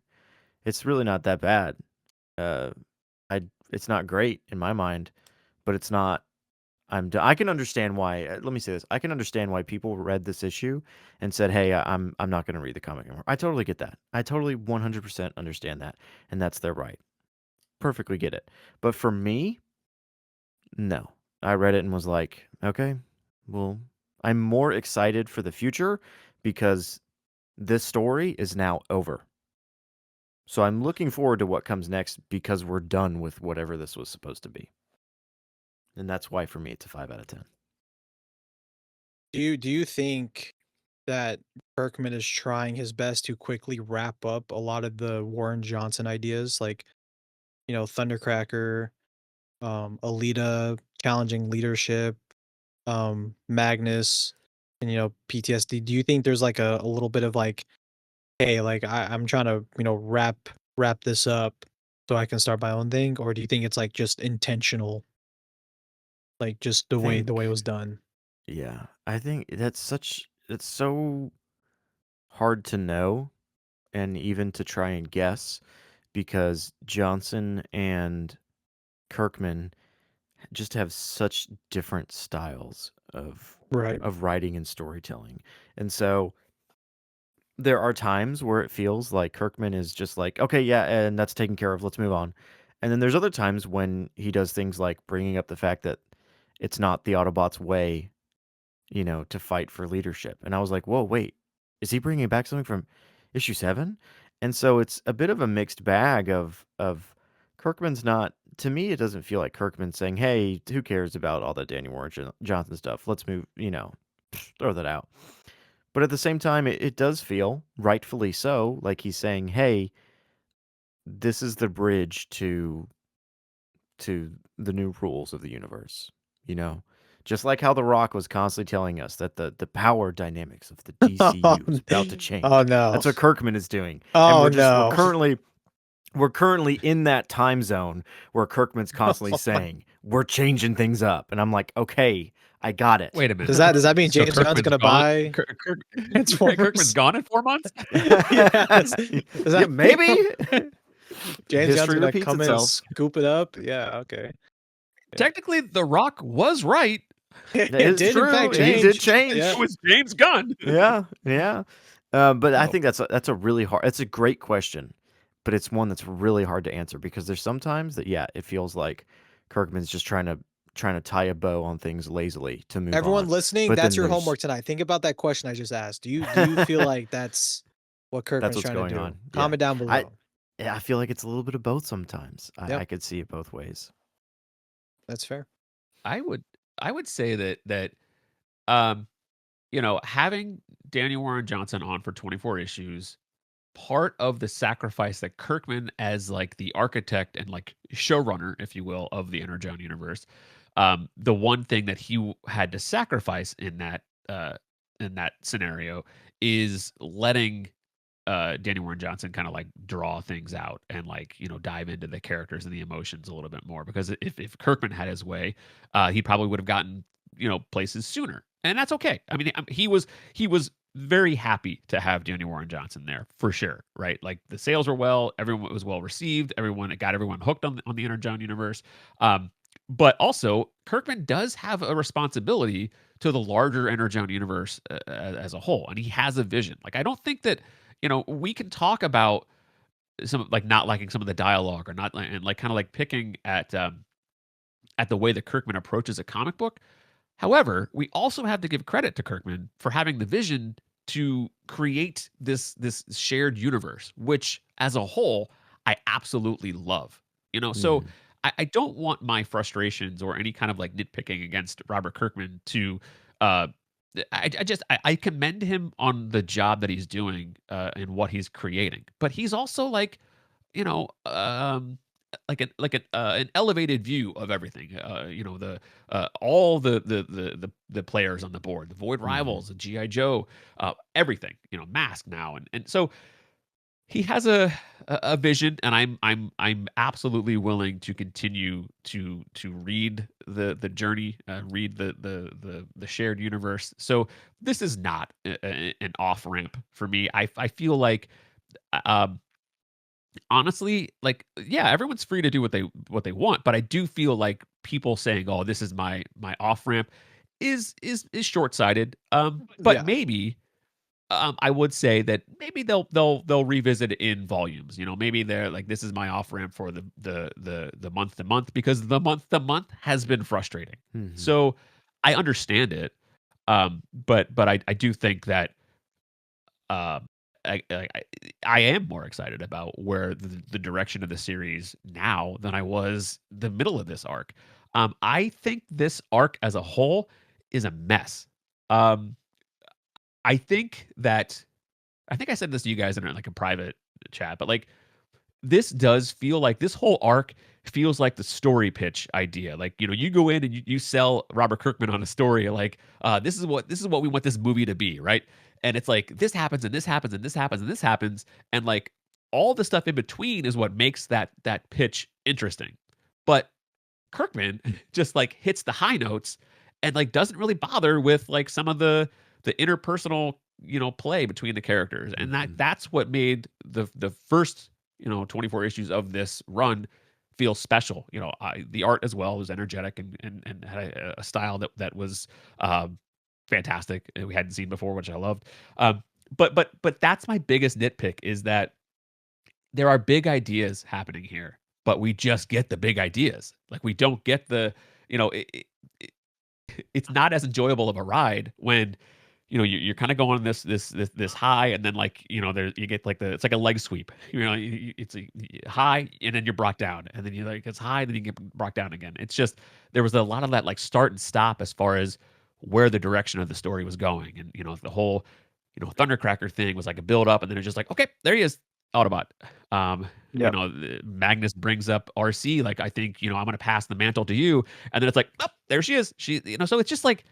It's really not that bad. Uh, I it's not great in my mind, but it's not. I can understand why. Let me say this: I can understand why people read this issue and said, "Hey, I'm not going to read the comic anymore." I totally get that. I totally 100% understand that, and that's their right. Perfectly get it. But for me, no. I read it and was like, "Okay, well, I'm more excited for the future because this story is now over." So I'm looking forward to what comes next because we're done with whatever this was supposed to be. And that's why for me it's a 5 out of 10. Do you think that Kirkman is trying his best to quickly wrap up a lot of the Warren Johnson ideas, like, Thundercracker, Alita challenging leadership, Magnus, and PTSD? Do you think there's like a little bit of like, hey, like I'm trying to, wrap this up so I can start my own thing, or do you think it's like just intentional, like just I the way it think was done? Yeah, I think it's so hard to know and even to try and guess because Johnson and Kirkman just have such different styles of Right. writing and storytelling. And so there are times where it feels like Kirkman is just like, okay, yeah, and that's taken care of. Let's move on. And then there's other times when he does things like bringing up the fact that it's not the Autobots' way, to fight for leadership. And I was like, whoa, wait, is he bringing back something from issue 7? And so it's a bit of a mixed bag of Kirkman's not. To me, it doesn't feel like Kirkman's saying, hey, who cares about all that Daniel Warren Johnson stuff? Let's move, throw that out. But at the same time, it does feel, rightfully so, like he's saying, hey, this is the bridge to the new rules of the universe, you know? Just like how The Rock was constantly telling us that the power dynamics of the DCU is about to change. Oh no. That's what Kirkman is doing. And Oh we're no. currently in that time zone where Kirkman's constantly saying, we're changing things up. And I'm like, okay, I got it. Wait a minute. Does that mean So James Gunn's gonna buy Transformers? Kirkman's gone in 4 months? Yes. Does Yeah, that maybe. James Gunn's History gonna repeats come in and itself. scoop it up? Yeah, okay. Technically, The Rock was right. It It's did in true. fact He change. did change. Yeah. It was James Gunn. Yeah, yeah. But I Oh. think that's a really hard. It's a great question, but it's one that's really hard to answer because there's sometimes that it feels like Kirkman's just trying to tie a bow on things lazily to move Everyone on. listening, But that's then your there's homework tonight. Think about that question I just asked. Do you feel like that's what Kirkman's what's trying to going do? on. Yeah. Comment down below. I feel like it's a little bit of both sometimes. Yep. I could see it both ways. That's fair. I would say that having Daniel Warren Johnson on for 24 issues, part of the sacrifice that Kirkman, as like the architect and like showrunner, if you will, of the Energon universe, the one thing that he had to sacrifice in that scenario is letting Daniel Warren Johnson kind of like draw things out and like dive into the characters and the emotions a little bit more, because if Kirkman had his way, he probably would have gotten places sooner, and that's okay. I mean, he was very happy to have Daniel Warren Johnson there for sure, right? Like the sales were everyone was well received, it got everyone hooked on the Energon universe. But also Kirkman does have a responsibility to the larger Energon universe as a whole, and he has a vision. Like I don't think that we can talk about some like not liking some of the dialogue or not, and like kind of like picking at the way that Kirkman approaches a comic book. However, we also have to give credit to Kirkman for having the vision to create this shared universe, which as a whole I absolutely love. So I don't want my frustrations or any kind of like nitpicking against Robert Kirkman to I commend him on the job that he's doing and what he's creating, but he's also like an elevated view of everything. The all the players on the board, the Void Rivals, the GI Joe, everything. Mask now, and so he has a vision, and I'm absolutely willing to continue to read the journey, read the shared universe. So this is not an off ramp for me. I feel like honestly, like, yeah, everyone's free to do what they want, but I do feel like people saying, "Oh, this is my off ramp," is short sighted. But Yeah. maybe I would say that maybe they'll revisit it in volumes. Maybe they're like, this is my off ramp for the month to month, because the month to month has been frustrating. So I understand it, but I do think that um, I am more excited about where the direction of the series now than I was the middle of this arc. I think this arc as a whole is a mess. Um, I think I said this to you guys in like a private chat, but like this does feel like this whole arc feels like the story pitch idea. Like, you go in and you sell Robert Kirkman on a story like, this is what we want this movie to be, right? And it's like this happens and this happens and this happens and this happens, and like all the stuff in between is what makes that pitch interesting. But Kirkman just like hits the high notes and like doesn't really bother with like some of the interpersonal play between the characters, and that's what made the first 24 issues of this run feel special. The art as well was energetic and had a style that was fantastic. We hadn't seen before, which I loved. But that's my biggest nitpick is that there are big ideas happening here, but we just get the big ideas. Like we don't get the, you know, it's not as enjoyable of a ride when you're kind of going on this high, and then like there you get like it's like a leg sweep. It's a high and then you're brought down, and then you like it's high, then you get brought down again. It's just there was a lot of that like start and stop as far as where the direction of the story was going, and the whole Thundercracker thing was like a build up, and then it's just like, okay, there he is, Autobot. Yep. Magnus brings up RC, like, I think I'm going to pass the mantle to you, and then it's like, oh, there she is. So it's just like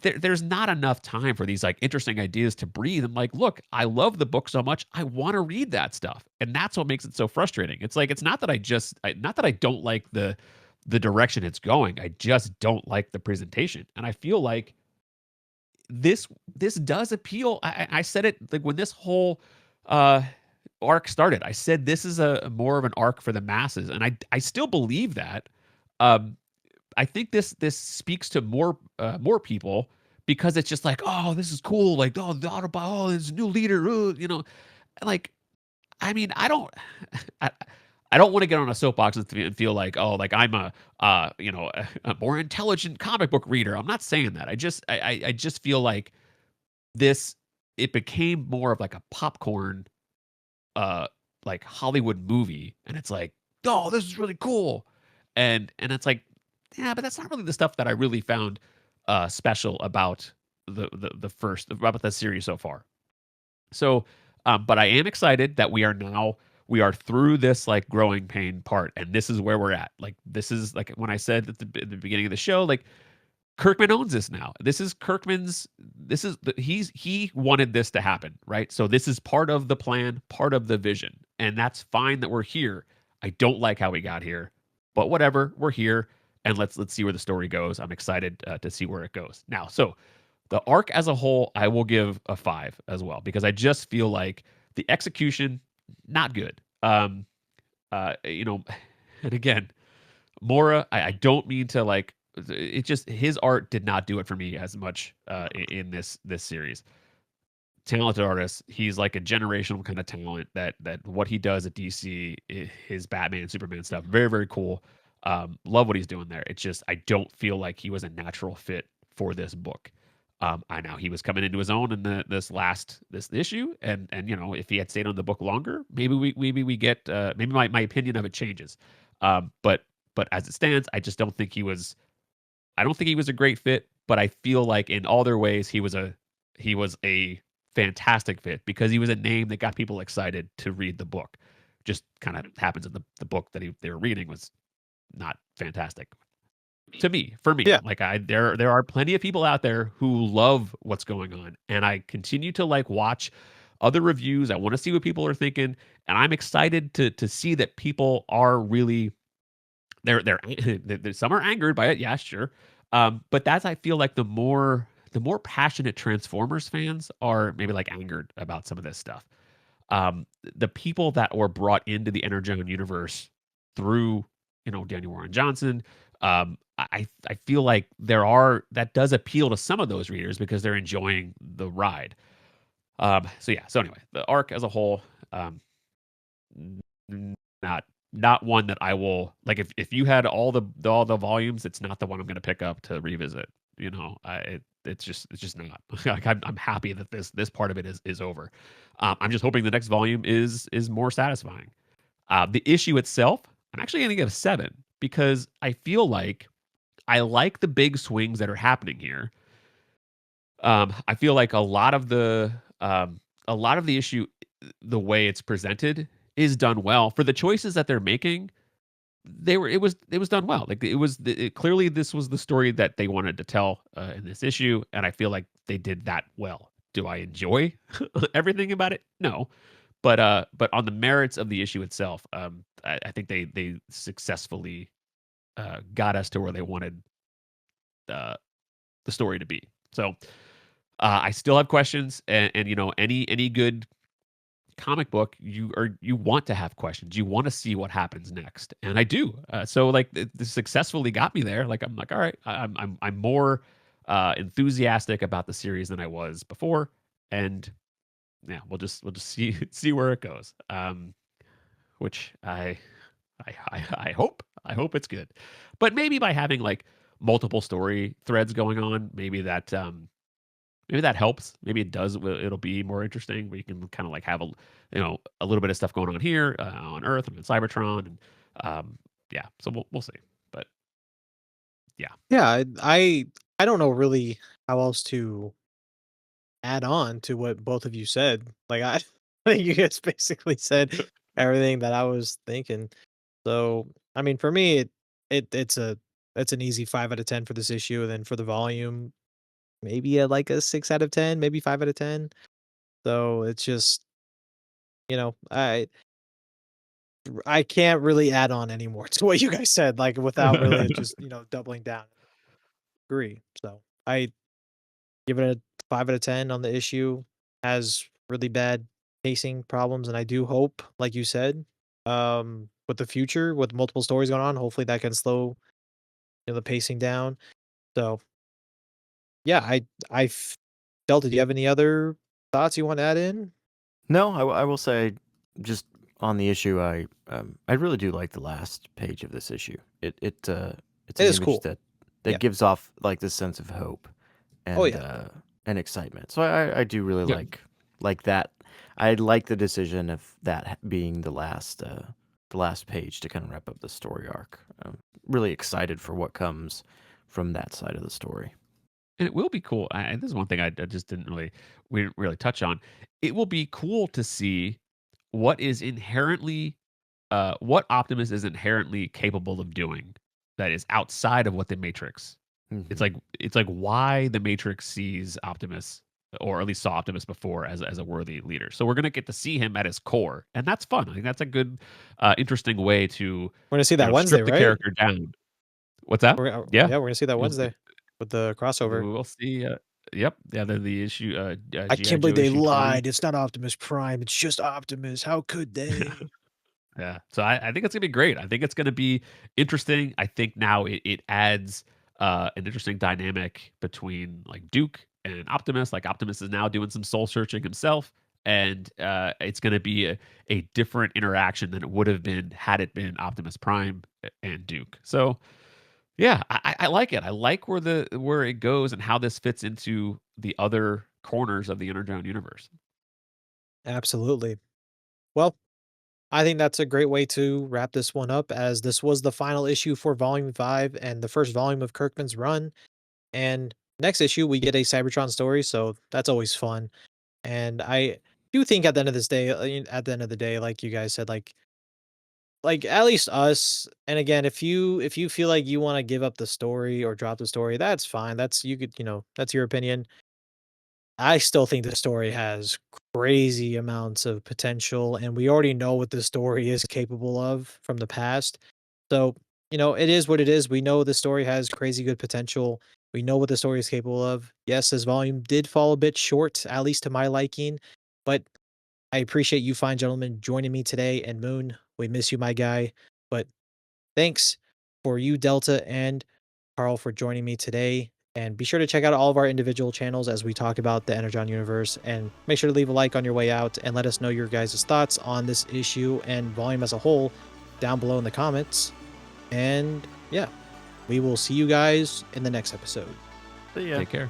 there's not enough time for these like interesting ideas to breathe. I'm like, look, I love the book so much, I want to read that stuff, and that's what makes it so frustrating. It's like it's not that not that I don't like the direction it's going. I just don't like the presentation, and I feel like this does appeal. I said it like when this whole uh arc started. I said this is a more of an arc for the masses, and I still believe that. Um, I think this speaks to more people because it's just like, oh, this is cool. Like, oh, the Autobot, oh, there's a new leader. Like, I mean, I, I don't want to get on a soapbox and feel like, oh, like I'm a more intelligent comic book reader. I'm not saying that. I just feel like this it became more of like a popcorn uh like Hollywood movie, and it's like, oh, this is really cool. And it's like, yeah, but that's not really the stuff that I really found special about the first about the series so far. So but I am excited that we are through this like growing pain part, and this is where we're at. Like this is like when I said at the beginning of the show, like Kirkman owns this now. This is Kirkman's. He wanted this to happen, right? So this is part of the plan, part of the vision, and that's fine that we're here. I don't like how we got here, but whatever, we're here, and let's see where the story goes. I'm excited to see where it goes. Now, so the arc as a whole, I will give a 5 as well because I just feel like the execution not good. And again, Mora, I don't mean to like it just his art did not do it for me as much in this series. Talented artist, he's like a generational kind of talent that what he does at DC, his Batman, Superman stuff, very very cool. Love what he's doing there. It's just I don't feel like he was a natural fit for this book. I know he was coming into his own in this issue, and if he had stayed on the book longer, maybe we get maybe my opinion of it changes. But as it stands, I just don't think he was. I don't think he was a great fit, but I feel like in all their ways he was a fantastic fit because he was a name that got people excited to read the book. Just kind of happens in the book that they were reading was not fantastic for me. Yeah. Like there are plenty of people out there who love what's going on, and I continue to like watch other reviews. I want to see what people are thinking, and I'm excited to see that people are really they're some are angered by it, yeah, sure. But that's I feel like the more passionate Transformers fans are maybe like angered about some of this stuff. The people that were brought into the Energon universe through Daniel Warren Johnson, I feel like that does appeal to some of those readers because they're enjoying the ride. So anyway, the arc as a whole, not one that I will like. If you had all the volumes, it's not the one I'm going to pick up to revisit. It's just not. Like I'm happy that this part of it is over. I'm just hoping the next volume is more satisfying. The issue itself, I'm actually going to give a 7 because I feel like I like the big swings that are happening here. I feel like a lot of the issue, the way it's presented, is done well for the choices that they're making. It was done well. Like clearly this was the story that they wanted to tell in this issue, and I feel like they did that well. Do I enjoy everything about it? No, but on the merits of the issue itself, I think they successfully got us to where they wanted the story to be. So I still have questions, and any good comic book, you want to have questions. You want to see what happens next, and I do. So like this successfully got me there. Like I'm like, all right, I'm more enthusiastic about the series than I was before, and yeah, we'll just see where it goes. Which I hope it's good, but maybe by having like multiple story threads going on, maybe that helps. Maybe it does. It'll be more interesting. We can kind of like have a little bit of stuff going on here on Earth and in Cybertron, and yeah. So we'll see. But yeah, Yeah, I don't know really how else to add on to what both of you said. Like I I think you guys basically said everything that I was thinking. So I mean, for me, it's an easy 5 out of 10 for this issue, and then for the volume, maybe like a 6 out of 10, maybe 5 out of 10. So it's just I can't really add on anymore to what you guys said, like without really just doubling down. Agree. So I give it a 5 out of 10 on the issue. Has really bad pacing problems, and I do hope, like you said, with the future, with multiple stories going on, hopefully that can slow the pacing down. So yeah, Delta, do you have any other thoughts you want to add in? No, I will say, just on the issue, I really do like the last page of this issue. It's It an is image cool. Yeah. that gives off like this sense of hope Oh and yeah. uh, and excitement. So I do really yeah. like that. I like the decision of that being the last page to kind of wrap up the story arc. I'm really excited for what comes from that side of the story. And it will be cool. This is one thing I just we didn't really touch on. It will be cool to see what is inherently what Optimus is inherently capable of doing that is outside of what the Matrix. Hmm. It's like why the Matrix sees Optimus, or at least saw Optimus before as a worthy leader. So we're gonna get to see him at his core, and that's fun. I think that's a good, interesting way to We're gonna see that Wednesday, strip the right? character down. What's that? Yeah, Yeah, we're gonna see that you'll see. Wednesday with the crossover. We'll see. Yep, yeah. The issue, I GI can't believe Joe they issue 20. lied. It's not Optimus Prime. It's just Optimus. How could they? Yeah. So I think it's gonna be great. I think it's gonna be interesting. I think now it adds an interesting dynamic between like Duke and Optimus. Like Optimus is now doing some soul searching himself. And it's going to be a different interaction than it would have been had it been Optimus Prime and Duke. So yeah, I like it. I like where it goes and how this fits into the other corners of the Underground universe. Absolutely. Well, I think that's a great way to wrap this one up, as this was the final issue for Volume 5 and the first volume of Kirkman's run. And next issue, we get a Cybertron story, so that's always fun. And I do think at the end of this day, at the end of the day, like you guys said, like at least us, and again, if you feel like you want to give up the story or drop the story, that's fine. That's you could, that's your opinion. I still think the story has crazy amounts of potential, and we already know what the story is capable of from the past. So, it is what it is. We know the story has crazy good potential. We know what the story is capable of. Yes, this volume did fall a bit short, at least to my liking, but I appreciate you fine gentlemen joining me today. And Moon, we miss you, my guy. But thanks for you, Delta and Carl, for joining me today. And be sure to check out all of our individual channels as we talk about the Energon universe. And make sure to leave a like on your way out and let us know your guys' thoughts on this issue and volume as a whole down below in the comments. And yeah, we will see you guys in the next episode. But yeah, Take care.